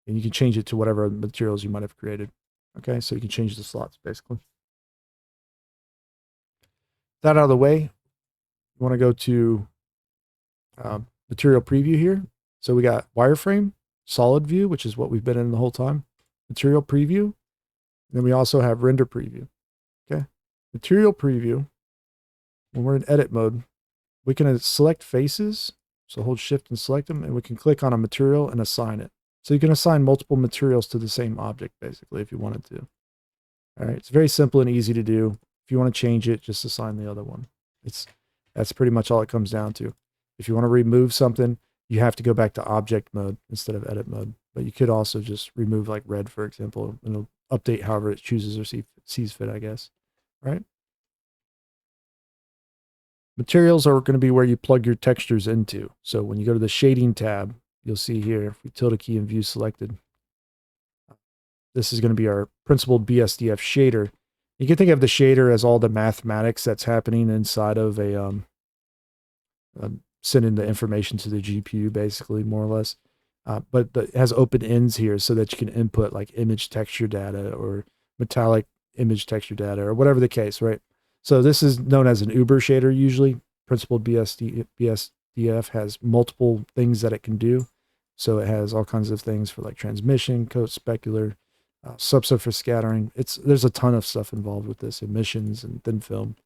and you can change it to whatever materials you might have created. Okay, so you can change the slots basically. That out of the way, you want to go to material preview here. So we got wireframe, solid view, which is what we've been in the whole time, material preview. Then we also have render preview. Okay. Material preview, when we're in edit mode, we can select faces. So hold shift and select them, and we can click on a material and assign it. So you can assign multiple materials to the same object, basically, if you wanted to. All right. It's very simple and easy to do. If you want to change it, just assign the other one. That's pretty much all it comes down to. If you want to remove something, you have to go back to object mode instead of edit mode. But you could also just remove like red, for example, and it'll update however it chooses or sees fit, I guess. Right? Materials are going to be where you plug your textures into. So when you go to the shading tab, you'll see here, if we tilde key and view selected, this is going to be our principled BSDF shader. You can think of the shader as all the mathematics that's happening inside of sending the information to the GPU, basically, more or less. But it has open ends here so that you can input like image texture data or metallic image texture data or whatever the case, right? So this is known as an Uber shader usually. Principled BSDF has multiple things that it can do. So it has all kinds of things for like transmission, coat, specular, subsurface scattering. There's a ton of stuff involved with this, emissions and thin film,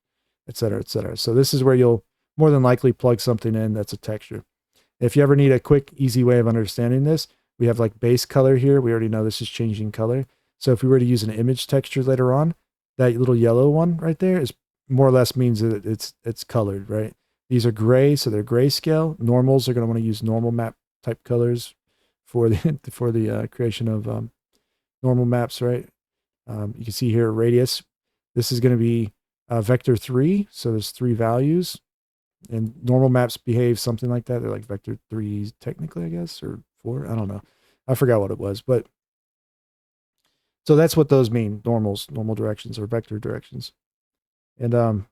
et cetera, et cetera. So this is where you'll more than likely plug something in that's a texture. If you ever need a quick, easy way of understanding this, we have like base color here. We already know this is changing color. So if we were to use an image texture later on, that little yellow one right there is more or less means that it's colored, right? These are gray, so they're grayscale. Normals are going to want to use normal map type colors for the creation of normal maps, right? You can see here radius. This is going to be vector 3, so there's 3 values. And normal maps behave something like that. They're like vector 3 technically, I guess, or 4. I don't know. I forgot what it was, but so that's what those mean. Normal directions or vector directions. And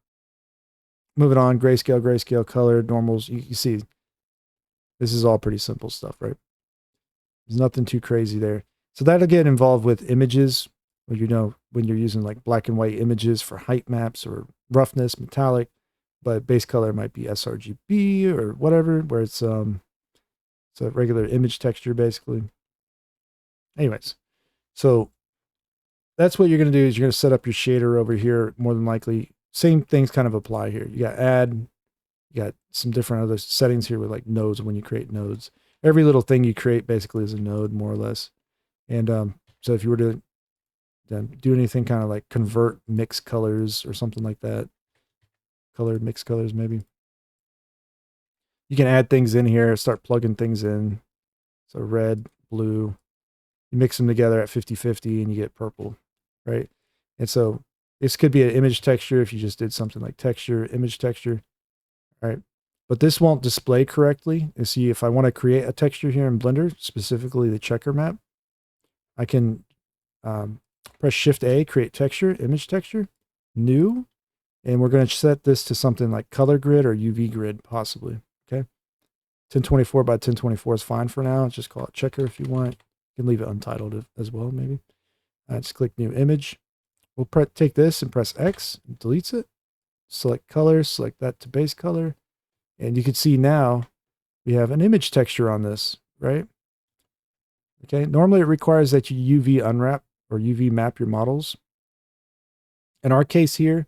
moving on, grayscale, color, normals. You see, this is all pretty simple stuff, right? There's nothing too crazy there. So that'll get involved with images, where when you're using like black and white images for height maps or roughness, metallic. But base color might be sRGB or whatever, where it's a regular image texture, basically. Anyways, so that's what you're going to do is you're going to set up your shader over here, more than likely. Same things kind of apply here. You got add, you got some different other settings here with like nodes when you create nodes. Every little thing you create basically is a node, more or less. And so if you were to do anything kind of like convert mix colors or something like that, mixed colors maybe. You can add things in here, start plugging things in. So red, blue, you mix them together at 50-50 and you get purple, right? And so this could be an image texture if you just did something like texture, image texture, right? But this won't display correctly. You see, if I want to create a texture here in Blender, specifically the checker map, I can press Shift A, create texture, image texture, new. And we're going to set this to something like color grid or UV grid, possibly. Okay. 1024 by 1024 is fine for now. Just call it checker if you want. You can leave it untitled as well, maybe. Just click new image. We'll take this and press X, and deletes it. Select color, select that to base color. And you can see now we have an image texture on this, right? Okay. Normally it requires that you UV unwrap or UV map your models. In our case here,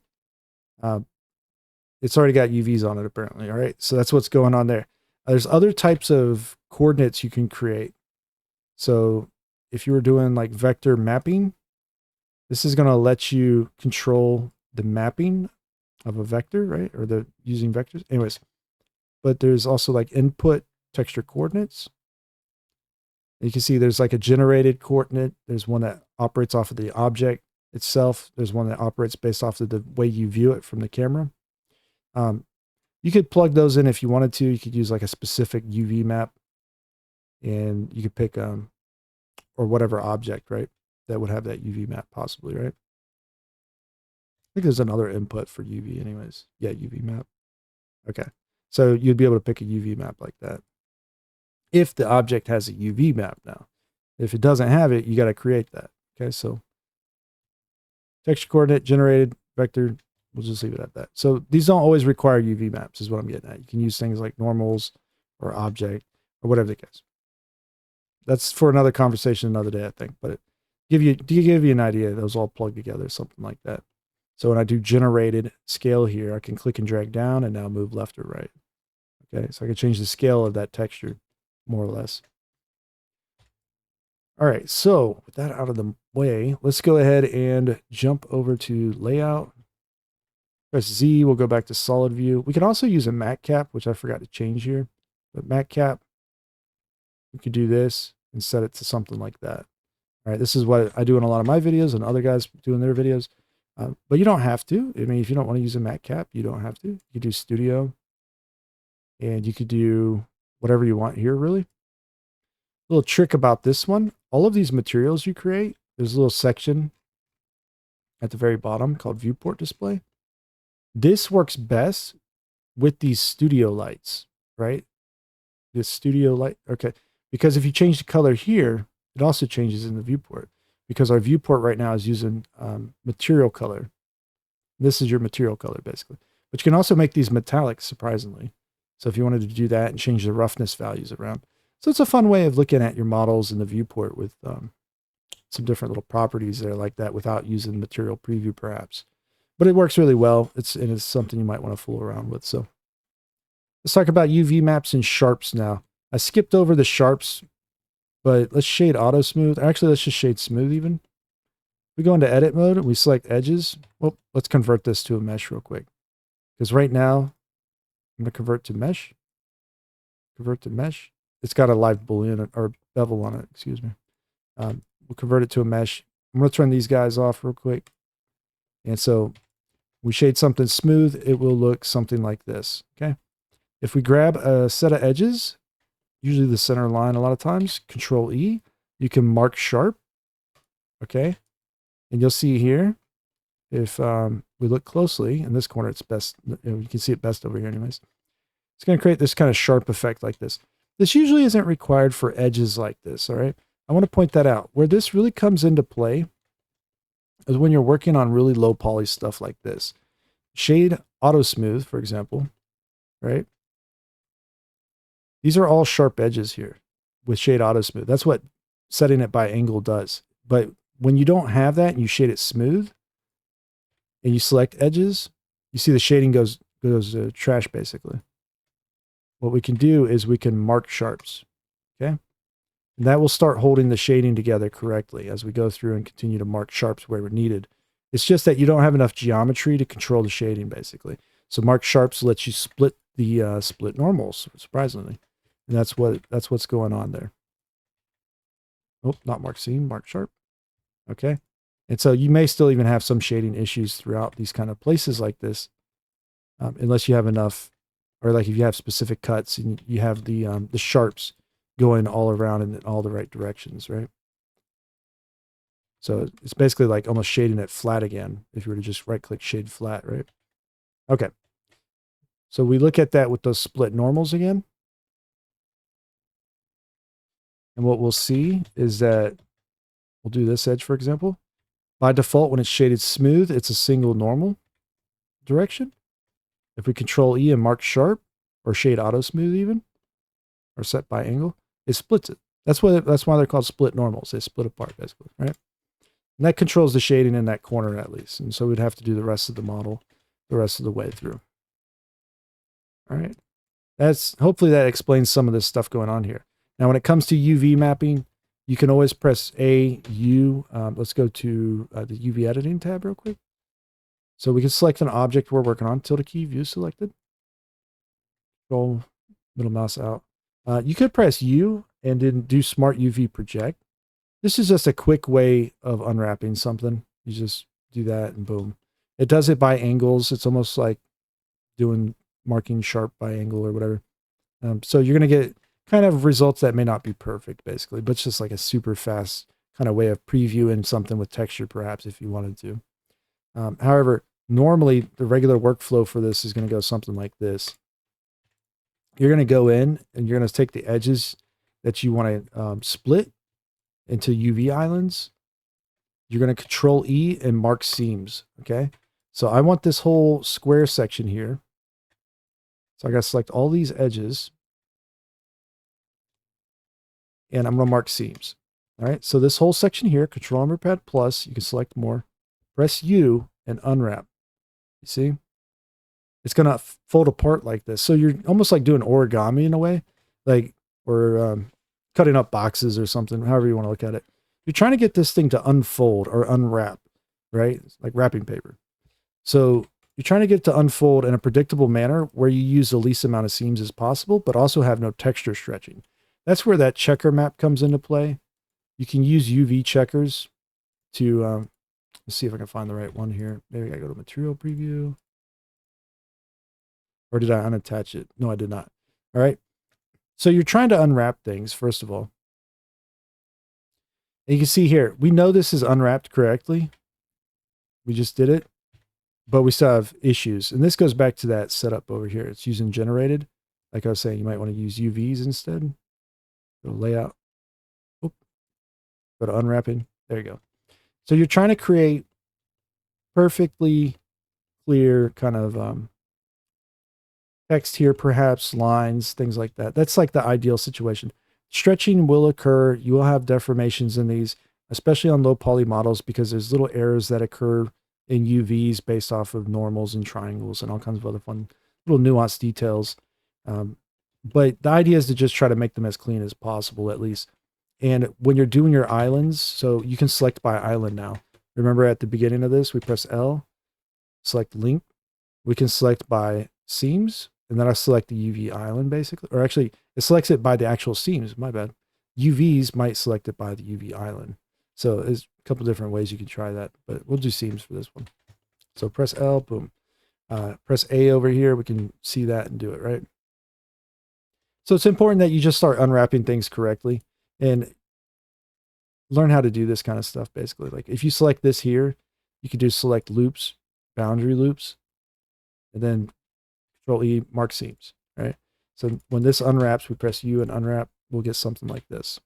it's already got UVs on it apparently. All right. So that's what's going on there. There's other types of coordinates you can create. So if you were doing like vector mapping, this is going to let you control the mapping of a vector, right? Or the using vectors. Anyways, but there's also like input texture coordinates. You can see there's like a generated coordinate. There's one that operates off of the object itself. There's one that operates based off of the way you view it from the camera. You could plug those in if you wanted to. You could use like a specific UV map, and you could pick or whatever object, right, that would have that UV map possibly, right? I think there's another input for UV anyways. Yeah, UV map. Okay. So you'd be able to pick a UV map like that. If the object has a UV map now. If it doesn't have it, you got to create that. Okay, so texture coordinate generated vector. We'll just leave it at that. So these don't always require UV maps is what I'm getting at. You can use things like normals or object or whatever the case. That's for another conversation another day, I think. But give you an idea. Those all plug together, something like that. So when I do generated scale here, I can click and drag down and now move left or right. Okay, so I can change the scale of that texture, more or less. All right, so with that out of the way, let's go ahead and jump over to layout. Press Z, we'll go back to solid view. We can also use a matte cap, which I forgot to change here. But matte cap, we could do this and set it to something like that. All right, this is what I do in a lot of my videos and other guys do in their videos. But you don't have to. I mean, if you don't want to use a matte cap, you don't have to. You could do studio. And you could do whatever you want here, really. A little trick about this one. All of these materials you create, there's a little section at the very bottom called viewport display. This works best with these studio lights, right? This studio light, okay. Because if you change the color here, it also changes in the viewport. Because our viewport right now is using material color. This is your material color, basically. But you can also make these metallic, surprisingly. So if you wanted to do that and change the roughness values around. So it's a fun way of looking at your models in the viewport with some different little properties there like that without using material preview, perhaps. But it works really well. It's something you might want to fool around with. So let's talk about UV maps and sharps now. I skipped over the sharps, but let's shade auto smooth. Actually, let's just shade smooth even. We go into edit mode and we select edges. Well, let's convert this to a mesh real quick. Because right now, I'm going to convert to mesh. Convert to mesh. It's got a live boolean or bevel on it, excuse me. We'll convert it to a mesh. I'm going to turn these guys off real quick. And so we shade something smooth, it will look something like this, okay? If we grab a set of edges, usually the center line a lot of times, Control E, you can mark sharp, okay? And you'll see here, if we look closely, in this corner it's best, you can see it best over here anyways. It's going to create this kind of sharp effect like this. This usually isn't required for edges like this, all right? I want to point that out. Where this really comes into play is when you're working on really low poly stuff like this. Shade auto smooth, for example, right? These are all sharp edges here with shade auto smooth. That's what setting it by angle does. But when you don't have that and you shade it smooth and you select edges, you see the shading goes trash basically. What we can do is we can mark sharps, okay? And that will start holding the shading together correctly as we go through and continue to mark sharps where we're needed. It's just that you don't have enough geometry to control the shading, basically. So mark sharps lets you split the split normals, surprisingly. And that's what's going on there. Oh, not mark seam, mark sharp. Okay. And so you may still even have some shading issues throughout these kind of places like this, unless you have enough, or like if you have specific cuts and you have the sharps going all around in all the right directions, right? So it's basically like almost shading it flat again, if you were to just right-click shade flat, right? Okay. So we look at that with those split normals again. And what we'll see is that we'll do this edge, for example. By default, when it's shaded smooth, it's a single normal direction. If we Control E and mark sharp, or shade auto smooth even, or set by angle, it splits it. That's why they're called split normals. They split apart, basically, right? And that controls the shading in that corner at least. And so we'd have to do the rest of the model the rest of the way through. All right. Hopefully that explains some of this stuff going on here. Now, when it comes to UV mapping, you can always press A, U. Let's go to the UV editing tab real quick. So we can select an object we're working on. Tilde key, view selected. Control middle mouse out. You could press U and then do Smart UV project. This is just a quick way of unwrapping something. You just do that and boom. It does it by angles. It's almost like doing marking sharp by angle or whatever. So you're going to get kind of results that may not be perfect, basically, but it's just like a super fast kind of way of previewing something with texture, perhaps, if you wanted to. However, normally the regular workflow for this is going to go something like this. You're going to go in and you're going to take the edges that you want to split into UV islands. You're going to Control E and mark seams. Okay. So I want this whole square section here. So I got to select all these edges. and I'm going to mark seams. All right, so this whole section here, Control Numberpad plus, you can select more, press U and unwrap. You see? It's going to fold apart like this. So you're almost like doing origami in a way, like, or cutting up boxes or something, however you want to look at it. You're trying to get this thing to unfold or unwrap, right? Like wrapping paper. So you're trying to get it to unfold in a predictable manner where you use the least amount of seams as possible, but also have no texture stretching. That's where that checker map comes into play. You can use UV checkers to, let's see if I can find the right one here. Maybe I go to material preview. Or did I unattach it? No, I did not. All right. So you're trying to unwrap things, first of all. And you can see here, we know this is unwrapped correctly. We just did it, but we still have issues. And this goes back to that setup over here. It's using generated. Like I was saying, you might want to use UVs instead. Go to layout. Oop. Go to unwrapping. There you go. So you're trying to create perfectly clear kind of text here, perhaps lines, things like that. That's like the ideal situation. Stretching will occur. You will have deformations in these, especially on low poly models, because there's little errors that occur in UVs based off of normals and triangles and all kinds of other fun little nuanced details. But the idea is to just try to make them as clean as possible, at least. And when you're doing your islands, so you can select by island now. Remember at the beginning of this, we press L, select link. We can select by seams, and then I select the UV island basically, or actually it selects it by the actual seams, my bad. UVs might select it by the UV island. So there's a couple different ways you can try that, but we'll do seams for this one. So press L, boom. Press A over here, we can see that and do it, right? So it's important that you just start unwrapping things correctly and learn how to do this kind of stuff basically. Like if you select this here, you could do select loops, boundary loops, and then Control E, mark seams, right? So when this unwraps, we press U and unwrap, we'll get something like this.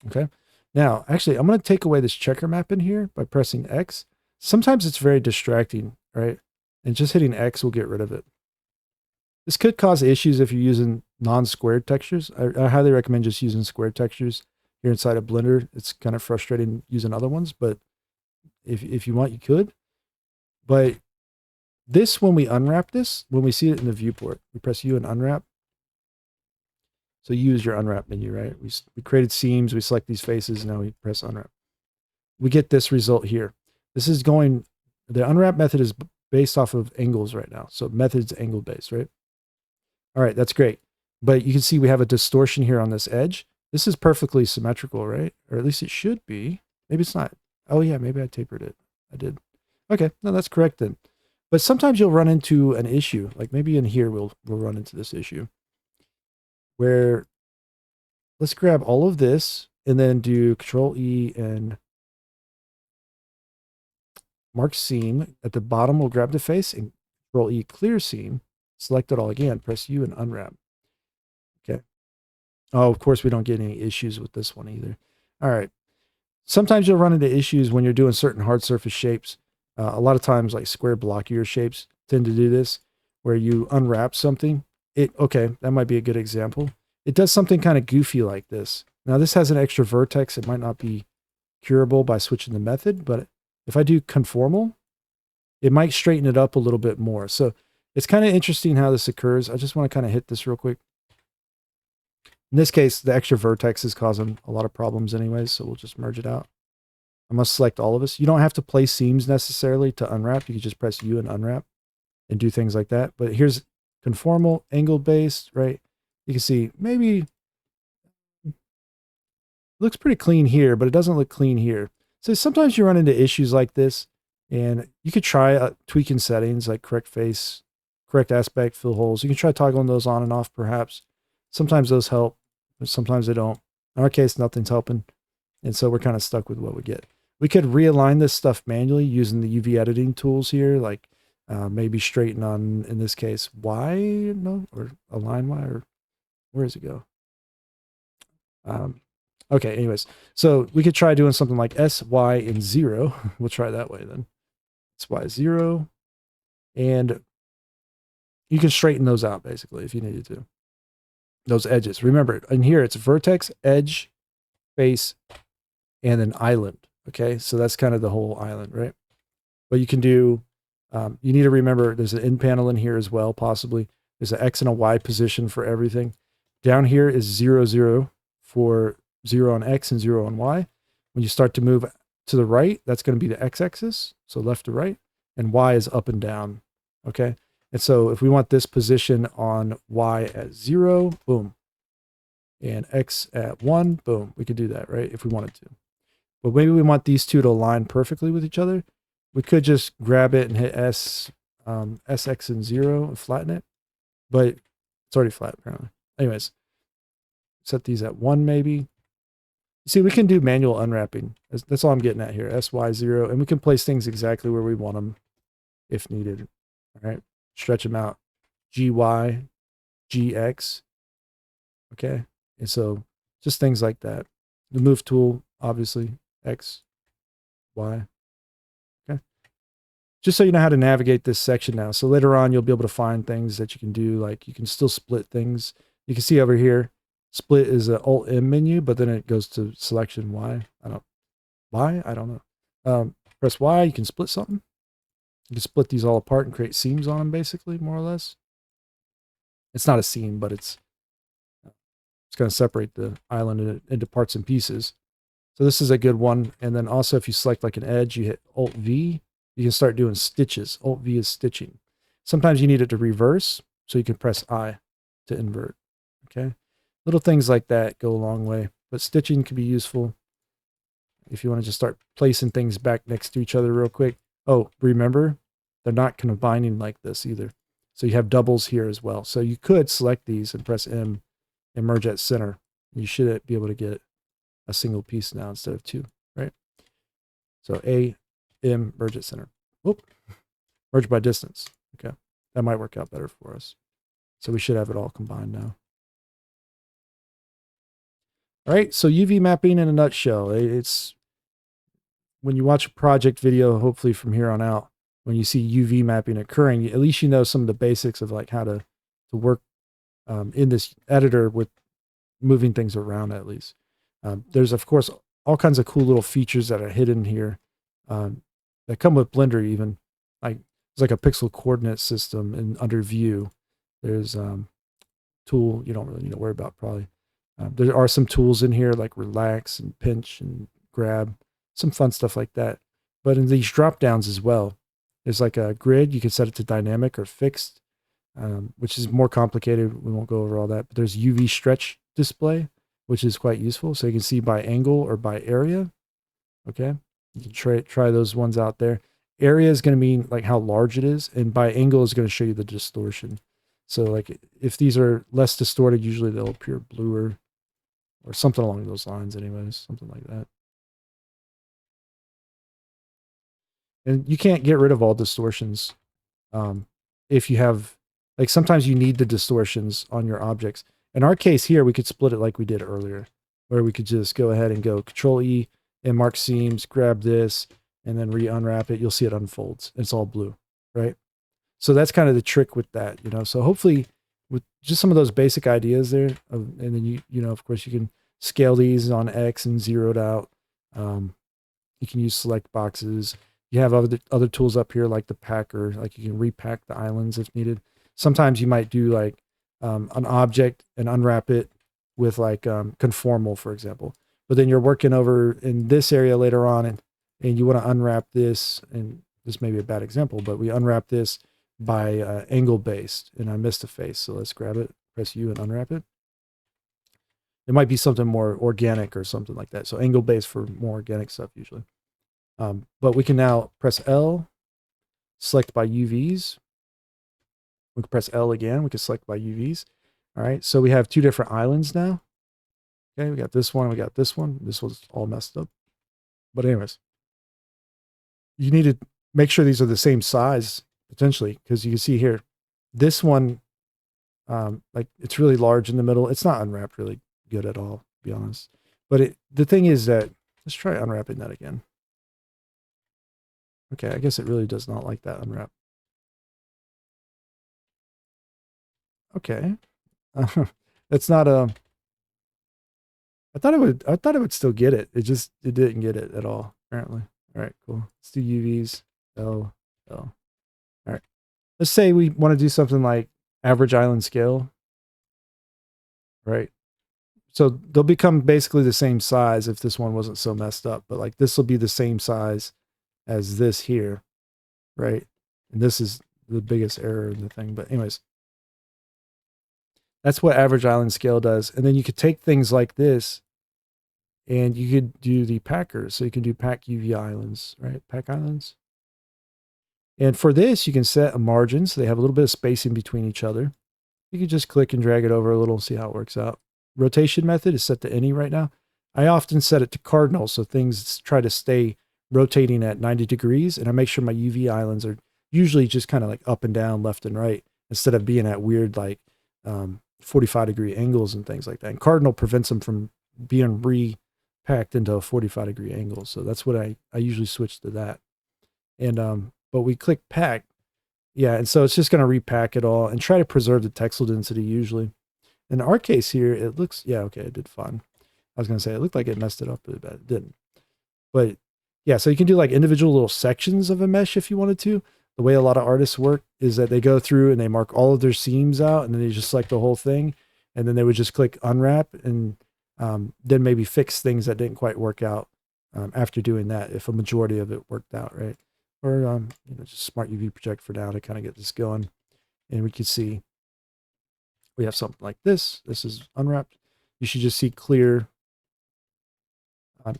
Okay. Now, actually, I'm going to take away this checker map in here by pressing X. Sometimes it's very distracting, right? And just hitting X will get rid of it. This could cause issues if you're using non-squared textures. I highly recommend just using squared textures here inside of Blender. It's kind of frustrating using other ones, but if you want, you could. But this, when we unwrap this, when we see it in the viewport, we press U and unwrap. So you use your unwrap menu, right? We created seams, we select these faces, now we press unwrap. We get this result here. This is going, the unwrap method is based off of angles right now. So method's angle based, right? All right, that's great. But you can see we have a distortion here on this edge. This is perfectly symmetrical, right? Or at least it should be. Maybe it's not. Oh yeah, maybe I tapered it. I did. Okay, no, that's correct then. But sometimes you'll run into an issue. Like maybe in here we'll run into this issue where let's grab all of this and then do Control E and mark seam. At the bottom, we'll grab the face and Control E, clear seam. Select it all again. Press U and unwrap. Okay. Oh, of course, we don't get any issues with this one either. All right. Sometimes you'll run into issues when you're doing certain hard surface shapes. A lot of times, like square blockier shapes tend to do this, where you unwrap something. Okay, that might be a good example. It does something kind of goofy like this. Now, this has an extra vertex. It might not be curable by switching the method, but if I do conformal, it might straighten it up a little bit more. So it's kind of interesting how this occurs. I just want to kind of hit this real quick. In this case, the extra vertex is causing a lot of problems anyways, so we'll just merge it out. I must select all of this. You don't have to place seams necessarily to unwrap. You can just press U and unwrap and do things like that. But here's conformal, angle based, right? You can see maybe it looks pretty clean here, but it doesn't look clean here. So sometimes you run into issues like this, and you could try tweaking settings like correct face, correct aspect, fill holes. You can try toggling those on and off perhaps. Sometimes those help, but sometimes they don't. In our case, nothing's helping. And so we're kind of stuck with what we get. We could realign this stuff manually using the UV editing tools here, like maybe straighten on, in this case, Y, no, or align Y, or where does it go? Okay, anyways, so we could try doing something like S, Y, and 0. We'll try that way then. S, Y, 0. And you can straighten those out, basically, if you needed to. those edges. Remember, in here it's vertex, edge, face, and an island. Okay, so that's kind of the whole island, right? But you can do, you need to remember there's an in panel in here as well, possibly. There's an X and a Y position for everything. Down here is 0, 0 for 0 on X and 0 on Y. When you start to move to the right, that's going to be the X axis, so left to right, and Y is up and down, okay? And so if we want this position on Y at 0, boom, and X at 1, boom, we could do that, right, if we wanted to. But maybe we want these two to align perfectly with each other. We could just grab it and hit SX and 0 and flatten it, but it's already flat apparently. Anyways, set these at 1 maybe. See, we can do manual unwrapping. That's all I'm getting at here. SY0, and we can place things exactly where we want them if needed. All right, stretch them out. GY, GX. Okay, and so just things like that. The move tool, obviously, X, Y. Okay, just so you know how to navigate this section now. So later on, you'll be able to find things that you can do. Like you can still split things. You can see over here, split is an Alt M menu, but then it goes to selection Y. I don't know. Press Y, you can split something. You can split these all apart and create seams on them, basically, more or less. It's not a seam, but it's going to separate the island into parts and pieces. So this is a good one. And then also if you select like an edge, you hit Alt V, you can start doing stitches. Alt V is stitching. Sometimes you need it to reverse, so you can press I to invert. Okay. Little things like that go a long way, but stitching can be useful if you want to just start placing things back next to each other real quick. Oh, remember, they're not combining like this either. So you have doubles here as well. So you could select these and press M and merge at center. You should be able to get a single piece now instead of two, right? So A, M, merge at center. Whoop. Merge by distance. Okay. That might work out better for us. So we should have it all combined now. All right, so UV mapping in a nutshell. It's when you watch a project video, hopefully from here on out, when you see UV mapping occurring, at least you know some of the basics of like how to work in this editor with moving things around at least. There's, of course, all kinds of cool little features that are hidden here that come with Blender even. Like, it's like a pixel coordinate system and under view. There's tool you don't really need to worry about probably. There are some tools in here like relax and pinch and grab, some fun stuff like that. But in these drop downs as well, there's like a grid. You can set it to dynamic or fixed, which is more complicated. We won't go over all that. But there's UV stretch display, which is quite useful. So you can see by angle or by area. Okay, you can try those ones out there. Area is going to mean like how large it is, and by angle is going to show you the distortion. So like if these are less distorted, usually they'll appear bluer or something along those lines anyways, something like that. And you can't get rid of all distortions if you have, like sometimes you need the distortions on your objects. In our case here, we could split it like we did earlier, where we could just go ahead and go Control E and mark seams, grab this, and then re-unwrap it. You'll see it unfolds. It's all blue, right? So that's kind of the trick with that, you know. So hopefully with just some of those basic ideas there, and then you know, of course, you can scale these on X and zero it out. You can use select boxes. You have other tools up here like the packer, like you can repack the islands if needed. Sometimes you might do like an object and unwrap it with like conformal, for example. But then you're working over in this area later on, and you want to unwrap this, and this may be a bad example, but we unwrap this by angle based, and I missed a face. So let's grab it, press U and unwrap it. It might be something more organic or something like that. So angle based for more organic stuff usually. But we can now press L, select by UVs. We can press L again. We can select by UVs. All right. So we have two different islands now. Okay. We got this one. We got this one. This was all messed up. But anyways, you need to make sure these are the same size potentially, because you can see here, this one, like it's really large in the middle. It's not unwrapped really good at all, to be honest. But the thing is that, let's try unwrapping that again. Okay, I guess it really does not like that unwrap. Okay. That's not a. I thought it would still get it. It didn't get it at all, apparently. All right, cool. Let's do UVs. L. All right. Let's say we want to do something like average island scale, right? So they'll become basically the same size if this one wasn't so messed up, but like this will be the same size as this here, right? And this is the biggest error in the thing. But anyways, that's what average island scale does. And then you could take things like this and you could do the packers. So you can do pack UV islands, right? Pack islands. And for this, you can set a margin so they have a little bit of spacing between each other. You can just click and drag it over a little and see how it works out. Rotation method is set to any right now. I often set it to cardinal, so things try to stay rotating at 90 degrees, and I make sure my UV islands are usually just kind of like up and down, left and right, instead of being at weird like 45-degree angles and things like that. And cardinal prevents them from being repacked into a 45-degree angle. So that's what I usually switch to that. And but we click pack. Yeah, and so it's just going to repack it all and try to preserve the textile density usually. In our case here, it looks, yeah, okay, it did fine. I was going to say, it looked like it messed it up, but it didn't. But yeah, so you can do like individual little sections of a mesh if you wanted to. The way a lot of artists work is that they go through and they mark all of their seams out and then they just select the whole thing. And then they would just click unwrap and then maybe fix things that didn't quite work out after doing that, if a majority of it worked out, right? Or just Smart UV project for now to kind of get this going. And we can see we have something like this. This is unwrapped. You should just see clear,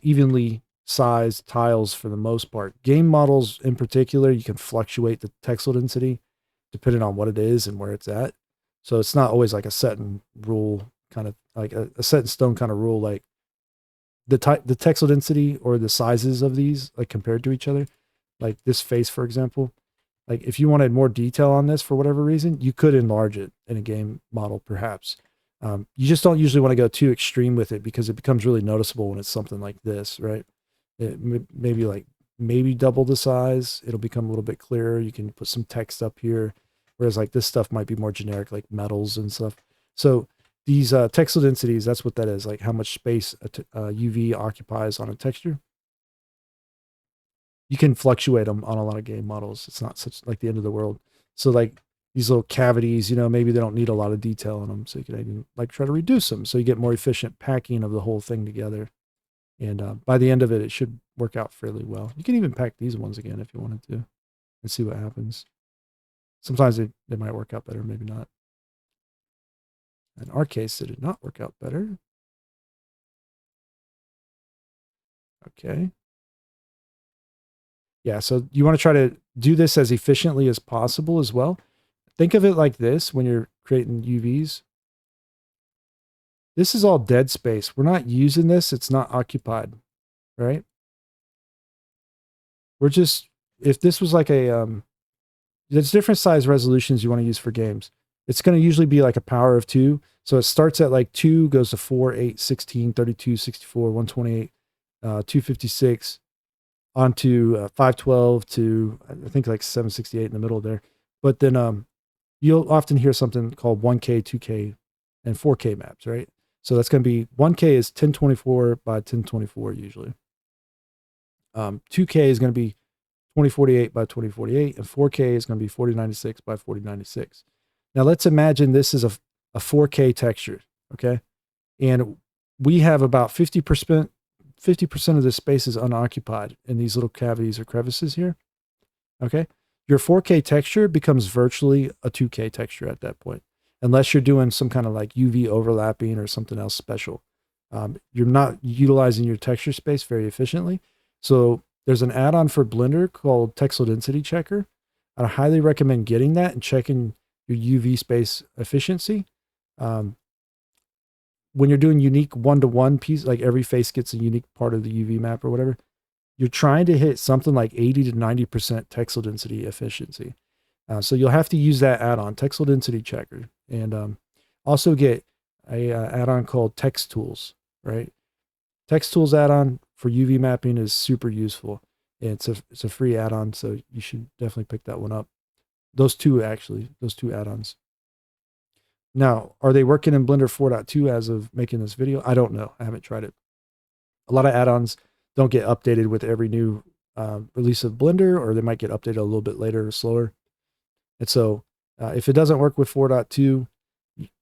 evenly sized tiles for the most part. Game models in particular, you can fluctuate the textile density depending on what it is and where it's at. So it's not always like a set in rule kind of like a set in stone kind of rule, like the textile density or the sizes of these like compared to each other. Like this face, for example, like if you wanted more detail on this for whatever reason, you could enlarge it in a game model, perhaps. You just don't usually want to go too extreme with it because it becomes really noticeable when it's something like this, right? Maybe double the size. It'll become a little bit clearer. You can put some text up here. Whereas like this stuff might be more generic, like metals and stuff. So these textile densities, that's what that is, like how much space UV occupies on a texture. You can fluctuate them on a lot of game models. It's not such like the end of the world. So like these little cavities, maybe they don't need a lot of detail in them. So you can even like try to reduce them. So you get more efficient packing of the whole thing together. And by the end of it, it should work out fairly well. You can even pack these ones again if you wanted to and see what happens. Sometimes they might work out better, maybe not. In our case, it did not work out better. Okay. Yeah, so you want to try to do this as efficiently as possible as well. Think of it like this when you're creating UVs. This is all dead space. We're not using this. It's not occupied, right? We're just, if this was like there's different size resolutions you want to use for games. It's going to usually be like a power of 2. So it starts at like 2, goes to 4, 8, 16, 32, 64, 128, 256, onto 512 to I think like 768 in the middle there. But then you'll often hear something called 1K, 2K, and 4K maps, right? So that's going to be 1K is 1024 by 1024 usually. 2K is going to be 2048 by 2048, and 4K is going to be 4096 by 4096. Now let's imagine this is a 4K texture, okay? And we have about 50% of the space is unoccupied in these little cavities or crevices here, okay? Your 4K texture becomes virtually a 2K texture at that point, unless you're doing some kind of like UV overlapping or something else special. You're not utilizing your texture space very efficiently. So there's an add-on for Blender called Textile Density Checker. I highly recommend getting that and checking your UV space efficiency. When you're doing unique one-to-one piece, like every face gets a unique part of the UV map or whatever, you're trying to hit something like 80 to 90% textile density efficiency. So you'll have to use that add-on, Textile Density Checker, and also get a add-on called Text Tools, right? Text Tools add-on for UV mapping is super useful. It's a free add-on, so you should definitely pick that one up. Those two add-ons. Now, are they working in Blender 4.2 as of making this video? I don't know. I haven't tried it. A lot of add-ons don't get updated with every new release of Blender, or they might get updated a little bit later or slower. And so if it doesn't work with 4.2,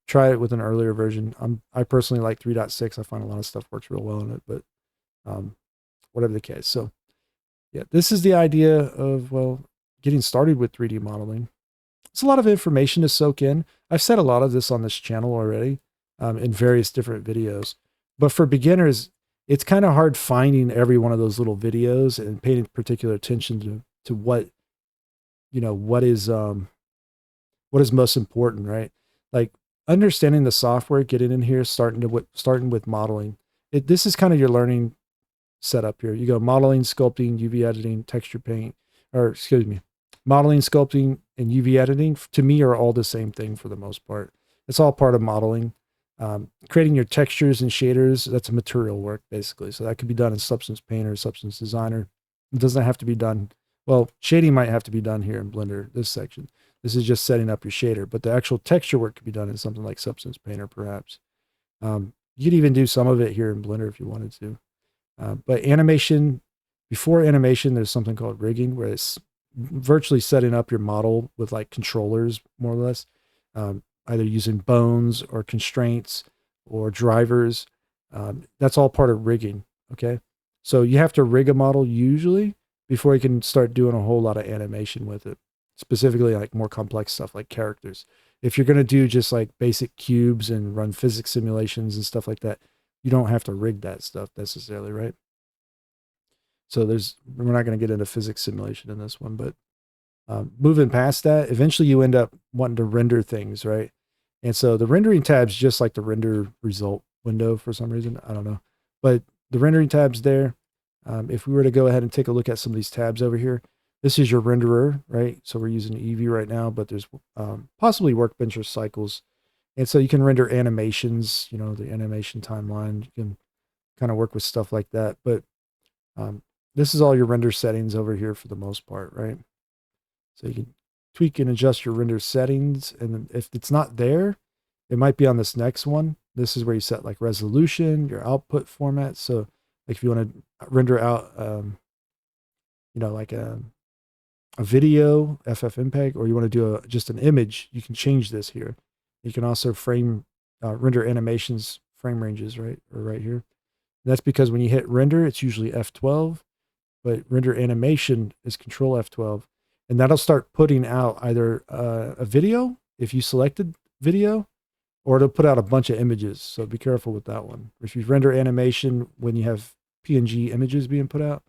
try it with an earlier version. I personally like 3.6. I find a lot of stuff works real well in it, but whatever the case. So yeah, this is the idea of, well, getting started with 3D modeling. It's a lot of information to soak in. I've said a lot of this on this channel already in various different videos. But for beginners, it's kind of hard finding every one of those little videos and paying particular attention to what, what is most important, right? Like understanding the software, getting in here, starting with modeling. This is kind of your learning setup here. You go modeling, sculpting, UV editing, texture paint, or excuse me, modeling, sculpting, and UV editing to me are all the same thing for the most part. It's all part of modeling. Creating your textures and shaders, that's material work basically. So that could be done in Substance Painter, Substance Designer. It doesn't have to be done. Well, shading might have to be done here in Blender, this section. This is just setting up your shader, but the actual texture work could be done in something like Substance Painter, perhaps. You could even do some of it here in Blender if you wanted to. But animation, before animation, there's something called rigging, where it's virtually setting up your model with like controllers, more or less, either using bones or constraints or drivers. That's all part of rigging. Okay. So you have to rig a model usually before you can start doing a whole lot of animation with it, specifically like more complex stuff like characters. If you're going to do just like basic cubes and run physics simulations and stuff like that, you don't have to rig that stuff necessarily, right? So we're not going to get into physics simulation in this one, but moving past that, eventually you end up wanting to render things, right? And so the rendering tab's just like the render result window for some reason. I don't know. But the rendering tab's there. If we were to go ahead and take a look at some of these tabs over here, this is your renderer, right? So we're using Eevee right now, but there's possibly workbench or cycles. And so you can render animations, the animation timeline. You can kind of work with stuff like that. But this is all your render settings over here for the most part, right? So you can tweak and adjust your render settings. And if it's not there, it might be on this next one. This is where you set like resolution, your output format. So like if you want to render out, like a video, FFmpeg, or you want to do just an image, you can change this here. You can also render animations, frame ranges, right? Or right here. And that's because when you hit render, it's usually F12, but render animation is Control F12. And that'll start putting out either a video, if you selected video, or it'll put out a bunch of images. So be careful with that one. If you render animation when you have PNG images being put out,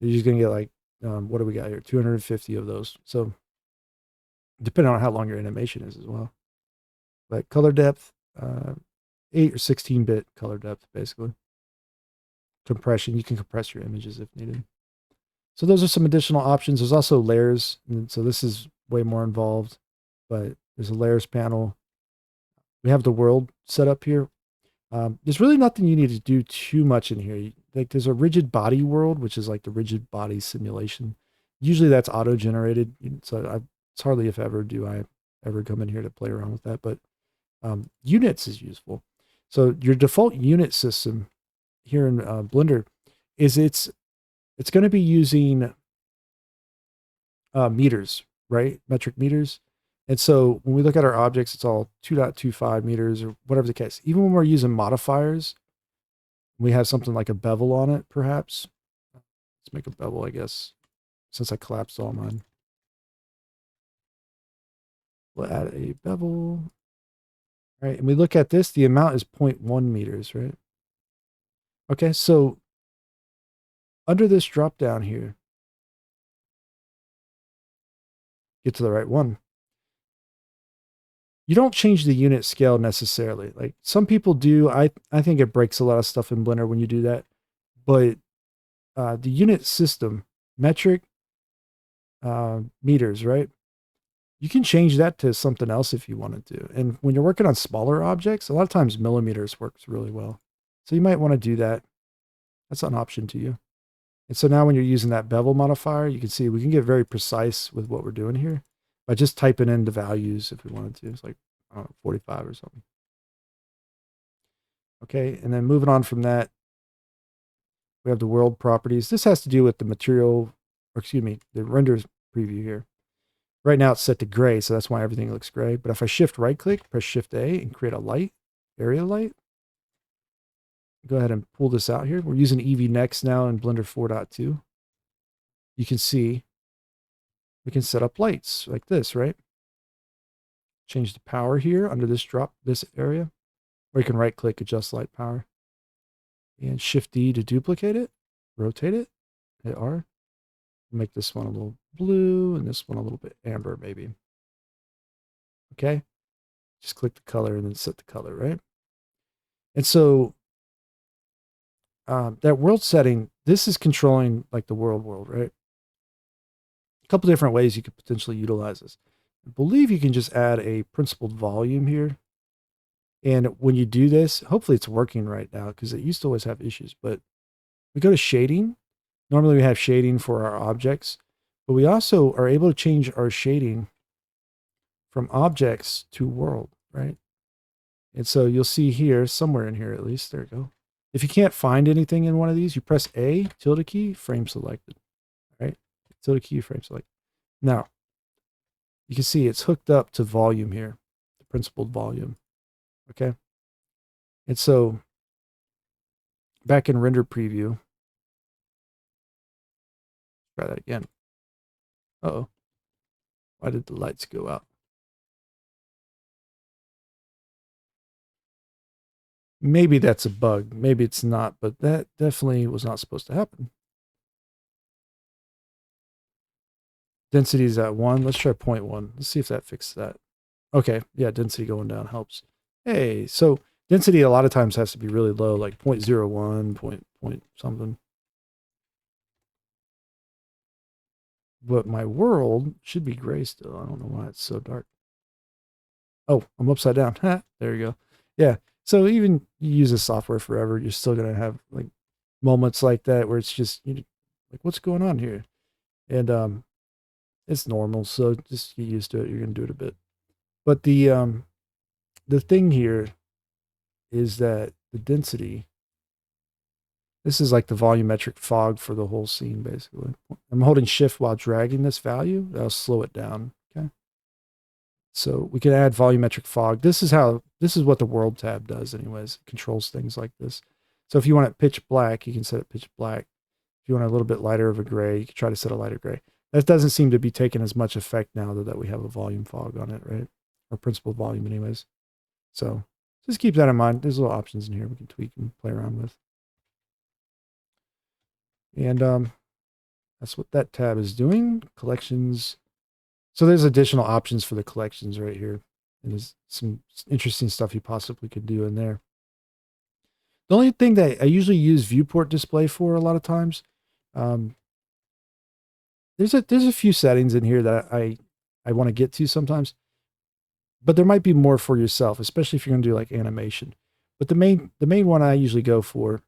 you're just going to get like, what do we got here? 250 of those. So depending on how long your animation is as well. But color depth, 8 or 16-bit color depth, basically. Compression, you can compress your images if needed. So those are some additional options. There's also layers. And so this is way more involved, but there's a layers panel. We have the world set up here. There's really nothing you need to do too much in here. Like there's a rigid body world, which is like the rigid body simulation. Usually that's auto-generated. So it's hardly if ever do I ever come in here to play around with that, but units is useful. So your default unit system here in Blender is it's going to be using meters, right? Metric meters. And so when we look at our objects, it's all 2.25 meters or whatever the case. Even when we're using modifiers, we have something like a bevel on it, perhaps. Let's make a bevel, I guess, since I collapsed all mine. We'll add a bevel. All right, and we look at this, the amount is 0.1 meters, right? Okay, so under this drop down here, get to the right one. You don't change the unit scale necessarily. Like some people do. I think it breaks a lot of stuff in Blender when you do that. But the unit system, metric meters, right? You can change that to something else if you wanted to. And when you're working on smaller objects, a lot of times millimeters works really well. So you might want to do that. That's an option to you. And so now when you're using that bevel modifier, you can see we can get very precise with what we're doing here by just typing in the values if we wanted to. It's like I don't know, 45 or something. Okay, and then moving on from that, we have the world properties. This has to do with the material, or excuse me, the render preview here. Right now it's set to gray, so that's why everything looks gray. But if I shift right click, press shift A and create a light, area light, go ahead and pull this out here. We're using EV Next now in Blender 4.2. You can see we can set up lights like this, right? Change the power here under this this area, or you can right click, adjust light power, and shift D to duplicate it, rotate it, hit R, make this one a little blue and this one a little bit amber maybe. Okay, just click the color and then set the color, right? And so that world setting, this is controlling like the world, right? A couple different ways you could potentially utilize this. I believe you can just add a principled volume here. And when you do this, hopefully it's working right now because it used to always have issues. But we go to shading. Normally we have shading for our objects, but we also are able to change our shading from objects to world, right? And so you'll see here, somewhere in here at least, there you go. If you can't find anything in one of these, you press A, tilde key, frame selected, right? Tilde key, frame selected. Now, you can see it's hooked up to volume here, the principled volume, okay? And so back in render preview, try that again. Uh-oh. Why did the lights go out? Maybe that's a bug. Maybe it's not, but that definitely was not supposed to happen. Density is at 1. Let's try 0.1. Let's see if that fixes that. Okay, yeah, density going down helps. Hey, so density a lot of times has to be really low, like 0.01, point something. But my world should be gray still. I don't know why it's so dark. Oh, I'm upside down. There you go. Yeah. So even you use this software forever, you're still going to have like moments like that where it's just, you know, like, what's going on here? And it's normal. So just get used to it. You're going to do it a bit. But the thing here is that the density, this is like the volumetric fog for the whole scene, basically. I'm holding shift while dragging this value. That'll slow it down. Okay. So we can add volumetric fog. This is what the world tab does anyways. It controls things like this. So if you want it pitch black, you can set it pitch black. If you want a little bit lighter of a gray, you can try to set a lighter gray. That doesn't seem to be taking as much effect now that we have a volume fog on it, right? Or principal volume anyways. So just keep that in mind. There's little options in here we can tweak and play around with. And that's what that tab is doing. Collections. So there's additional options for the collections right here. And there's some interesting stuff you possibly could do in there. The only thing that I usually use viewport display for a lot of times, there's a few settings in here that I want to get to sometimes, but there might be more for yourself, especially if you're going to do like animation. But the main one I usually go for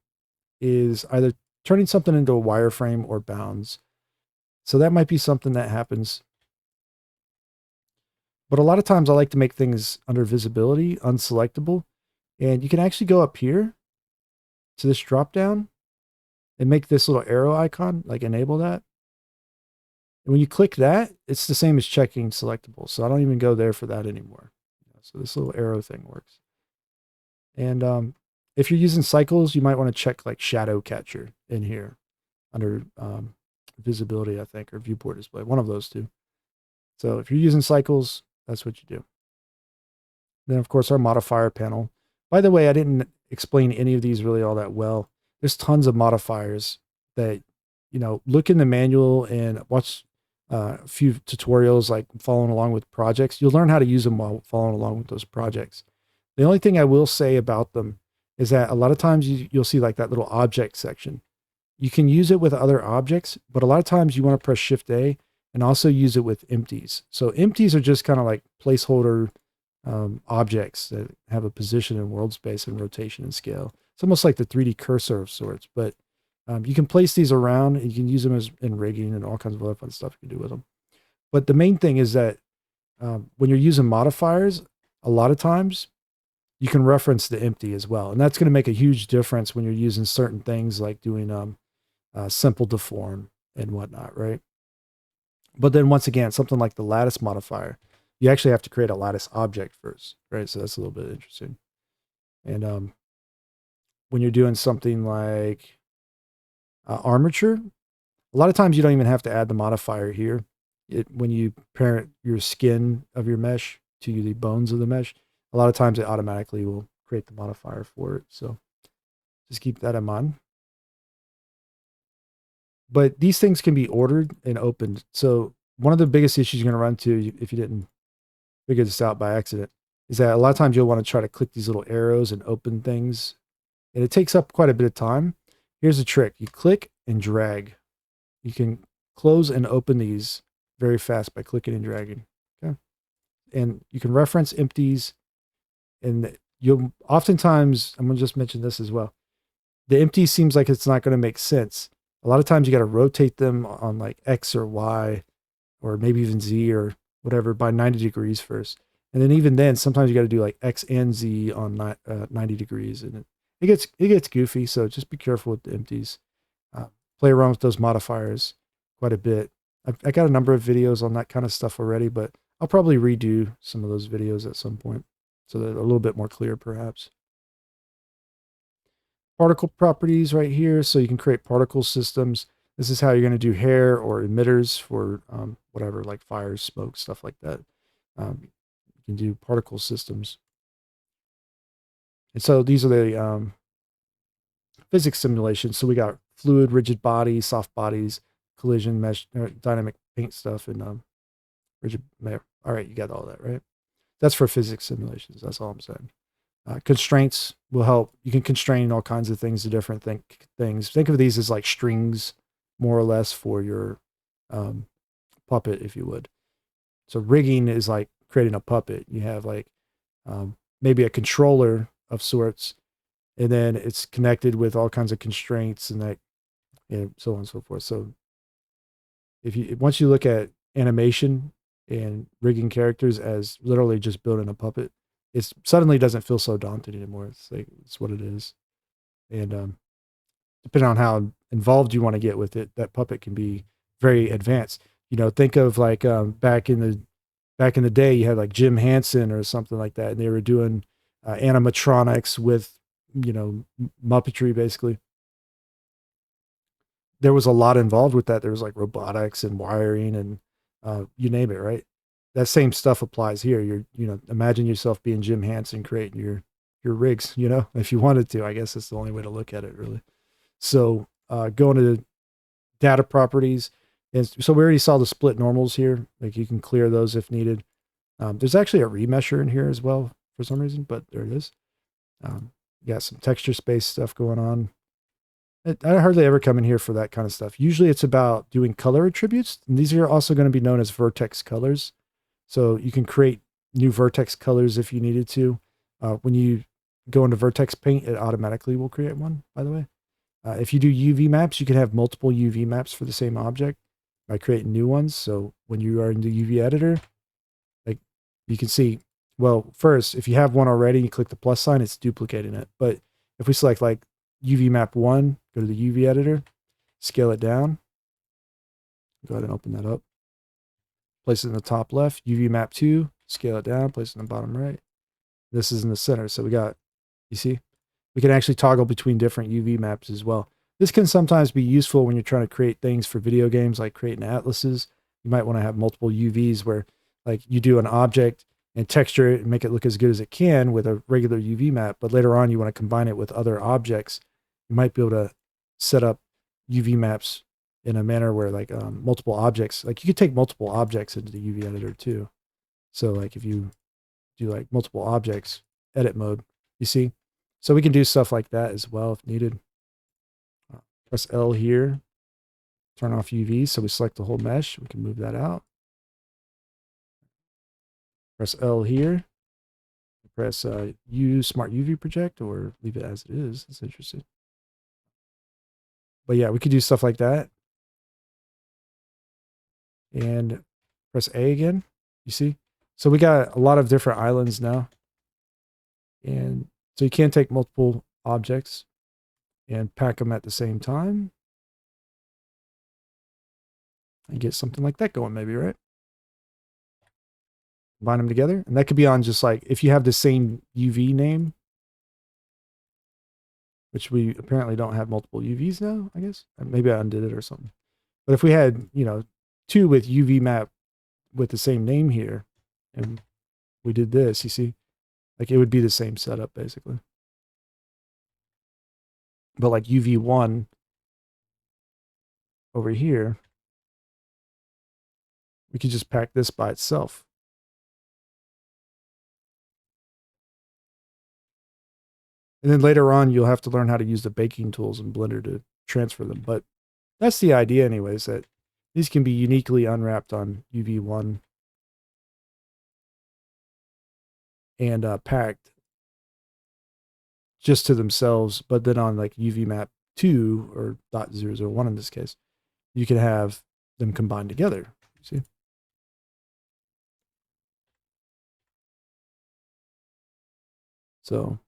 is either turning something into a wireframe or bounds. So that might be something that happens. But a lot of times I like to make things under visibility, unselectable. And you can actually go up here to this drop down and make this little arrow icon, like enable that. And when you click that, it's the same as checking selectable. So I don't even go there for that anymore. So this little arrow thing works. And if you're using cycles, you might want to check like shadow catcher in here under visibility, I think, or viewport display, one of those two. So if you're using cycles, that's what you do. Then, of course, our modifier panel. By the way, I didn't explain any of these really all that well. There's tons of modifiers that, you know, look in the manual and watch a few tutorials, like following along with projects. You'll learn how to use them while following along with those projects. The only thing I will say about them is that a lot of times you'll see like that little object section. You can use it with other objects, but a lot of times you want to press Shift A and also use it with empties. So empties are just kind of like placeholder objects that have a position in world space and rotation and scale. It's almost like the 3D cursor of sorts, but you can place these around and you can use them as in rigging and all kinds of other fun stuff you can do with them. But the main thing is that when you're using modifiers, a lot of times you can reference the empty as well. And that's going to make a huge difference when you're using certain things like doing simple deform and whatnot, right? But then once again, something like the lattice modifier, you actually have to create a lattice object first, right? So that's a little bit interesting. And when you're doing something like armature, a lot of times you don't even have to add the modifier here. When you parent your skin of your mesh to the bones of the mesh, a lot of times it automatically will create the modifier for it. So just keep that in mind. But these things can be ordered and opened. So one of the biggest issues you're going to run into if you didn't figure this out by accident is that a lot of times you'll want to try to click these little arrows and open things. And it takes up quite a bit of time. Here's the trick. You click and drag. You can close and open these very fast by clicking and dragging. Okay. And you can reference empties. And you'll oftentimes, I'm going to just mention this as well. The empty seems like it's not going to make sense. A lot of times you got to rotate them on like X or Y or maybe even Z or whatever by 90 degrees first. And then even then, sometimes you got to do like X and Z on 90 degrees. And it gets goofy. So just be careful with the empties. Play around with those modifiers quite a bit. I got a number of videos on that kind of stuff already, but I'll probably redo some of those videos at some point so they're a little bit more clear perhaps. Particle properties right here. So you can create particle systems. This is how you're going to do hair or emitters for whatever, like fires, smoke, stuff like that. You can do particle systems. And so these are the physics simulations. So we got fluid, rigid bodies, soft bodies, collision, mesh, dynamic paint stuff, and rigid. All right, you got all that, right? That's for physics simulations. That's all I'm saying. Constraints will help. You can constrain all kinds of things to different things. Think of these as like strings, more or less, for your puppet, if you would. So rigging is like creating a puppet. You have like maybe a controller of sorts, and then it's connected with all kinds of constraints and that, and so on and so forth. So if you once you look at animation and rigging characters as literally just building a puppet, it suddenly doesn't feel so daunting anymore. It's like it's what it is, and depending on how involved you want to get with it, that puppet can be very advanced. You know, think of like back in the day, you had like Jim Henson or something like that, and they were doing animatronics with Muppetry basically. There was a lot involved with that. There was like robotics and wiring and you name it, right? That same stuff applies here. Imagine yourself being Jim Henson creating your rigs, if you wanted to. I guess that's the only way to look at it, really. So going to data properties. And so we already saw the split normals here. Like you can clear those if needed. There's actually a remesher in here as well for some reason, but there it is. You got some texture space stuff going on. I hardly ever come in here for that kind of stuff. Usually it's about doing color attributes. And these are also going to be known as vertex colors. So you can create new vertex colors if you needed to. When you go into vertex paint, it automatically will create one, by the way. If you do UV maps, you can have multiple UV maps for the same object by creating new ones. So when you are in the UV editor, like you can see, well, first, if you have one already, you click the plus sign, it's duplicating it. But if we select like UV map 1, go to the UV editor, scale it down. Go ahead and open that up. Place it in the top left. UV map 2, scale it down, place it in the bottom right. This is in the center. So we got, you see, we can actually toggle between different UV maps as well. This can sometimes be useful when you're trying to create things for video games, like creating atlases. You might want to have multiple UVs where like you do an object and texture it and make it look as good as it can with a regular UV map. But later on, you want to combine it with other objects. You might be able to set up UV maps in a manner where like multiple objects, like you could take multiple objects into the UV editor too. So like if you do like multiple objects, edit mode, you see? So we can do stuff like that as well if needed. Press L here, turn off UV. So we select the whole mesh. We can move that out. Press L here. Press use smart UV project or leave it as it is. That's interesting. But yeah, we could do stuff like that. And press A again. You see? So we got a lot of different islands now. And so you can take multiple objects and pack them at the same time and get something like that going maybe, right? Combine them together. And that could be on just like, if you have the same UV name, which we apparently don't have multiple UVs now, I guess. Maybe I undid it or something. But if we had, you know, two with UV map with the same name here, and we did this, you see, like it would be the same setup basically. But like UV1 over here, we could just pack this by itself. And then later on, you'll have to learn how to use the baking tools in Blender to transfer them. But that's the idea anyways, that these can be uniquely unwrapped on UV1 and packed just to themselves. But then on like UV map 2 or .001 in this case, you can have them combined together. See? So,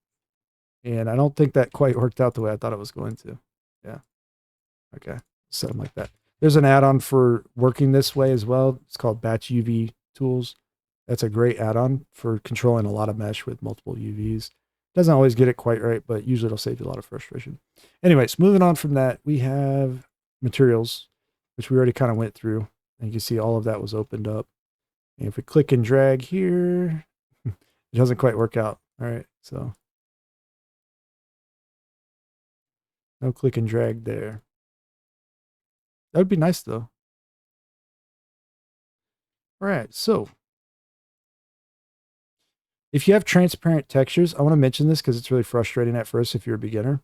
and I don't think that quite worked out the way I thought it was going to. Yeah. Okay. Set them like that. There's an add-on for working this way as well. It's called Batch UV Tools. That's a great add-on for controlling a lot of mesh with multiple UVs. Doesn't always get it quite right, but usually it'll save you a lot of frustration. Anyways, moving on from that, we have materials, which we already kind of went through. And you can see all of that was opened up. And if we click and drag here, it doesn't quite work out. All right, so no click and drag there. That would be nice though. All right, so if you have transparent textures, I want to mention this because it's really frustrating at first if you're a beginner.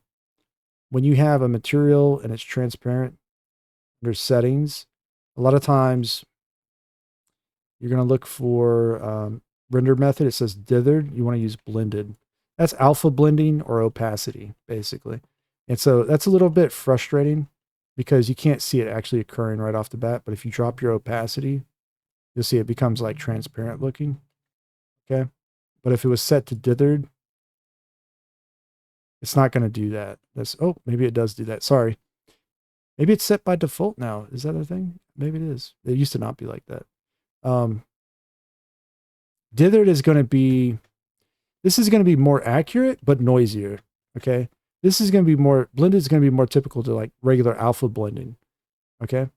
When you have a material and it's transparent, under settings, a lot of times you're going to look for render method. It says dithered. You want to use blended. That's alpha blending or opacity, basically. And so that's a little bit frustrating because you can't see it actually occurring right off the bat. But if you drop your opacity, you'll see it becomes like transparent looking. Okay. But if it was set to dithered, it's not going to do that. That's, oh, maybe it does do that. Sorry. Maybe it's set by default now. Is that a thing? Maybe it is. It used to not be like that. Dithered is going to be, this is going to be more accurate, but noisier. Okay. This is going to be more, blended is going to be more typical to like regular alpha blending. Okay.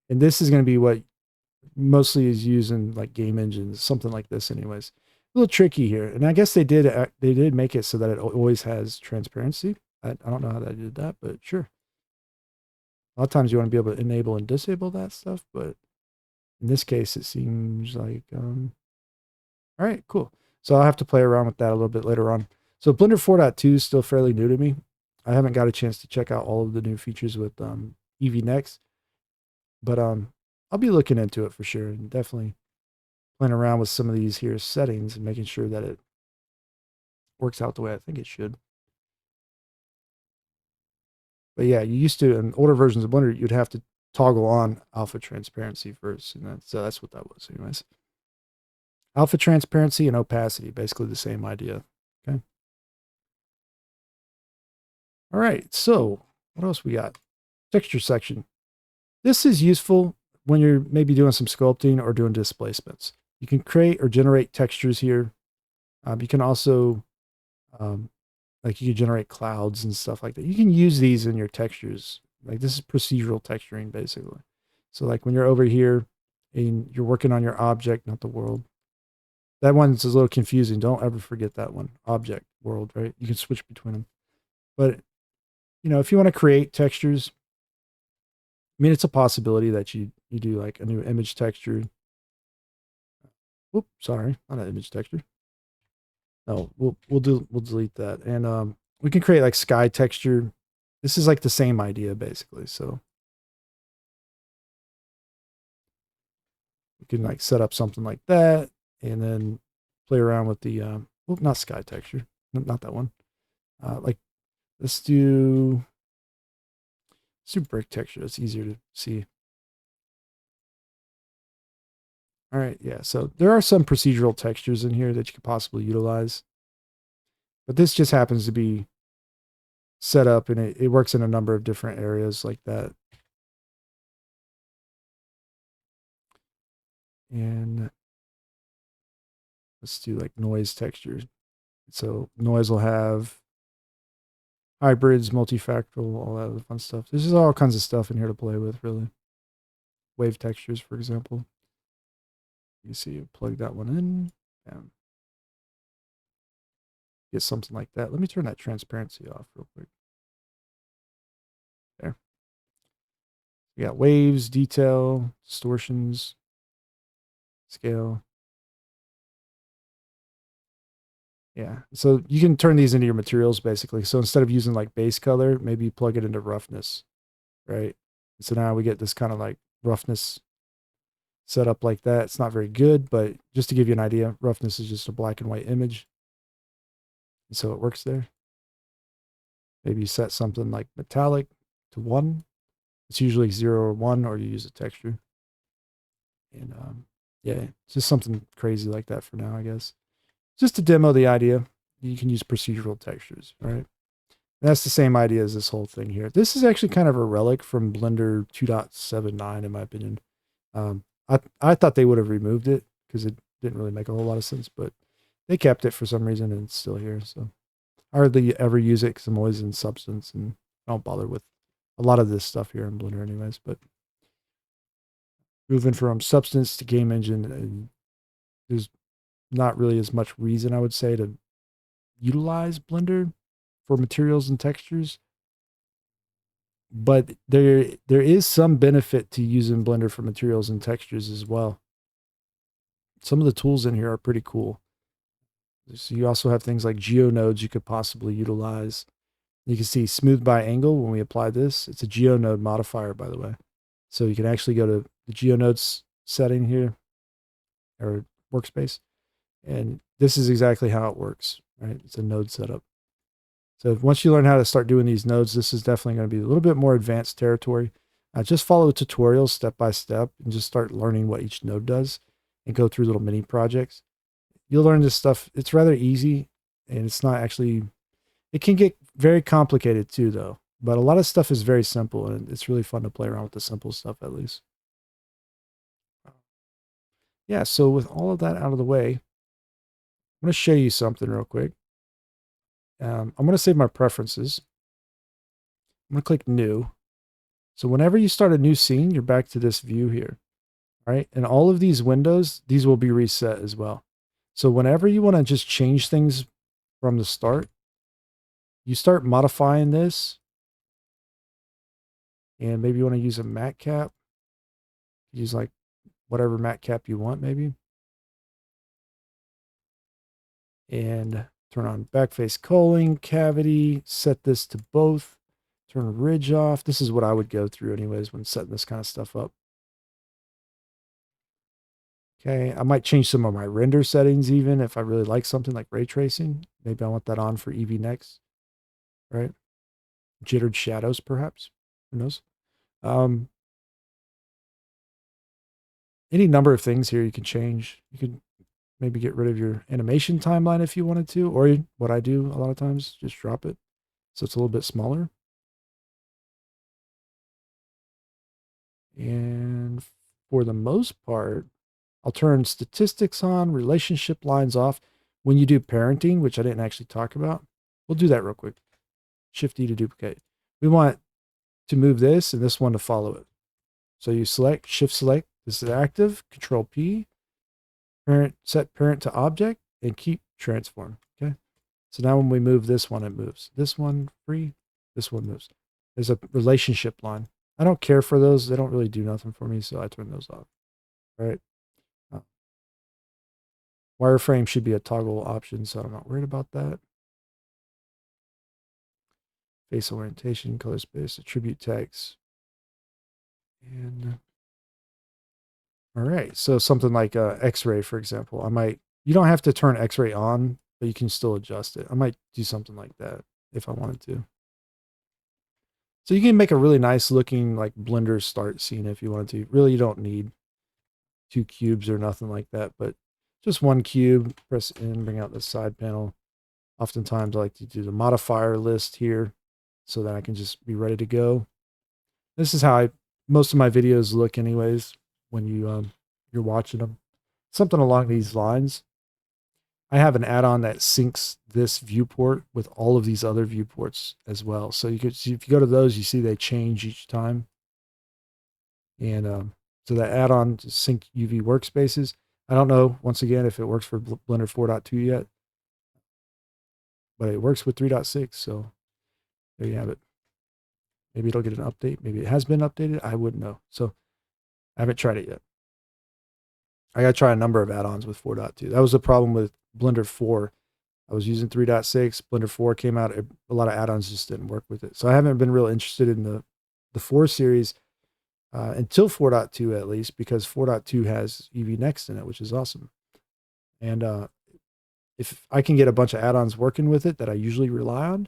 And this is going to be what mostly is used in like game engines, something like this anyways. A little tricky here. And I guess they did make it so that it always has transparency. I don't know how they did that, but sure. A lot of times you want to be able to enable and disable that stuff, but in this case, it seems like, all right, cool. So I'll have to play around with that a little bit later on. So Blender 4.2 is still fairly new to me. I haven't got a chance to check out all of the new features with EV Next, but I'll be looking into it for sure and definitely playing around with some of these here settings and making sure that it works out the way I think it should. But yeah, you used to, in older versions of Blender, you'd have to toggle on alpha transparency first. And that's what that was anyways. Alpha transparency and opacity, basically the same idea. Okay. All right. So what else we got? Texture section. This is useful when you're maybe doing some sculpting or doing displacements. You can create or generate textures here. You can also, like you can generate clouds and stuff like that. You can use these in your textures. Like this is procedural texturing basically. So like when you're over here and you're working on your object, not the world. That one's a little confusing. Don't ever forget that one. Object, world, right? You can switch between them. But, you know, if you want to create textures, I mean, it's a possibility that you do like a new image texture. Whoop, sorry, not an image texture. No, we'll delete that. And we can create like sky texture. This is like the same idea basically. So we can like set up something like that and then play around with the well, not sky texture. Not that one. Like let's do brick texture. It's easier to see. All right, yeah. So there are some procedural textures in here that you could possibly utilize, but this just happens to be set up and it works in a number of different areas like that. And let's do like noise textures. So noise will have hybrids, multifactorial, all that other fun stuff. There's just all kinds of stuff in here to play with, really. Wave textures, for example. You see, you plug that one in. And get something like that. Let me turn that transparency off real quick. There. We got waves, detail, distortions, scale. Yeah. So you can turn these into your materials basically. So instead of using like base color, maybe you plug it into roughness, right? So now we get this kind of like roughness set up like that. It's not very good, but just to give you an idea, roughness is just a black and white image. And so it works there. Maybe you set something like metallic to 1. It's usually 0 or 1, or you use a texture. And yeah, just something crazy like that for now, I guess. Just to demo the idea, you can use procedural textures, right? And that's the same idea as this whole thing here. This is actually kind of a relic from Blender 2.79, in my opinion. I thought they would have removed it because it didn't really make a whole lot of sense, but they kept it for some reason and it's still here. So I hardly ever use it because I'm always in Substance and I don't bother with a lot of this stuff here in Blender anyways. But moving from Substance to Game Engine, there's not really as much reason, I would say, to utilize Blender for materials and textures. But there is some benefit to using Blender for materials and textures as well. Some of the tools in here are pretty cool. So you also have things like geonodes you could possibly utilize. You can see smooth by angle when we apply this. It's a geonode modifier, by the way. So you can actually go to the geonodes setting here, or workspace, and this is exactly how it works, right? It's a node setup. So once you learn how to start doing these nodes, this is definitely going to be a little bit more advanced territory. Just follow tutorials step by step and just start learning what each node does and go through little mini projects. You'll learn this stuff. It's rather easy and it's not actually, it can get very complicated too, though. But a lot of stuff is very simple and it's really fun to play around with the simple stuff at least. Yeah, so with all of that out of the way, I'm going to show you something real quick. I'm going to save my preferences. I'm going to click new. So whenever you start a new scene, you're back to this view here, right? And all of these windows, these will be reset as well. So whenever you want to just change things from the start, you start modifying this. And maybe you want to use a matte cap. Use like whatever matte cap you want, maybe. And turn on backface culling, cavity, set this to both. Turn ridge off. This is what I would go through anyways when setting this kind of stuff up. Okay, I might change some of my render settings even if I really like something like ray tracing. Maybe I want that on for Eevee next, right? Jittered shadows, perhaps. Who knows? Any number of things here you can change. You could maybe get rid of your animation timeline if you wanted to, or what I do a lot of times, just drop it so it's a little bit smaller. And for the most part, I'll turn statistics on, relationship lines off. When you do parenting, which I didn't actually talk about, we'll do that real quick. Shift E to duplicate. We want to move this and this one to follow it. So you select, shift select, this is active, control P, parent, set parent to object, and keep transform. Okay. So now when we move this one, it moves. This one free, this one moves. There's a relationship line. I don't care for those. They don't really do nothing for me, so I turn those off. All right. Wireframe should be a toggle option, so I'm not worried about that. Face orientation, color space, attribute text. And all right, so something like X-ray, for example. You don't have to turn X-ray on, but you can still adjust it. I might do something like that if I wanted to. So you can make a really nice looking like Blender start scene if you wanted to. Really, you don't need 2 cubes or nothing like that, but just 1 cube. Press N, bring out the side panel. Oftentimes I like to do the modifier list here so that I can just be ready to go. This is how most of my videos look anyways when you're watching them. Something along these lines. I have an add-on that syncs this viewport with all of these other viewports as well. So you could see, if you go to those, you see they change each time. And so that add-on to sync UV workspaces. I don't know, once again, if it works for Blender 4.2 yet, but it works with 3.6. So there you have it. Maybe it'll get an update. Maybe it has been updated. I wouldn't know. So I haven't tried it yet. I got to try a number of add-ons with 4.2. That was the problem with Blender 4. I was using 3.6. Blender 4 came out. A lot of add-ons just didn't work with it. So I haven't been real interested in the 4 series until 4.2 at least, because 4.2 has UV Next in it, which is awesome. And if I can get a bunch of add-ons working with it that I usually rely on,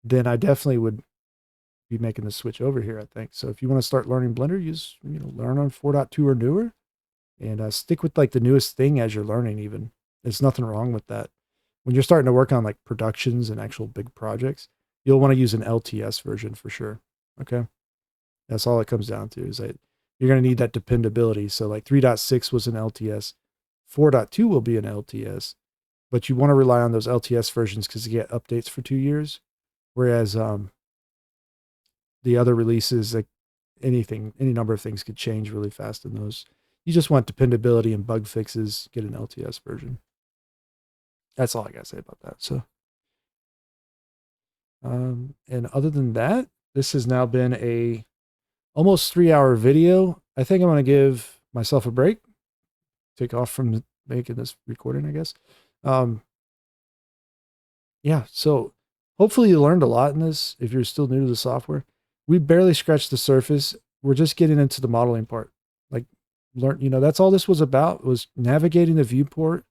then I definitely would be making the switch over here, I think. So if you want to start learning Blender, learn on 4.2 or newer, and stick with like the newest thing as you're learning. Even there's nothing wrong with that. When you're starting to work on like productions and actual big projects, you'll want to use an LTS version for sure. Okay, that's all it comes down to, is that you're going to need that dependability. So like 3.6 was an LTS, 4.2 will be an LTS, but you want to rely on those LTS versions because you get updates for 2 years, whereas the other releases, like any number of things could change really fast in those. You just want dependability and bug fixes, get an LTS version. That's all I got to say about that. So, and other than that, this has now been a almost 3-hour video. I think I'm going to give myself a break, take off from making this recording, I guess. Yeah, so hopefully you learned a lot in this. If you're still new to the software, we barely scratched the surface. We're just getting into the modeling part. Like, that's all this was about, was navigating the viewport,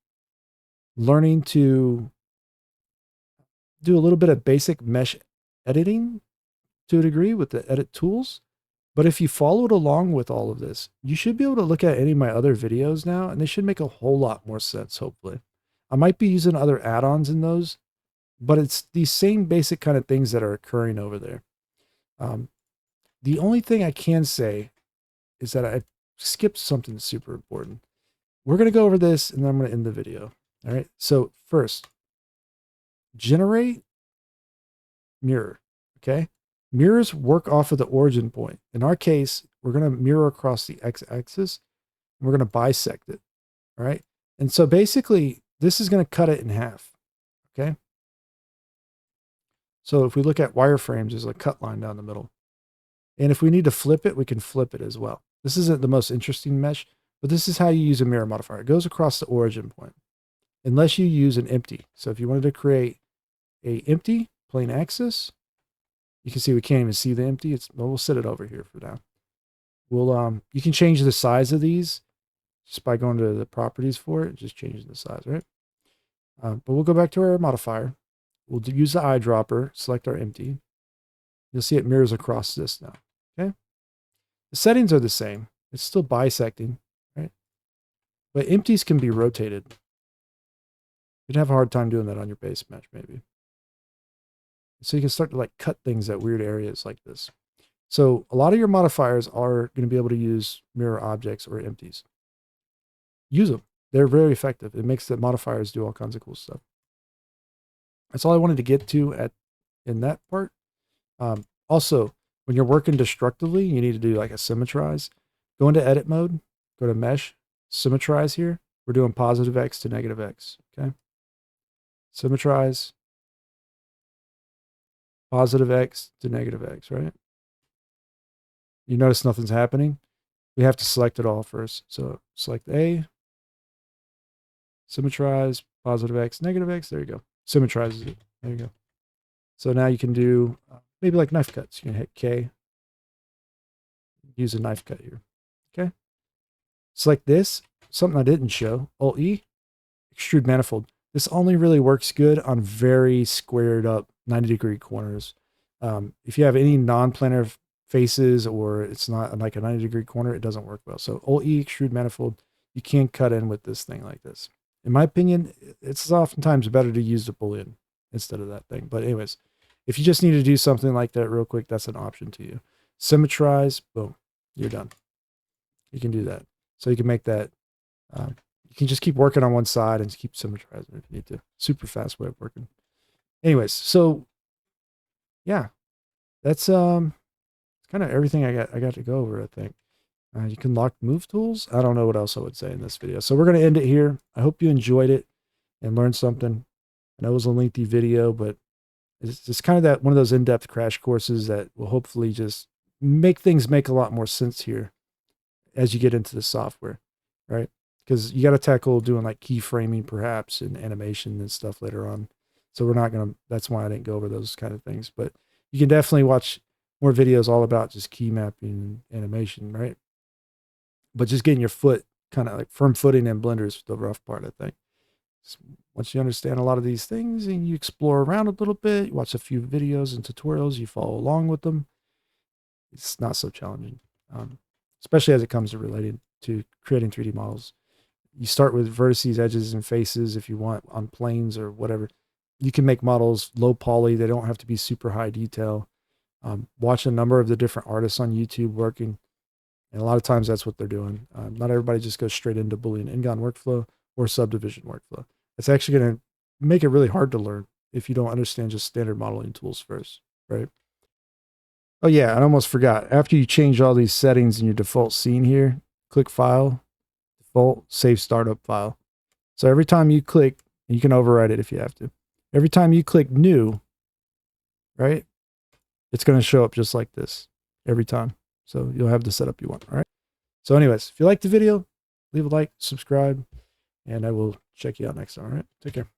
learning to do a little bit of basic mesh editing to a degree with the edit tools. But if you followed along with all of this, you should be able to look at any of my other videos now, and they should make a whole lot more sense, hopefully. I might be using other add-ons in those, but it's these same basic kind of things that are occurring over there. The only thing I can say is that I skipped something super important. We're going to go over this, and then I'm going to end the video. All right. So first, generate mirror. Okay. Mirrors work off of the origin point. In our case, we're going to mirror across the x-axis, and we're going to bisect it. All right. And so basically, this is going to cut it in half. Okay. So if we look at wireframes, there's a cut line down the middle. And if we need to flip it, we can flip it as well. This isn't the most interesting mesh, but this is how you use a mirror modifier. It goes across the origin point, unless you use an empty. So if you wanted to create a empty plane axis, you can see we can't even see the empty. We'll set it over here for now. You can change the size of these just by going to the properties for it, just changing the size, right? But we'll go back to our modifier. We'll use the eyedropper, select our empty. You'll see it mirrors across this now, okay? The settings are the same. It's still bisecting, right? But empties can be rotated. You'd have a hard time doing that on your base mesh, maybe. So you can start to like cut things at weird areas like this. So a lot of your modifiers are going to be able to use mirror objects or empties. Use them. They're very effective. It makes the modifiers do all kinds of cool stuff. That's all I wanted to get to in that part. Also, when you're working destructively, you need to do like a symmetrize. Go into edit mode, go to mesh, symmetrize here. We're doing positive X to negative X, okay? Symmetrize, positive X to negative X, right? You notice nothing's happening. We have to select it all first. So select A, symmetrize, positive X, negative X. There you go. Symmetrizes it. There you go. So now you can do maybe like knife cuts. You can hit K. Use a knife cut here. Okay. Select this. Something I didn't show. Alt E. Extrude manifold. This only really works good on very squared up 90-degree corners. If you have any non-planar faces or it's not like a 90-degree corner, it doesn't work well. So Alt E, extrude manifold. you can cut in with this thing like this. In my opinion, it's oftentimes better to use the Boolean instead of that thing. But anyways, if you just need to do something like that real quick, that's an option to you. Symmetrize, boom, you're done. You can do that. So you can make that, you can just keep working on one side and keep symmetrizing if you need to. Super fast way of working. Anyways, so yeah, that's kind of everything I got to go over, I think. You can lock move tools. I don't know what else I would say in this video. So we're going to end it here. I hope you enjoyed it and learned something. I know it was a lengthy video, but it's kind of that one of those in-depth crash courses that will hopefully just make things make a lot more sense here as you get into the software, right? Because you got to tackle doing like keyframing perhaps and animation and stuff later on. So we're not going to, that's why I didn't go over those kind of things, but you can definitely watch more videos all about just key mapping and animation, right? But just getting your foot kind of like firm footing in Blender is the rough part, I think. So once you understand a lot of these things and you explore around a little bit, you watch a few videos and tutorials, you follow along with them, it's not so challenging, especially as it comes to relating to creating 3D models. You start with vertices, edges, and faces if you want on planes or whatever. You can make models low poly. They don't have to be super high detail. Watch a number of the different artists on YouTube working. And a lot of times that's what they're doing. Not everybody just goes straight into Boolean ingon workflow or subdivision workflow. It's actually going to make it really hard to learn if you don't understand just standard modeling tools first, right? Oh yeah, I almost forgot. After you change all these settings in your default scene here, click File, Default, Save Startup File. So every time you click, you can override it if you have to. Every time you click New, right, it's going to show up just like this every time. So you'll have the setup you want, all right? So anyways, if you liked the video, leave a like, subscribe, and I will check you out next time, all right? Take care.